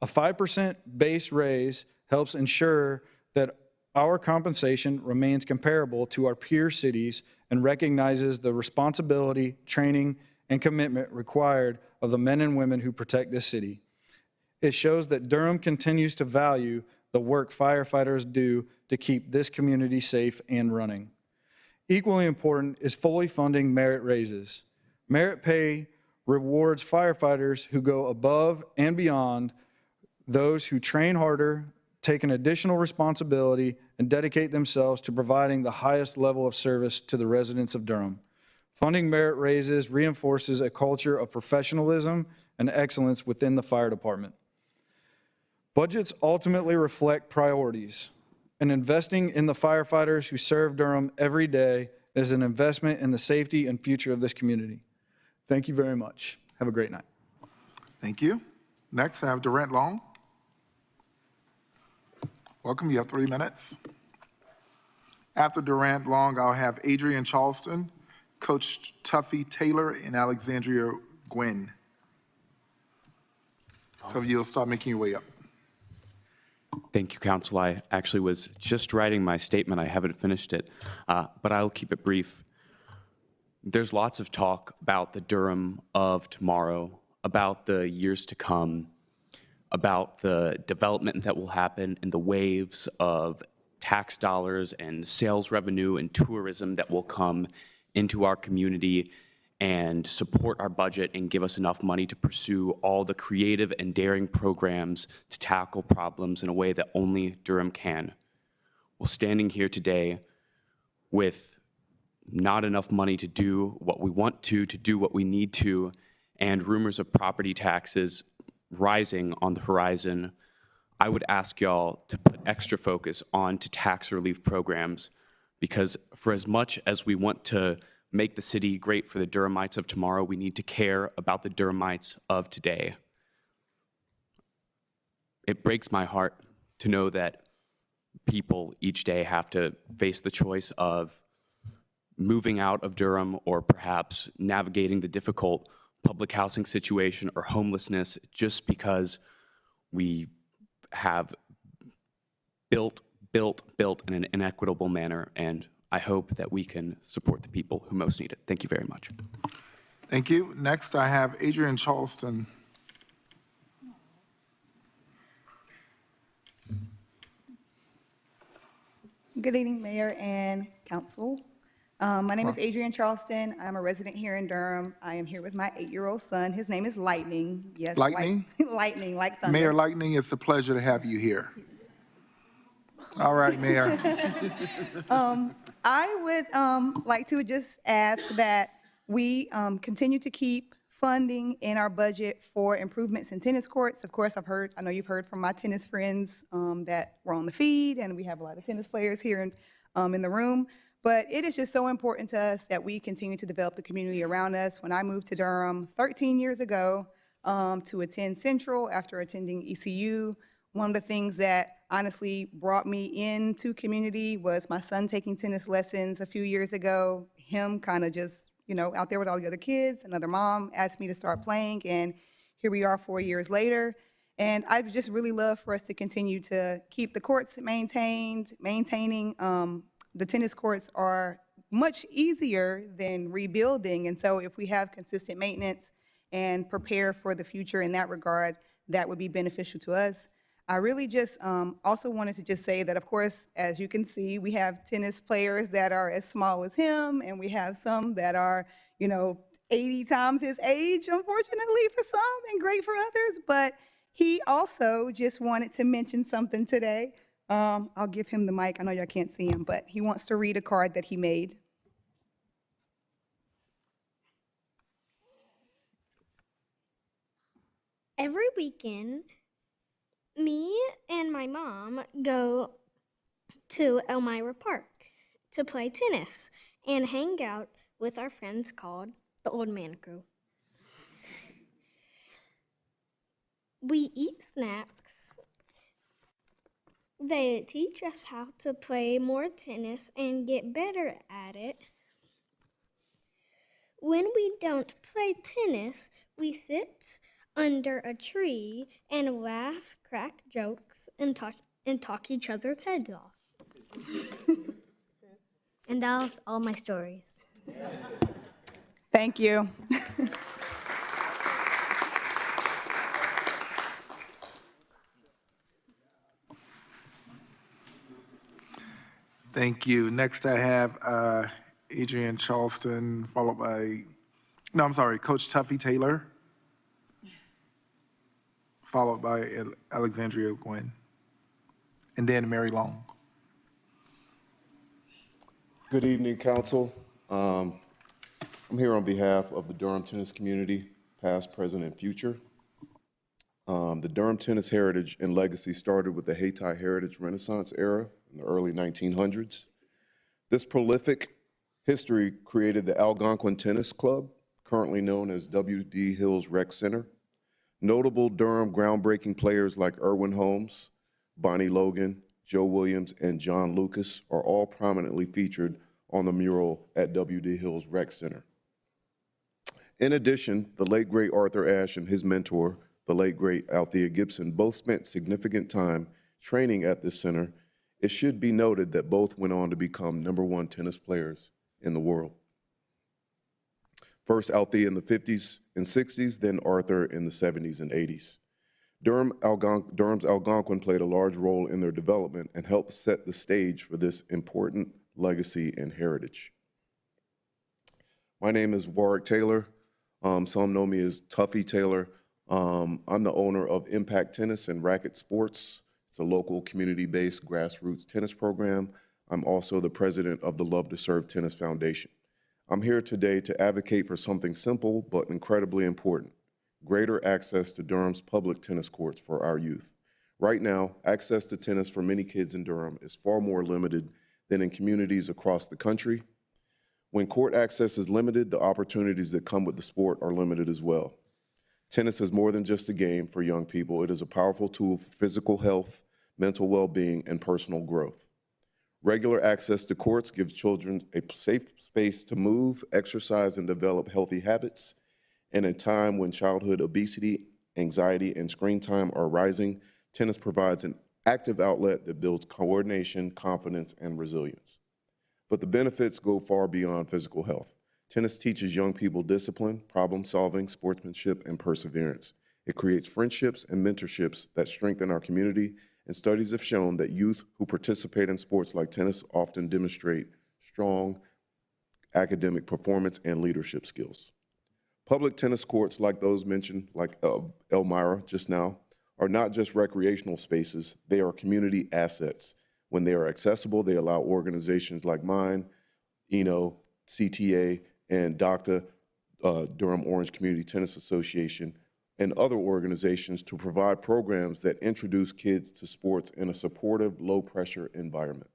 A 5% base raise helps ensure that our compensation remains comparable to our peer cities and recognizes the responsibility, training, and commitment required of the men and women who protect this city. It shows that Durham continues to value the work firefighters do to keep this community safe and running. Equally important is fully funding merit raises. Merit pay rewards firefighters who go above and beyond, those who train harder, take an additional responsibility, and dedicate themselves to providing the highest level of service to the residents of Durham. Funding merit raises reinforces a culture of professionalism and excellence within the fire department. Budgets ultimately reflect priorities, and investing in the firefighters who serve Durham every day is an investment in the safety and future of this community. Thank you very much. Have a great night. Thank you. Next, I have Durant Long. Welcome, you have 3 minutes. After Durant Long, I'll have Adrian Charleston, Coach Tuffy Taylor, and Alexandria Gwynn. So you'll start making your way up. Thank you, Council. I actually was just writing my statement. I haven't finished it, but I'll keep it brief. There's lots of talk about the Durham of tomorrow, about the years to come, about the development that will happen and the waves of tax dollars and sales revenue and tourism that will come into our community and support our budget and give us enough money to pursue all the creative and daring programs to tackle problems in a way that only Durham can. Well, standing here today with not enough money to do what we want to do what we need to, and rumors of property taxes rising on the horizon, I would ask y'all to put extra focus on to tax relief programs, because for as much as we want to make the city great for the Durhamites of tomorrow, we need to care about the Durhamites of today. It breaks my heart to know that people each day have to face the choice of moving out of Durham or perhaps navigating the difficult public housing situation or homelessness just because we have built in an inequitable manner, and I hope that we can support the people who most need it. Thank you very much. Thank you. Next, I have Adrian Charleston. Good evening, Mayor and Council. My name is Adrian Charleston. I'm a resident here in Durham. I am here with my 8-year-old son. His name is Lightning. Yes, Lightning? Lightning, like thunder. Mayor Lightning, it's a pleasure to have you here. All right, Mayor. I would like to just ask that we continue to keep funding in our budget for improvements in tennis courts. Of course, I know you've heard from my tennis friends that were on the feed, and we have a lot of tennis players here in the room. But it is just so important to us that we continue to develop the community around us. When I moved to Durham 13 years ago to attend Central after attending ECU, one of the things that honestly brought me into community was my son taking tennis lessons a few years ago. Him kind of just, out there with all the other kids. Another mom asked me to start playing, and here we are 4 years later. And I just really love for us to continue to keep the courts maintained. Maintaining the tennis courts are much easier than rebuilding. And so if we have consistent maintenance and prepare for the future in that regard, that would be beneficial to us. I really just also wanted to just say that, of course, as you can see, we have tennis players that are as small as him, and we have some that are, 80 times his age, unfortunately, for some, and great for others. But he also just wanted to mention something today. I'll give him the mic. I know y'all can't see him, but he wants to read a card that he made. Every weekend, me and my mom go to Elmira Park to play tennis and hang out with our friends called the Old Man Crew. We eat snacks. They teach us how to play more tennis and get better at it. When we don't play tennis, we sit under a tree and laugh, crack jokes, and talk each other's heads off. And that was all my stories. Thank you. Thank you. Next, I have Adrian Charleston, followed by, Coach Tuffy Taylor, followed by Alexandria Gwynn, and then Mary Long. Good evening, Council. I'm here on behalf of the Durham tennis community, past, present, and future. The Durham tennis heritage and legacy started with the Hayti Heritage Renaissance era in the early 1900s. This prolific history created the Algonquin Tennis Club, currently known as W.D. Hills Rec Center. Notable Durham groundbreaking players like Erwin Holmes, Bonnie Logan, Joe Williams, and John Lucas are all prominently featured on the mural at W.D. Hills Rec Center. In addition, the late great Arthur Ashe and his mentor, the late great Althea Gibson, both spent significant time training at this center. It should be noted that both went on to become #1 tennis players in the world. First Althea in the 50s and 60s, then Arthur in the 70s and 80s. Durham's Algonquin played a large role in their development and helped set the stage for this important legacy and heritage. My name is Warwick Taylor. Some know me as Tuffy Taylor. I'm the owner of Impact Tennis and Racket Sports. It's a local community-based grassroots tennis program. I'm also the president of the Love to Serve Tennis Foundation. I'm here today to advocate for something simple but incredibly important: greater access to Durham's public tennis courts for our youth. Right now, access to tennis for many kids in Durham is far more limited than in communities across the country. When court access is limited, the opportunities that come with the sport are limited as well. Tennis is more than just a game for young people. It is a powerful tool for physical health, mental well-being, and personal growth. Regular access to courts gives children a safe space to move, exercise, and develop healthy habits. In a time when childhood obesity, anxiety, and screen time are rising, tennis provides an active outlet that builds coordination, confidence, and resilience. But the benefits go far beyond physical health. Tennis teaches young people discipline, problem solving, sportsmanship, and perseverance. It creates friendships and mentorships that strengthen our community, and studies have shown that youth who participate in sports like tennis often demonstrate strong academic performance and leadership skills. Public tennis courts like those mentioned, like Elmira just now, are not just recreational spaces, they are community assets. When they are accessible, they allow organizations like mine, CTA, and DOCTA, Durham Orange Community Tennis Association, and other organizations to provide programs that introduce kids to sports in a supportive, low-pressure environment.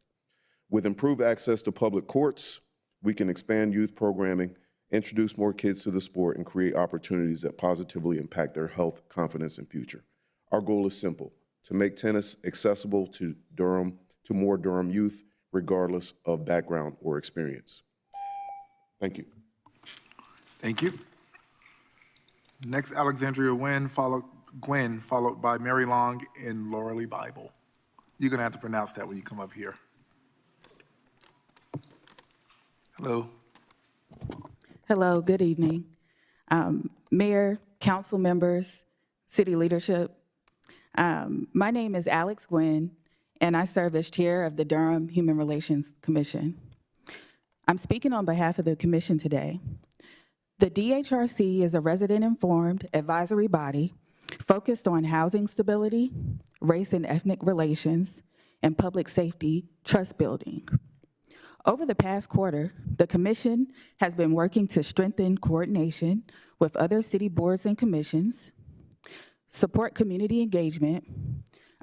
With improved access to public courts, we can expand youth programming, introduce more kids to the sport, and create opportunities that positively impact their health, confidence, and future. Our goal is simple: to make tennis accessible to more Durham youth, regardless of background or experience. Thank you. Thank you. Next, Alexandria Gwen, followed by Mary Long and Laura Lee Bible. You're gonna have to pronounce that when you come up here. Hello. Hello, good evening. Mayor, council members, city leadership. My name is Alex Gwynn, and I serve as chair of the Durham Human Relations Commission. I'm speaking on behalf of the commission today. The DHRC is a resident-informed advisory body focused on housing stability, race and ethnic relations, and public safety trust building. Over the past quarter, the commission has been working to strengthen coordination with other city boards and commissions, support community engagement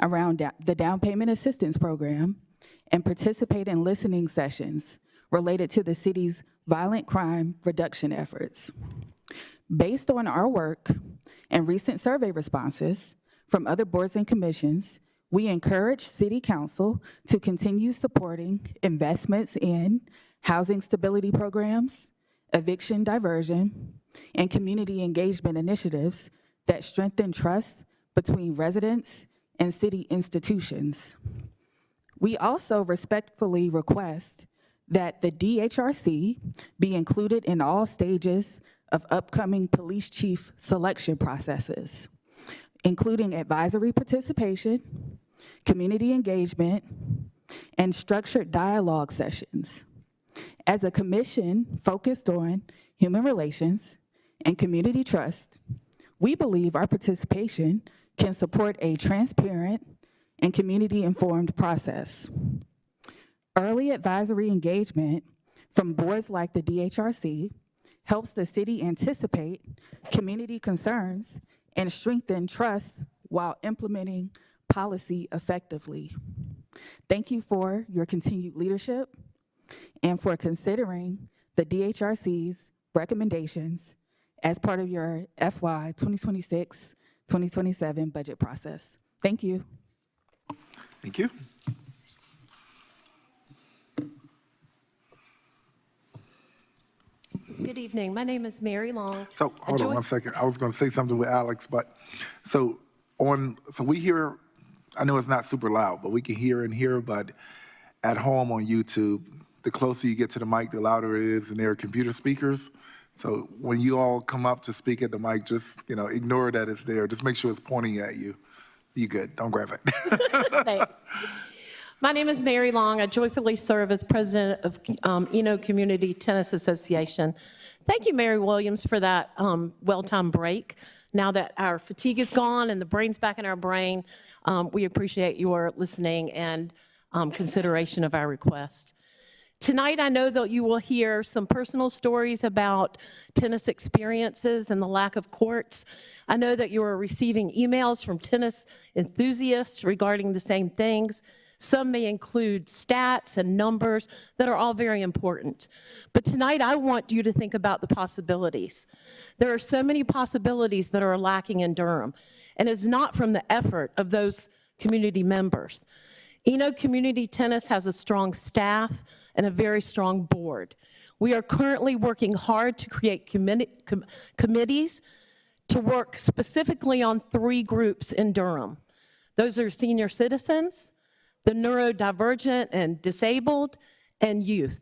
around the down payment assistance program, and participate in listening sessions related to the city's violent crime reduction efforts. Based on our work and recent survey responses from other boards and commissions, we encourage City Council to continue supporting investments in housing stability programs, eviction diversion, and community engagement initiatives that strengthen trust between residents and city institutions. We also respectfully request that the DHRC be included in all stages of upcoming police chief selection processes, including advisory participation, community engagement, and structured dialogue sessions. As a commission focused on human relations and community trust, we believe our participation can support a transparent and community-informed process. Early advisory engagement from boards like the DHRC helps the city anticipate community concerns and strengthen trust while implementing policy effectively. Thank you for your continued leadership and for considering the DHRC's recommendations as part of your FY 2026-2027 budget process. Thank you. Thank you. Good evening. My name is Mary Long. So hold on one second. I was going to say something with Alex, but so we hear, I know it's not super loud, but we can hear in here, but at home on YouTube, the closer you get to the mic, the louder it is, and there are computer speakers. So when you all come up to speak at the mic, just ignore that it's there. Just make sure it's pointing at you. You good? Don't grab it. Thanks. My name is Mary Long. I joyfully serve as president of Eno Community Tennis Association. Thank you, Mary Williams, for that well-timed break. Now that our fatigue is gone and the brain's back in our brain, we appreciate your listening and consideration of our request. Tonight, I know that you will hear some personal stories about tennis experiences and the lack of courts. I know that you are receiving emails from tennis enthusiasts regarding the same things. Some may include stats and numbers that are all very important. But tonight, I want you to think about the possibilities. There are so many possibilities that are lacking in Durham, and it's not from the effort of those community members. Eno Community Tennis has a strong staff and a very strong board. We are currently working hard to create committees to work specifically on 3 groups in Durham. Those are senior citizens, the neurodivergent and disabled, and youth.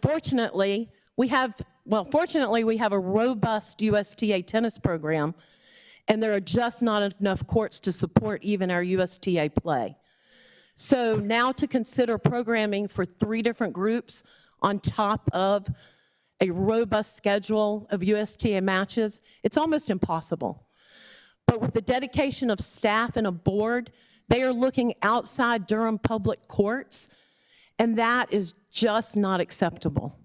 Fortunately, we have a robust USTA tennis program, and there are just not enough courts to support even our USTA play. So now to consider programming for 3 different groups on top of a robust schedule of USTA matches, it's almost impossible. But with the dedication of staff and a board, they are looking outside Durham public courts, and that is just not acceptable.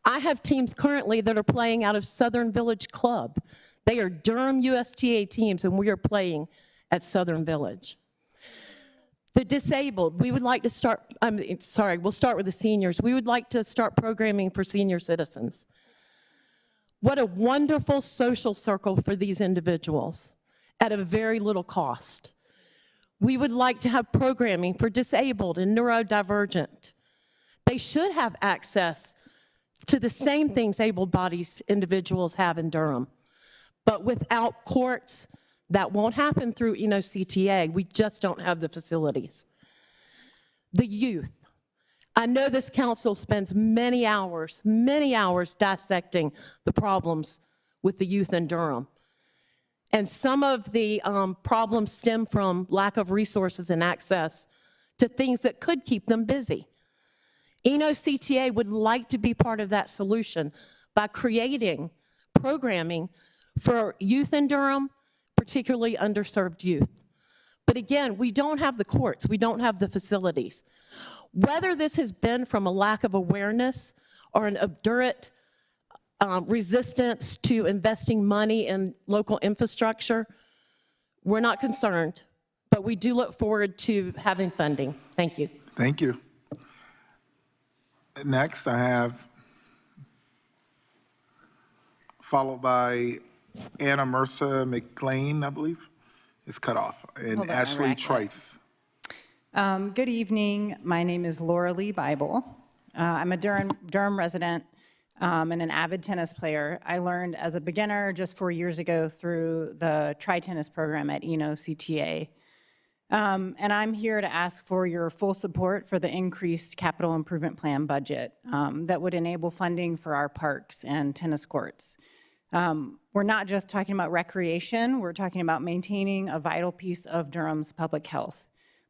I have teams currently that are playing out of Southern Village Club. They are Durham USTA teams, and we are playing at Southern Village. The disabled, we would like to start, we'll start with the seniors. We would like to start programming for senior citizens. What a wonderful social circle for these individuals at a very little cost. We would like to have programming for disabled and neurodivergent. They should have access to the same things able-bodied individuals have in Durham. But without courts, that won't happen through CTA. We just don't have the facilities. The youth. I know this council spends many hours dissecting the problems with the youth in Durham. And some of the problems stem from lack of resources and access to things that could keep them busy. CTA would like to be part of that solution by creating programming for youth in Durham, particularly underserved youth. But again, we don't have the courts, we don't have the facilities. Whether this has been from a lack of awareness or an obdurate resistance to investing money in local infrastructure, we're not concerned, but we do look forward to having funding. Thank you. Thank you. Next, I have, followed by Anna Mercer McLean, I believe. It's cut off. And Hold on, Ashley Trice. Good evening. My name is Laura Lee Bible. I'm a Durham resident and an avid tennis player. I learned as a beginner just 4 years ago through the tri-tennis program at CTA. And I'm here to ask for your full support for the increased capital improvement plan budget that would enable funding for our parks and tennis courts. We're not just talking about recreation, we're talking about maintaining a vital piece of Durham's public health.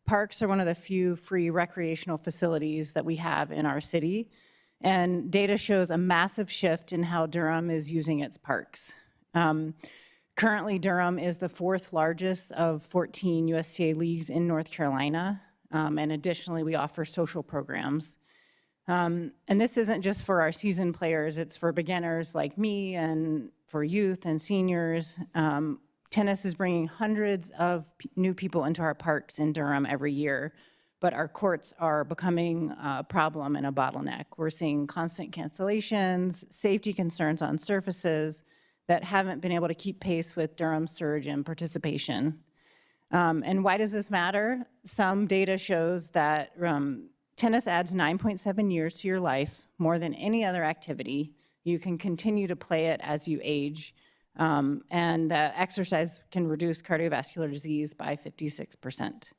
Parks are one of the few free recreational facilities that we have in our city, and data shows a massive shift in how Durham is using its parks. Currently, Durham is the 4th largest of 14 USTA leagues in North Carolina, and additionally, we offer social programs. And this isn't just for our seasoned players, it's for beginners like me and for youth and seniors. Tennis is bringing hundreds of new people into our parks in Durham every year, but our courts are becoming a problem and a bottleneck. We're seeing constant cancellations, safety concerns on surfaces that haven't been able to keep pace with Durham's surge in participation. And why does this matter? Some data shows that tennis adds 9.7 years to your life, more than any other activity. You can continue to play it as you age, and exercise can reduce cardiovascular disease by 56%.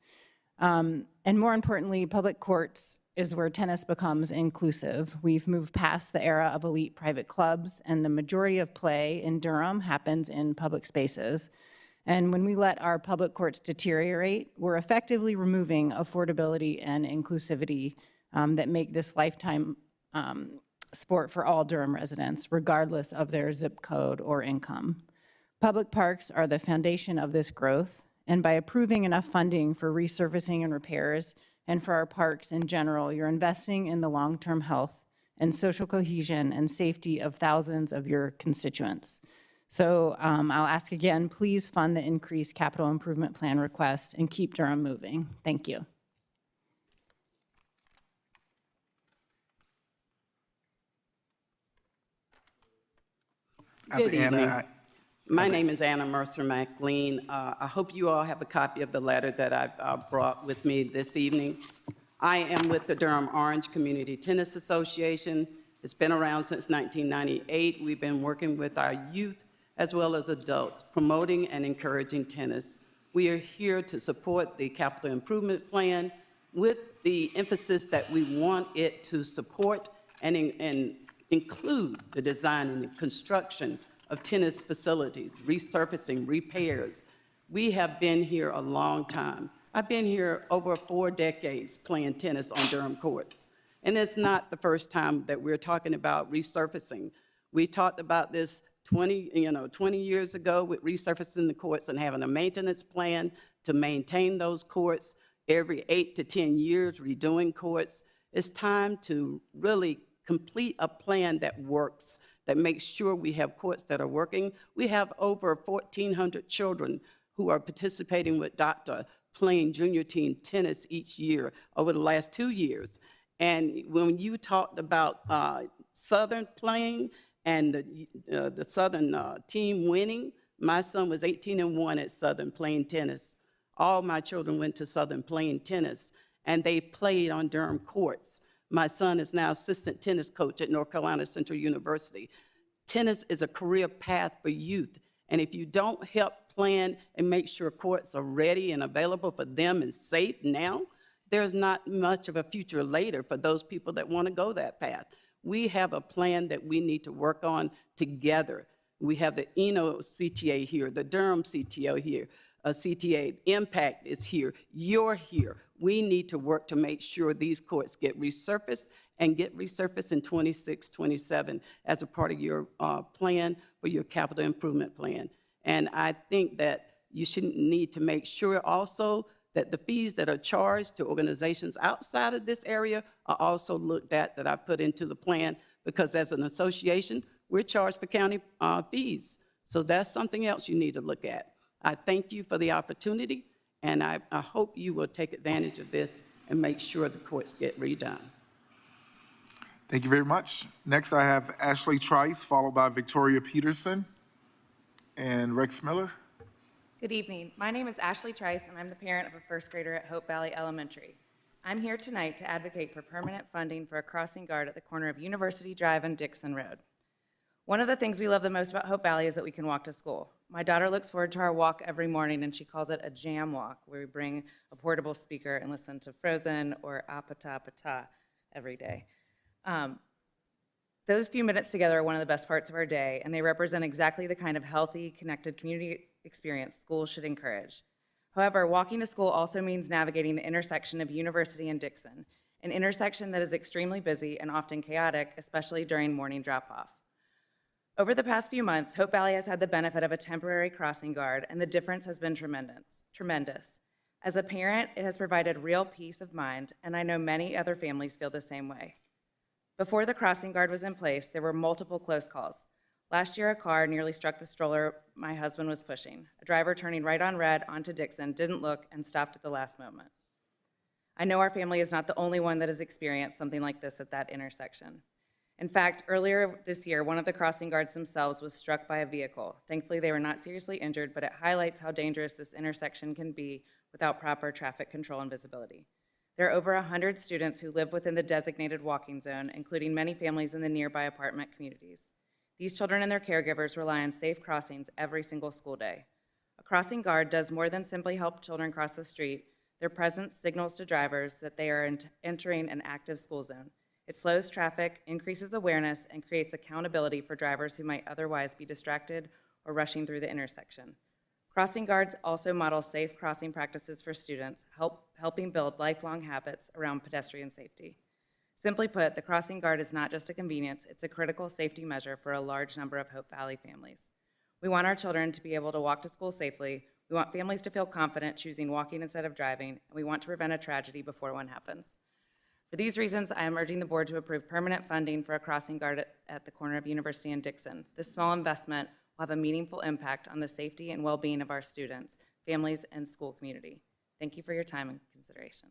And more importantly, public courts is where tennis becomes inclusive. We've moved past the era of elite private clubs, and the majority of play in Durham happens in public spaces. And when we let our public courts deteriorate, we're effectively removing affordability and inclusivity that make this lifetime sport for all Durham residents, regardless of their zip code or income. Public parks are the foundation of this growth, and by approving enough funding for resurfacing and repairs, and for our parks in general, you're investing in the long-term health and social cohesion and safety of thousands of your constituents. So I'll ask again, please fund the increased capital improvement plan request and keep Durham moving. Thank you. Good evening. My name is Anna Mercer McLean. I hope you all have a copy of the letter that I've brought with me this evening. I am with the Durham Orange Community Tennis Association, It's been around since 1998. We've been working with our youth as well as adults, promoting and encouraging tennis. We are here to support the capital improvement plan with the emphasis that we want it to support and include the design and the construction of tennis facilities, resurfacing, repairs. We have been here a long time. I've been here over 4 decades playing tennis on Durham courts. And it's not the first time that we're talking about resurfacing. We talked about this 20 years ago with resurfacing the courts and having a maintenance plan to maintain those courts every 8 to 10 years, redoing courts. It's time to really complete a plan that works, that makes sure we have courts that are working. We have over 1,400 children who are participating with Dr. playing junior team tennis each year over the last 2 years. And when you talked about Southern playing and the Southern team winning, my son was 18-1 at Southern playing tennis. All my children went to Southern playing tennis, and they played on Durham courts. My son is now assistant tennis coach at North Carolina Central University. Tennis is a career path for youth, and if you don't help plan and make sure courts are ready and available for them and safe now, there's not much of a future later for those people that want to go that path. We have a plan that we need to work on together. We have the CTA here, the Durham CTA here, CTA, Impact is here, you're here. We need to work to make sure these courts get resurfaced and get resurfaced in 26, 27 as a part of your plan for your capital improvement plan. And I think that you should need to make sure also that the fees that are charged to organizations outside of this area are also looked at, that I put into the plan, because as an association, we're charged for county fees. So that's something else you need to look at. I thank you for the opportunity, and I hope you will take advantage of this and make sure the courts get redone. Thank you very much. Next, I have Ashley Trice, followed by Victoria Peterson and Rex Miller. Good evening. My name is Ashley Trice, and I'm the parent of a first grader at Hope Valley Elementary. I'm here tonight to advocate for permanent funding for a crossing guard at the corner of University Drive and Dixon Road. One of the things we love the most about Hope Valley is that we can walk to school. My daughter looks forward to our walk every morning, and she calls it a jam walk, where we bring a portable speaker and listen to Frozen or Apata Pata every day. Those few minutes together are one of the best parts of our day, and they represent exactly the kind of healthy, connected community experience schools should encourage. However, walking to school also means navigating the intersection of University and Dixon, an intersection that is extremely busy and often chaotic, especially during morning drop-off. Over the past few months, Hope Valley has had the benefit of a temporary crossing guard, and the difference has been tremendous. As a parent, it has provided real peace of mind, and I know many other families feel the same way. Before the crossing guard was in place, there were multiple close calls. Last year, a car nearly struck the stroller my husband was pushing. A driver turning right on red onto Dixon didn't look and stopped at the last moment. I know our family is not the only one that has experienced something like this at that intersection. In fact, earlier this year, one of the crossing guards themselves was struck by a vehicle. Thankfully, they were not seriously injured, but it highlights how dangerous this intersection can be without proper traffic control and visibility. There are over 100 students who live within the designated walking zone, including many families in the nearby apartment communities. These children and their caregivers rely on safe crossings every single school day. A crossing guard does more than simply help children cross the street. Their presence signals to drivers that they are entering an active school zone. It slows traffic, increases awareness, and creates accountability for drivers who might otherwise be distracted or rushing through the intersection. Crossing guards also model safe crossing practices for students, helping build lifelong habits around pedestrian safety. Simply put, the crossing guard is not just a convenience, it's a critical safety measure for a large number of Hope Valley families. We want our children to be able to walk to school safely, we want families to feel confident choosing walking instead of driving, and we want to prevent a tragedy before one happens. For these reasons, I am urging the board to approve permanent funding for a crossing guard at the corner of University and Dixon. This small investment will have a meaningful impact on the safety and well-being of our students, families, and school community. Thank you for your time and consideration.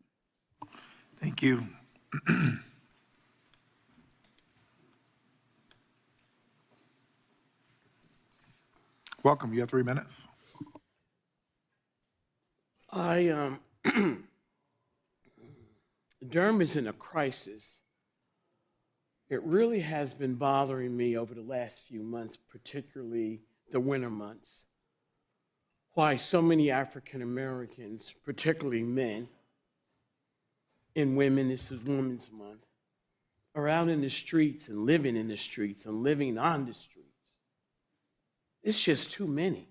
Thank you. Welcome, you have 3 minutes. Durham is in a crisis. it really has been bothering me over the last few months, particularly the winter months, why so many African Americans, particularly men and women, this is Women's Month, are out in the streets and living in the streets and living on the streets. It's just too many.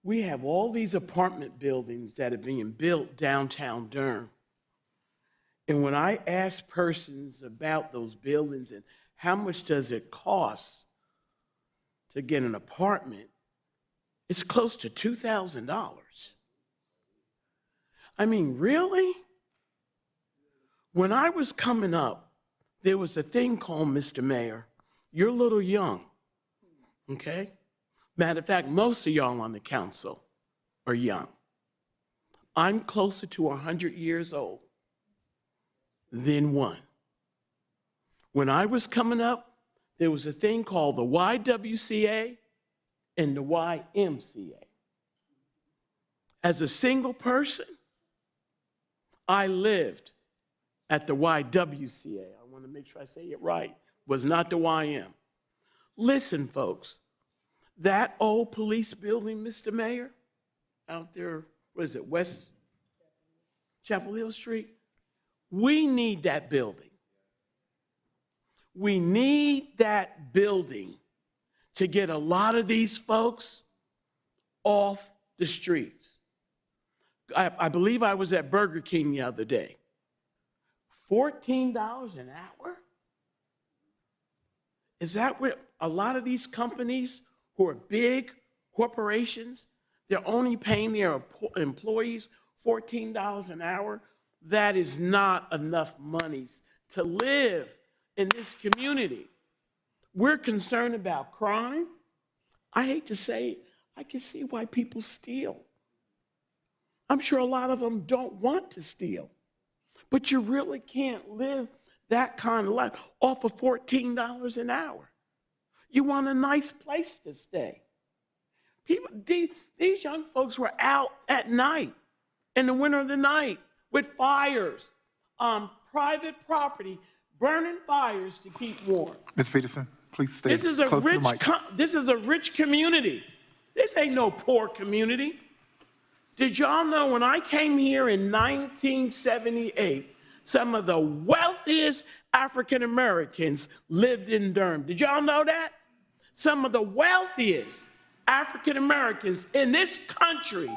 We have all these apartment buildings that are being built downtown Durham. And when I ask persons about those buildings and how much does it cost to get an apartment, it's close to $2,000. I mean, really? When I was coming up, there was a thing called, Mr. Mayor, you're a little young, okay? Matter of fact, most of y'all on the council are young. I'm closer to 100 years old than one. When I was coming up, there was a thing called the YWCA and the YMCA. As a single person, I lived at the YWCA. I want to make sure I say it right. Was not the YM. Listen, folks, that old police building, Mr. Mayor, out there, what is it, West Chapel Hill Street? We need that building. We need that building to get a lot of these folks off the streets. I believe I was at Burger King the other day. $14 an hour? Is that what a lot of these companies who are big corporations, they're only paying their employees $14 an hour? That is not enough monies to live in this community. We're concerned about crime. I hate to say it, I can see why people steal. I'm sure a lot of them don't want to steal, but you really can't live that kind of life off of $14 an hour. You want a nice place to stay. People, these young folks were out at night, in the winter of the night, with fires, private property, burning fires to keep warm. Ms. Peterson, please stay This is a close to the rich. mic. This is a rich community. This ain't no poor community. Did y'all know when I came here in 1978, some of the wealthiest African Americans lived in Durham? Did y'all know that? Some of the wealthiest African Americans in this country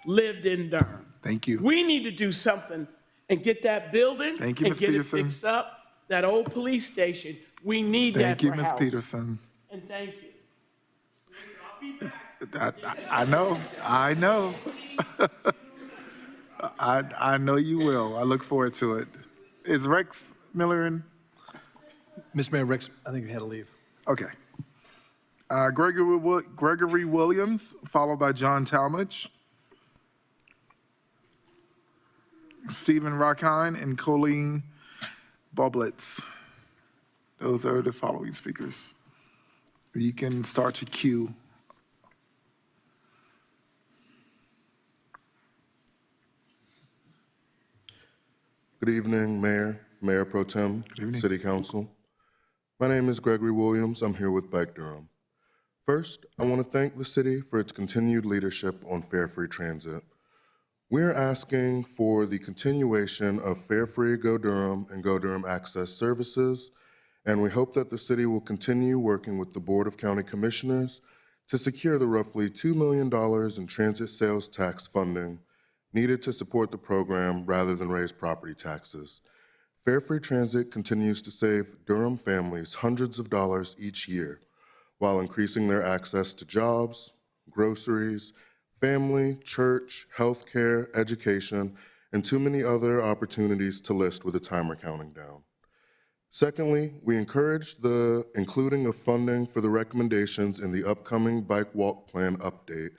lived in Durham. Thank you. We need to do something and get that building Thank you, and Ms. get Peterson. it fixed up. That old police station, we need that Thank you, for Ms. housing. Peterson. And thank you. I'll be back. I know. I know you will. I look forward to it. Is Rex Miller in? Mr. Mayor, Rex, I think he had to leave. Okay. Gregory Williams, followed by John Talmadge. Stephen Rockine and Colleen Boblitz. Those are the following speakers. You can start to queue. Good evening, Mayor, Mayor Pro Tem, City Council. My name is Gregory Williams. I'm here with Bike Durham. First, I want to thank the city for its continued leadership on Fare Free Transit. We're asking for the continuation of Fare Free Go Durham and Go Durham Access services, and we hope that the city will continue working with the Board of County Commissioners to secure the roughly $2 million in transit sales tax funding needed to support the program rather than raise property taxes. Fare Free Transit continues to save Durham families hundreds of dollars each year while increasing their access to jobs, groceries, family, church, healthcare, education, and too many other opportunities to list with the timer counting down. Secondly, we encourage the including of funding for the recommendations in the upcoming Bike Walk Plan update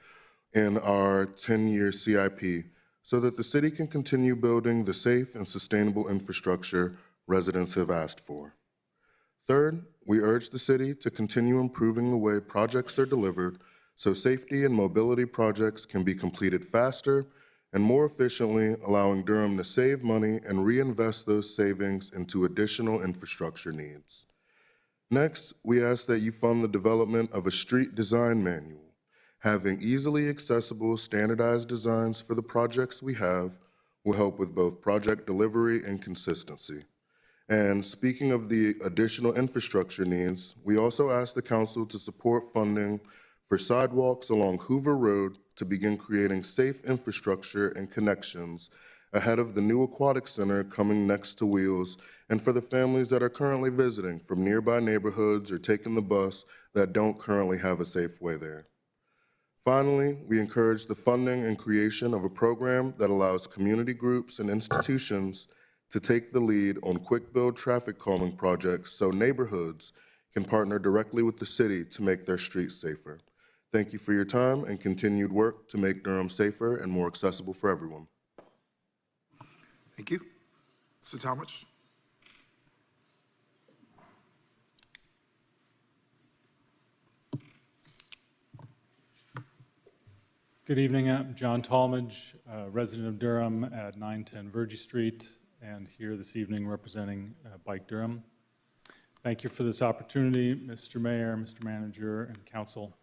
in our 10-year CIP so that the city can continue building the safe and sustainable infrastructure residents have asked for. Third, we urge the city to continue improving the way projects are delivered so safety and mobility projects can be completed faster and more efficiently, allowing Durham to save money and reinvest those savings into additional infrastructure needs. Next, we ask that you fund the development of a street design manual. Having easily accessible, standardized designs for the projects we have will help with both project delivery and consistency. And speaking of the additional infrastructure needs, we also ask the council to support funding for sidewalks along Hoover Road to begin creating safe infrastructure and connections ahead of the new aquatic center coming next to Wheels, and for the families that are currently visiting from nearby neighborhoods or taking the bus that don't currently have a safe way there. Finally, we encourage the funding and creation of a program that allows community groups and institutions to take the lead on quick-build traffic calming projects so neighborhoods can partner directly with the city to make their streets safer. Thank you for your time and continued work to make Durham safer and more accessible for everyone. Thank you. Mr. Talmadge. Good evening. I'm John Talmadge, resident of Durham at 910 Virgie Street, and here this evening representing Bike Durham. Thank you for this opportunity, Mr. Mayor, Mr. Manager, and Council.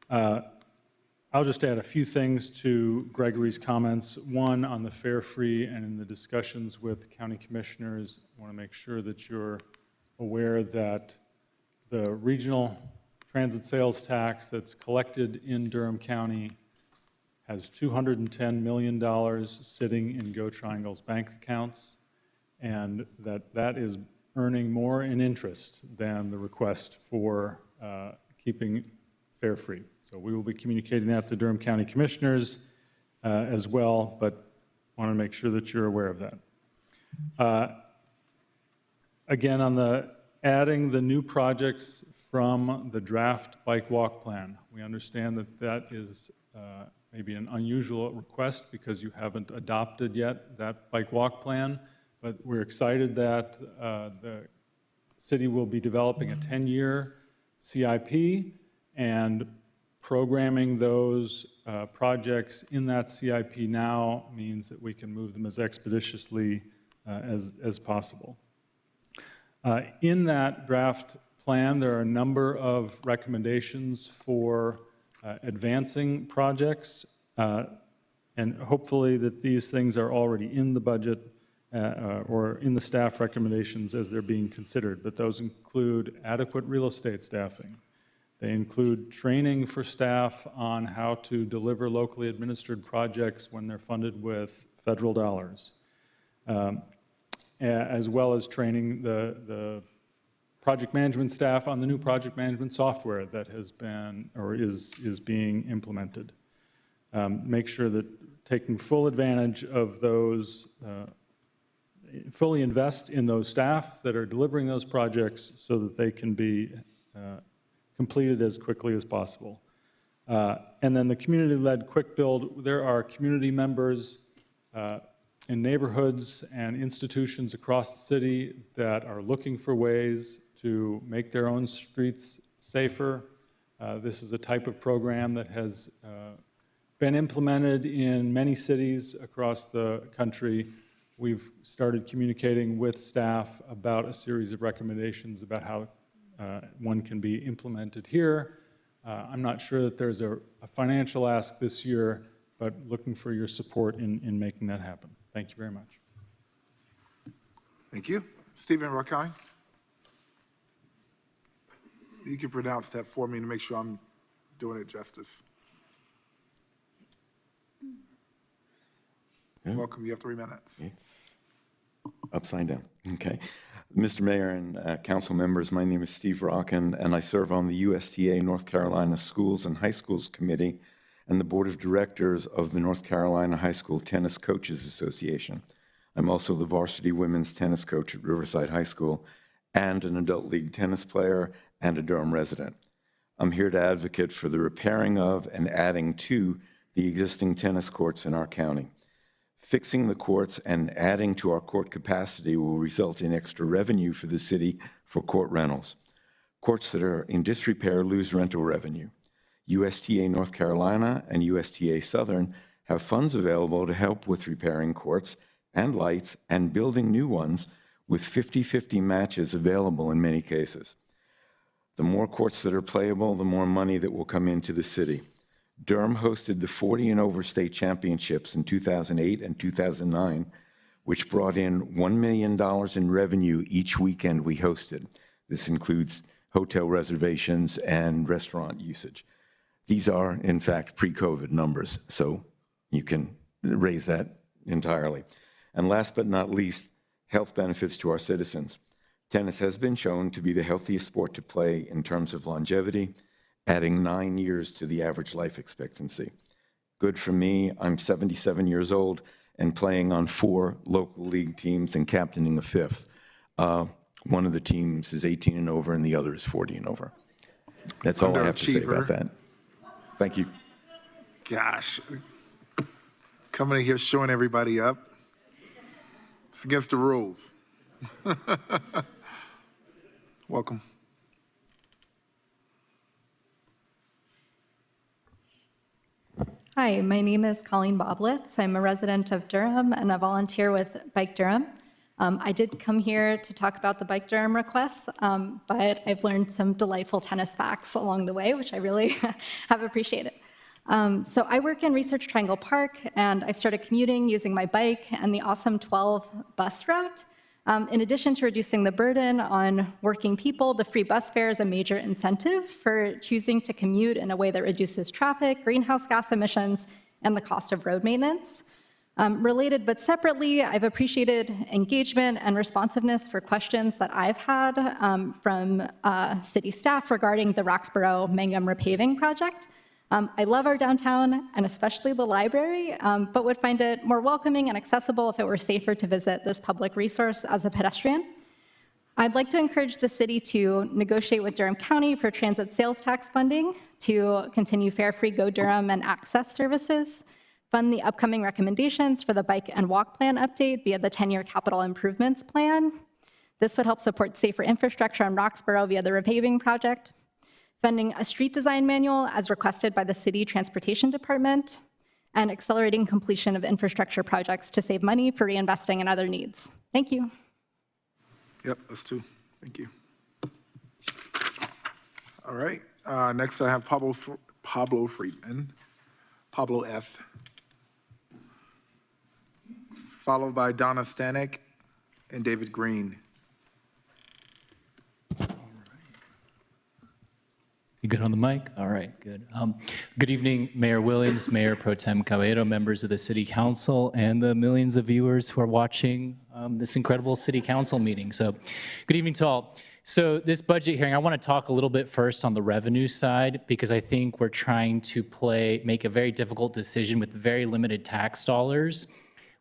I'll just add a few things to Gregory's comments. One, on the fare free and in the discussions with county commissioners, I want to make sure that you're aware that the regional transit sales tax that's collected in Durham County has $210 million sitting in Go Triangle's bank accounts, and that is earning more in interest than the request for keeping fare free. So we will be communicating that to Durham County Commissioners as well, but want to make sure that you're aware of that. Again, on the adding the new projects from the draft bike walk plan, we understand that that is maybe an unusual request because you haven't adopted yet that bike walk plan, but we're excited that the city will be developing a 10-year CIP, and programming those projects in that CIP now means that we can move them as expeditiously as possible. In that draft plan, there are a number of recommendations for advancing projects, and hopefully that these things are already in the budget or in the staff recommendations as they're being considered, but those include adequate real estate staffing. They include training for staff on how to deliver locally administered projects when they're funded with federal dollars, as well as training the project management staff on the new project management software that has been or is being implemented. Make sure that taking full advantage of those, fully invest in those staff that are delivering those projects so that they can be completed as quickly as possible. And then the community-led quick build, there are community members in neighborhoods and institutions across the city that are looking for ways to make their own streets safer. This is a type of program that has been implemented in many cities across the country. We've started communicating with staff about a series of recommendations about how one can be implemented here. I'm not sure that there's a financial ask this year, but looking for your support in making that happen. Thank you very much. Thank you. Stephen Rakai. You can pronounce that for me to make sure I'm doing it justice. Yeah. Welcome. You have 3 minutes. It's upside down. Okay. Mr. Mayor and council members, my name is Steve Rockin, and I serve on the USTA North Carolina Schools and High Schools Committee and the Board of Directors of the North Carolina High School Tennis Coaches Association. I'm also the varsity women's tennis coach at Riverside High School and an adult league tennis player and a Durham resident. I'm here to advocate for the repairing of and adding to the existing tennis courts in our county. Fixing the courts and adding to our court capacity will result in extra revenue for the city for court rentals. Courts that are in disrepair lose rental revenue. USTA North Carolina and USTA Southern have funds available to help with repairing courts and lights and building new ones with 50-50 matches available in many cases. The more courts that are playable, the more money that will come into the city. Durham hosted the 40 and over state championships in 2008 and 2009, which brought in $1 million in revenue each weekend we hosted. This includes hotel reservations and restaurant usage. These are, in fact, pre-COVID numbers, so you can raise that entirely. And last but not least, health benefits to our citizens. Tennis has been shown to be the healthiest sport to play in terms of longevity, adding 9 years to the average life expectancy. Good for me, I'm 77 years old and playing on 4 local league teams and captaining a 5th. One of the teams is 18 and over and the other is 40 and over. That's all I have to say about that. Thank you. Gosh, coming in here showing everybody up. It's against the rules. Welcome. Hi, my name is Colleen Boblitz. I'm a resident of Durham and a volunteer with Bike Durham. I did come here to talk about the Bike Durham requests, but I've learned some delightful tennis facts along the way, which I really have appreciated. So I work in Research Triangle Park, and I've started commuting using my bike and the awesome 12 bus route. In addition to reducing the burden on working people, the free bus fare is a major incentive for choosing to commute in a way that reduces traffic, greenhouse gas emissions, and the cost of road maintenance. Related but separately, I've appreciated engagement and responsiveness for questions that I've had from city staff regarding the Roxborough-Mangum repaving project. I love our downtown, and especially the library, but would find it more welcoming and accessible if it were safer to visit this public resource as a pedestrian. I'd like to encourage the city to negotiate with Durham County for transit sales tax funding to continue fare-free Go Durham and access services, fund the upcoming recommendations for the bike and walk plan update via the 10-year capital improvements plan. This would help support safer infrastructure on Roxborough via the repaving project, funding a street design manual as requested by the City Transportation Department, and accelerating completion of infrastructure projects to save money for reinvesting in other needs. Thank you. Yep, us too. Thank you. All right, next I have Pablo Friedman, Pablo F., followed by Donna Stanek and David Green. You good on the mic? All right, good. Good evening, Mayor Williams, Mayor Pro Tem Caballero, members of the City Council, and the millions of viewers who are watching this incredible City Council meeting. So, good evening to all. So this budget hearing, I want to talk a little bit first on the revenue side, because I think we're trying to make a very difficult decision with very limited tax dollars.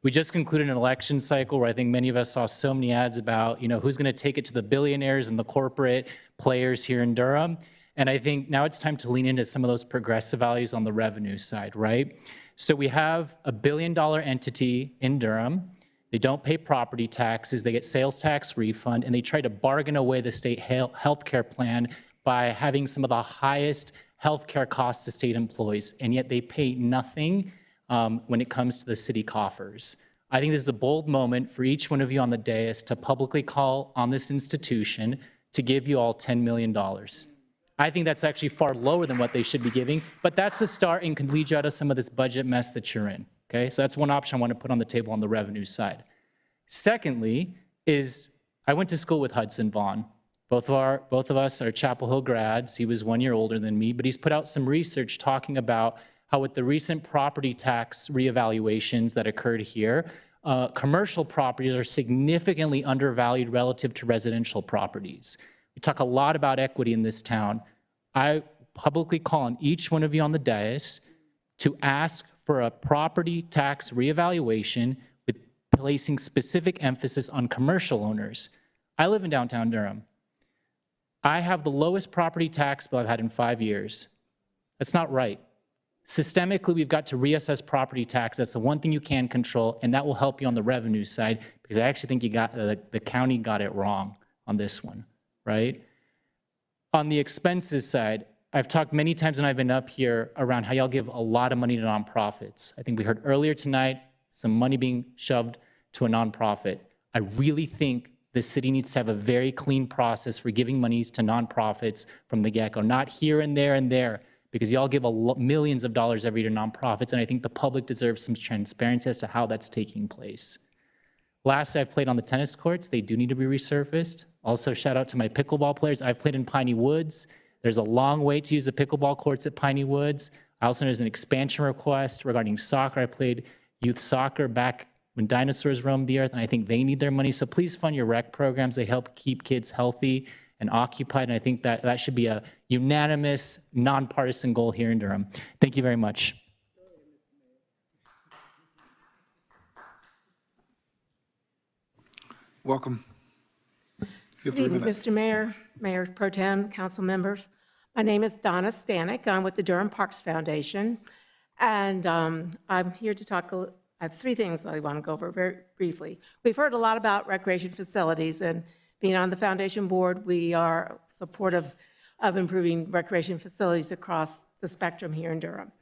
We just concluded an election cycle where I think many of us saw so many ads about, who's going to take it to the billionaires and the corporate players here in Durham. And I think now it's time to lean into some of those progressive values on the revenue side, right? So we have a $1 billion entity in Durham. They don't pay property taxes, they get sales tax refund, and they try to bargain away the state healthcare plan by having some of the highest healthcare costs to state employees, and yet they pay nothing when it comes to the city coffers. I think this is a bold moment for each one of you on the dais to publicly call on this institution to give you all $10 million. I think that's actually far lower than what they should be giving, but that's a start and can lead you out of some of this budget mess that you're in, okay? So that's one option I want to put on the table on the revenue side. Secondly is I went to school with Hudson Vaughn. Both of us are Chapel Hill grads. He was 1 year older than me, but he's put out some research talking about how with the recent property tax reevaluations that occurred here, commercial properties are significantly undervalued relative to residential properties. We talk a lot about equity in this town. I publicly call on each one of you on the dais to ask for a property tax reevaluation with placing specific emphasis on commercial owners. I live in downtown Durham. I have the lowest property tax bill I've had in 5 years. That's not right. Systemically, we've got to reassess property tax. That's the one thing you can control, and that will help you on the revenue side, because I actually think the county got it wrong on this one, right? On the expenses side, I've talked many times when I've been up here around how y'all give a lot of money to nonprofits. I think we heard earlier tonight some money being shoved to a nonprofit. I really think the city needs to have a very clean process for giving monies to nonprofits from the get-go, not here and there, because y'all give millions of dollars every year to nonprofits, and I think the public deserves some transparency as to how that's taking place. Lastly, I've played on the tennis courts. They do need to be resurfaced. Also, shout out to my pickleball players. I've played in Piney Woods. There's a long way to use the pickleball courts at Piney Woods. I also know there's an expansion request regarding soccer. I played youth soccer back when dinosaurs roamed the earth, and I think they need their money. So please fund your rec programs. They help keep kids healthy and occupied, and I think that should be a unanimous, nonpartisan goal here in Durham. Thank you very much. Welcome. Good evening, Mr. Mayor, Mayor Pro Tem, council members. My name is Donna Stanek. I'm with the Durham Parks Foundation, and I'm here to talk. I have three things I want to go over very briefly. We've heard a lot about recreation facilities, and being on the foundation board, we are supportive of improving recreation facilities across the spectrum here in Durham.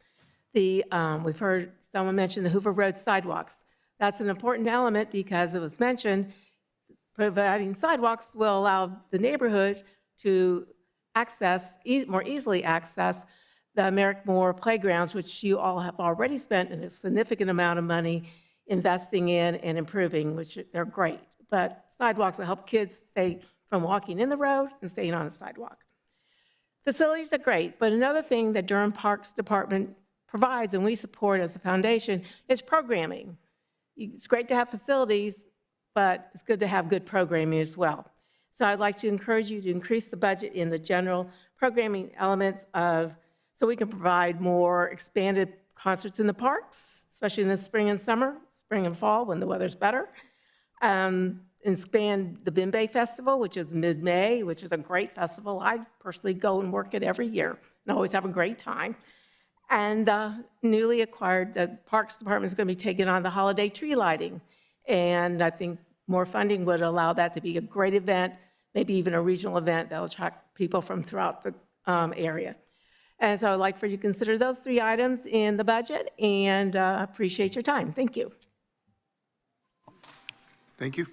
We've heard someone mention the Hoover Road sidewalks. That's an important element because it was mentioned providing sidewalks will allow the neighborhood to more easily access the Merrickmore playgrounds, which you all have already spent a significant amount of money investing in and improving, which they're great. But sidewalks will help kids stay from walking in the road and staying on the sidewalk. Facilities are great, but another thing that Durham Parks Department provides and we support as a foundation is programming. It's great to have facilities, but it's good to have good programming as well. So I'd like to encourage you to increase the budget in the general programming elements so we can provide more expanded concerts in the parks, especially in the spring and summer, spring and fall when the weather's better. Expand the Bimbay Festival, which is mid-May, which is a great festival. I personally go and work it every year and always have a great time. And newly acquired, the Parks Department is going to be taking on the holiday tree lighting. And I think more funding would allow that to be a great event, maybe even a regional event that will attract people from throughout the area. And so I'd like for you to consider those three items in the budget, and appreciate your time. Thank you. Thank you.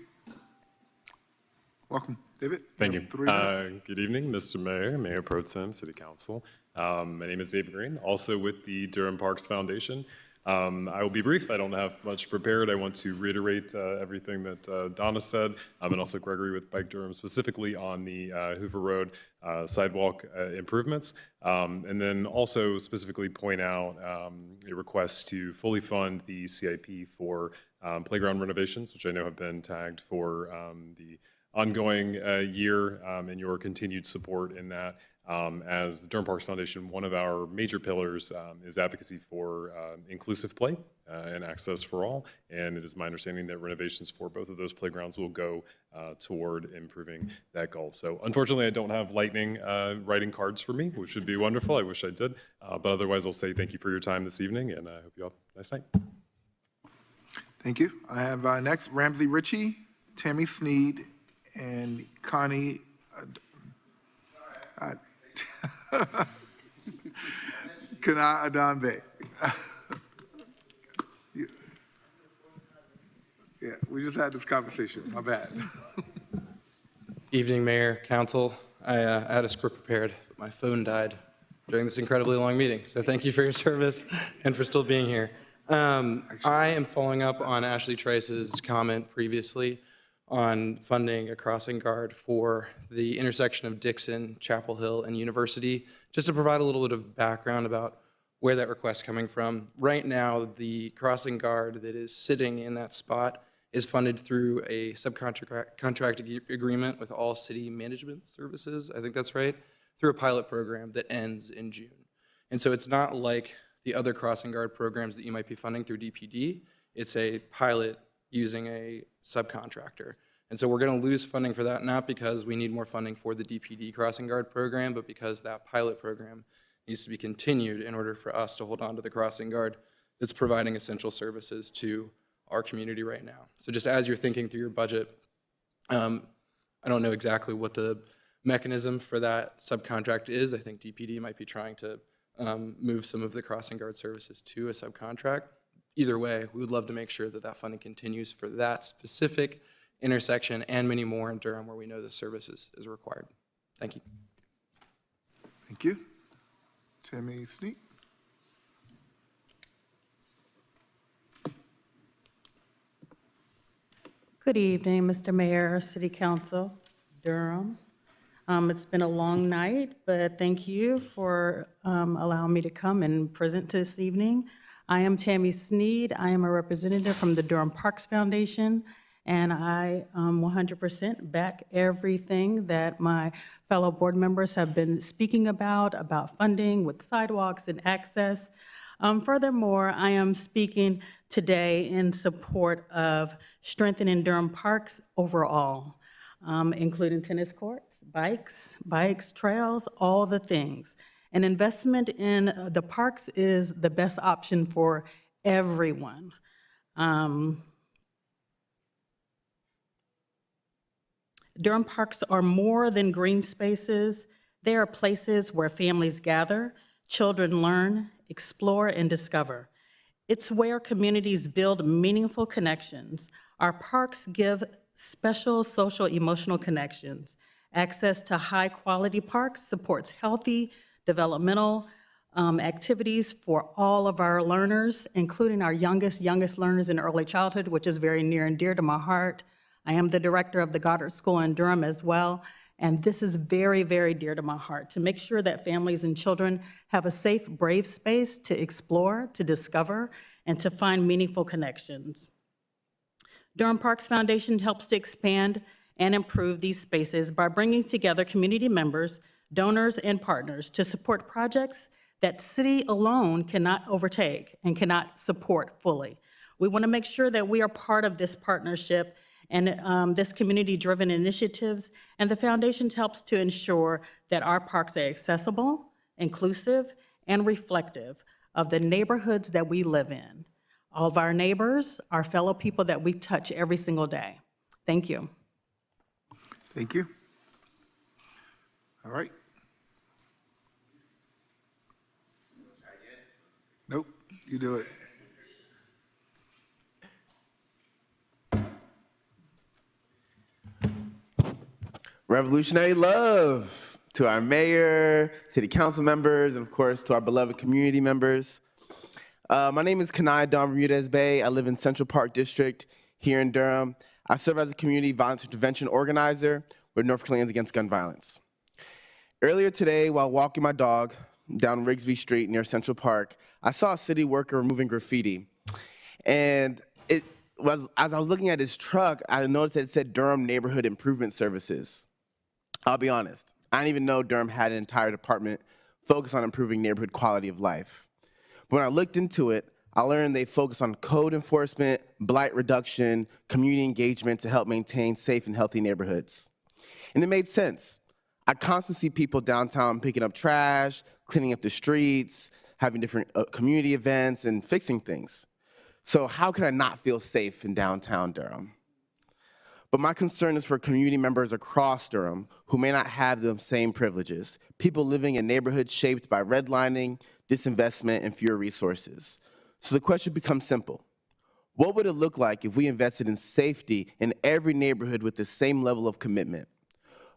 Welcome, David. Thank you. 3 minutes. Good evening, Mr. Mayor, Mayor Pro Tem, City Council. My name is David Green, also with the Durham Parks Foundation. I will be brief. I don't have much prepared. I want to reiterate everything that Donna said, and also Gregory with Bike Durham, specifically on the Hoover Road sidewalk improvements, and then also specifically point out a request to fully fund the CIP for playground renovations, which I know have been tagged for the ongoing year, and your continued support in that. As the Durham Parks Foundation, one of our major pillars is advocacy for inclusive play and access for all, and it is my understanding that renovations for both of those playgrounds will go toward improving that goal. So unfortunately, I don't have lightning writing cards for me, which would be wonderful. I wish I did, but otherwise I'll say thank you for your time this evening, and I hope you all have a nice night. Thank you. I have next Ramsey Ritchie, Tammy Sneed, and Connie Kana Adambe. Yeah, we just had this conversation. My bad. Evening, Mayor, Council. I had a script prepared, but my phone died during this incredibly long meeting. So thank you for your service and for still being here. I am following up on Ashley Trice's comment previously on funding a crossing guard for the intersection of Dixon, Chapel Hill, and University, just to provide a little bit of background about where that request is coming from. Right now, the crossing guard that is sitting in that spot is funded through a subcontract agreement with All City Management Services, I think that's right, through a pilot program that ends in June. And so it's not like the other crossing guard programs that you might be funding through DPD. It's a pilot using a subcontractor. And so we're going to lose funding for that, not because we need more funding for the DPD crossing guard program, but because that pilot program needs to be continued in order for us to hold on to the crossing guard that's providing essential services to our community right now. So just as you're thinking through your budget, I don't know exactly what the mechanism for that subcontract is. I think DPD might be trying to move some of the crossing guard services to a subcontract. Either way, we would love to make sure that that funding continues for that specific intersection and many more in Durham where we know the service is required. Thank you. Thank you. Tammy Sneak. Good evening, Mr. Mayor, City Council, Durham. It's been a long night, but thank you for allowing me to come and present this evening. I am Tammy Sneed. I am a representative from the Durham Parks Foundation, and I 100% back everything that my fellow board members have been speaking about funding with sidewalks and access. Furthermore, I am speaking today in support of strengthening Durham parks overall, including tennis courts, bikes, trails, all the things. An investment in the parks is the best option for everyone. Durham parks are more than green spaces. They are places where families gather, children learn, explore, and discover. It's where communities build meaningful connections. Our parks give special social emotional connections. Access to high-quality parks supports healthy developmental activities for all of our learners, including our youngest learners in early childhood, which is very near and dear to my heart. I am the director of the Goddard School in Durham as well, and this is very, very dear to my heart, to make sure that families and children have a safe, brave space to explore, to discover, and to find meaningful connections. Durham Parks Foundation helps to expand and improve these spaces by bringing together community members, donors, and partners to support projects that city alone cannot overtake and cannot support fully. We want to make sure that we are part of this partnership and this community-driven initiatives, and the foundation helps to ensure that our parks are accessible, inclusive, and reflective of the neighborhoods that we live in. All of our neighbors, our fellow people that we touch every single day. Thank you. Thank you. All right. Nope, you do it. Revolutionary love to our mayor, city council members, and of course to our beloved community members. My name is Kanai Don Bermudez Bay. I live in Central Park District here in Durham. I serve as a community violence intervention organizer with North Carolinians Against Gun Violence. Earlier today, while walking my dog down Rigsby Street near Central Park, I saw a city worker removing graffiti. And as I was looking at his truck, I noticed that it said Durham Neighborhood Improvement Services. I'll be honest, I didn't even know Durham had an entire department focused on improving neighborhood quality of life. But when I looked into it, I learned they focus on code enforcement, blight reduction, community engagement to help maintain safe and healthy neighborhoods. And it made sense. I constantly see people downtown picking up trash, cleaning up the streets, having different community events, and fixing things. So how could I not feel safe in downtown Durham? But my concern is for community members across Durham who may not have the same privileges, people living in neighborhoods shaped by redlining, disinvestment, and fewer resources. So the question becomes simple. What would it look like if we invested in safety in every neighborhood with the same level of commitment?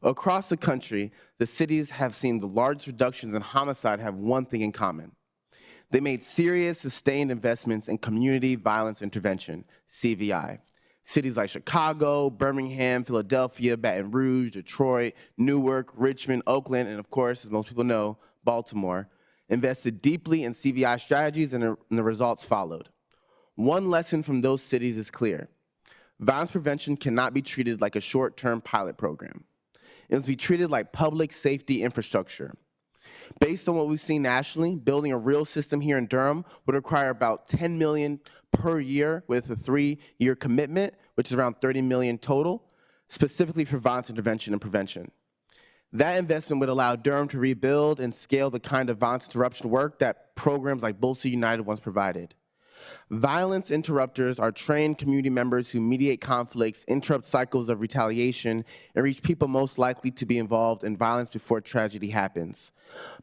Across the country, the cities have seen the largest reductions in homicide have one thing in common. They made serious, sustained investments in community violence intervention, CVI. Cities like Chicago, Birmingham, Philadelphia, Baton Rouge, Detroit, Newark, Richmond, Oakland, and of course, as most people know, Baltimore, invested deeply in CVI strategies, and the results followed. One lesson from those cities is clear. Violence prevention cannot be treated like a short-term pilot program. It must be treated like public safety infrastructure. Based on what we've seen nationally, building a real system here in Durham would require about $10 million per year with a 3-year commitment, which is around $30 million total, specifically for violence intervention and prevention. That investment would allow Durham to rebuild and scale the kind of violence interruption work that programs like Bull City United once provided. Violence interrupters are trained community members who mediate conflicts, interrupt cycles of retaliation, and reach people most likely to be involved in violence before tragedy happens.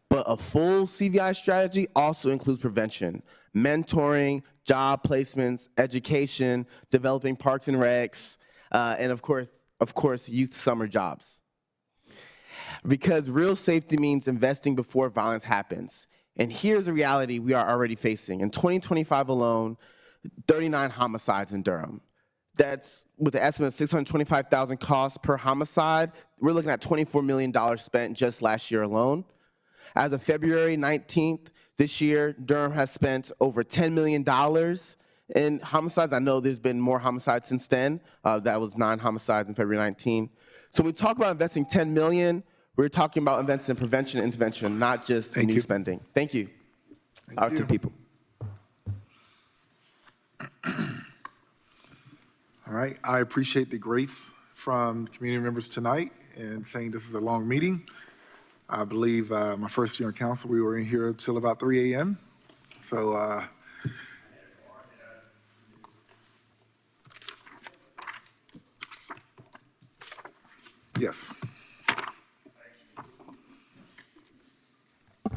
But a full CVI strategy also includes prevention, mentoring, job placements, education, developing parks and recs, and of course, youth summer jobs. Because real safety means investing before violence happens. And here's a reality we are already facing. In 2025 alone, 39 homicides in Durham. That's with an estimate of $625,000 costs per homicide. We're looking at $24 million spent just last year alone. As of February 19th this year, Durham has spent over $10 million in homicides. I know there's been more homicides since then. That was 9 homicides in February 19. So when we talk about investing $10 million, we're talking about investing in prevention and intervention, not just new spending. Thank you. Out to people. All right, I appreciate the grace from community members tonight and saying this is a long meeting. I believe my first year on council, we were in here till about 3 a.m. So, yes.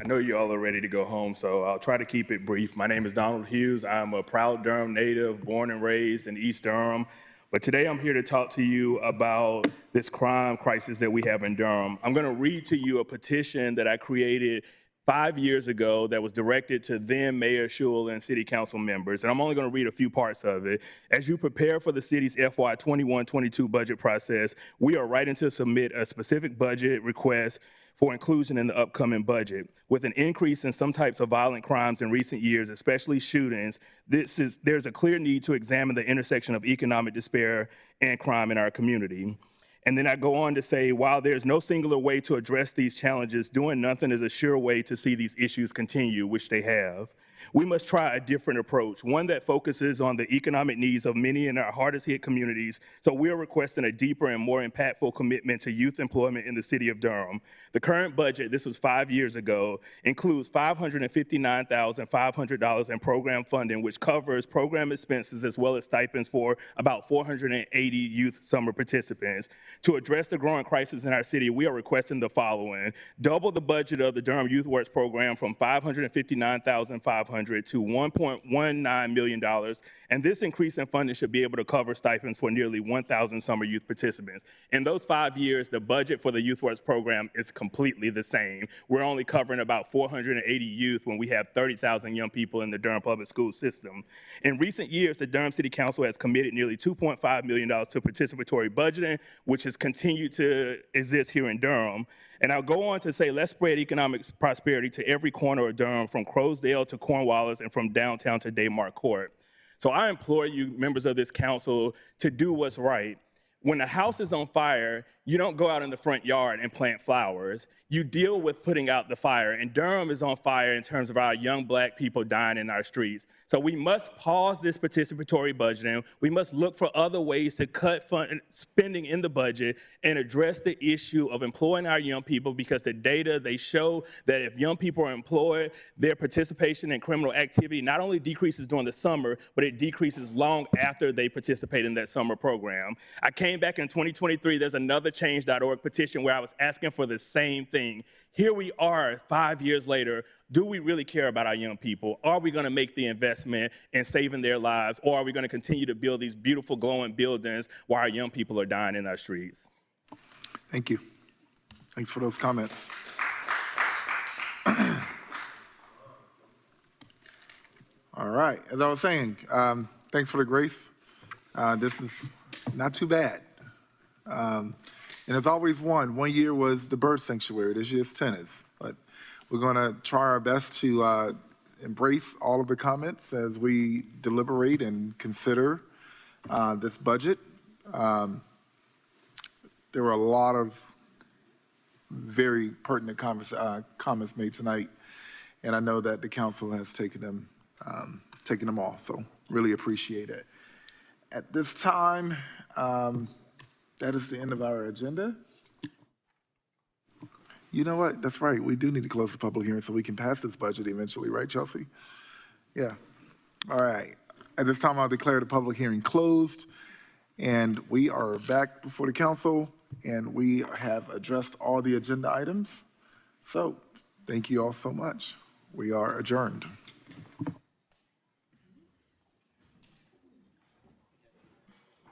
I know you all are ready to go home, so I'll try to keep it brief. My name is Donald Hughes. I'm a proud Durham native, born and raised in East Durham. But today I'm here to talk to you about this crime crisis that we have in Durham. I'm going to read to you a petition that I created 5 years ago that was directed to then Mayor Schul and City Council members. And I'm only going to read a few parts of it. As you prepare for the city's FY 21-22 budget process, we are writing to submit a specific budget request for inclusion in the upcoming budget. With an increase in some types of violent crimes in recent years, especially shootings, there's a clear need to examine the intersection of economic despair and crime in our community. And then I go on to say, while there's no singular way to address these challenges, doing nothing is a sure way to see these issues continue, which they have. We must try a different approach, one that focuses on the economic needs of many in our hardest hit communities. So we're requesting a deeper and more impactful commitment to youth employment in the city of Durham. The current budget, this was 5 years ago, includes $559,500 in program funding, which covers program expenses as well as stipends for about 480 youth summer participants. To address the growing crisis in our city, we are requesting the following: double the budget of the Durham Youth Works program from $559,500 to $1.19 million, and this increase in funding should be able to cover stipends for nearly 1,000 summer youth participants. In those 5 years, the budget for the Youth Works program is completely the same. We're only covering about 480 youth when we have 30,000 young people in the Durham public school system. In recent years, the Durham City Council has committed nearly $2.5 million to participatory budgeting, which has continued to exist here in Durham. And I'll go on to say, let's spread economic prosperity to every corner of Durham, from Crosdale to Cornwallis and from downtown to Daymar Court. So I implore you, members of this council, to do what's right. When the house is on fire, you don't go out in the front yard and plant flowers. You deal with putting out the fire. And Durham is on fire in terms of our young Black people dying in our streets. So we must pause this participatory budgeting. We must look for other ways to cut spending in the budget and address the issue of employing our young people, because the data, they show that if young people are employed, their participation in criminal activity not only decreases during the summer, but it decreases long after they participate in that summer program. I came back in 2023, there's another change.org petition where I was asking for the same thing. Here we are 5 years later. Do we really care about our young people? Are we going to make the investment in saving their lives, or are we going to continue to build these beautiful glowing buildings while our young people are dying in our streets? Thank you. Thanks for those comments. All right, as I was saying, thanks for the grace. This is not too bad. And there's always one year was the bird sanctuary, this year's tennis. But we're gonna try our best to embrace all of the comments as we deliberate and consider this budget. There were a lot of very pertinent comments made tonight, and I know that the council has taken them all, so really appreciate it. At this time, that is the end of our agenda. You know what? That's right. We do need to close the public hearing so we can pass this budget eventually, right, Chelsea? Yeah. All right. At this time, I'll declare the public hearing closed, and we are back before the council, and we have addressed all the agenda items. So, thank you all so much. We are adjourned.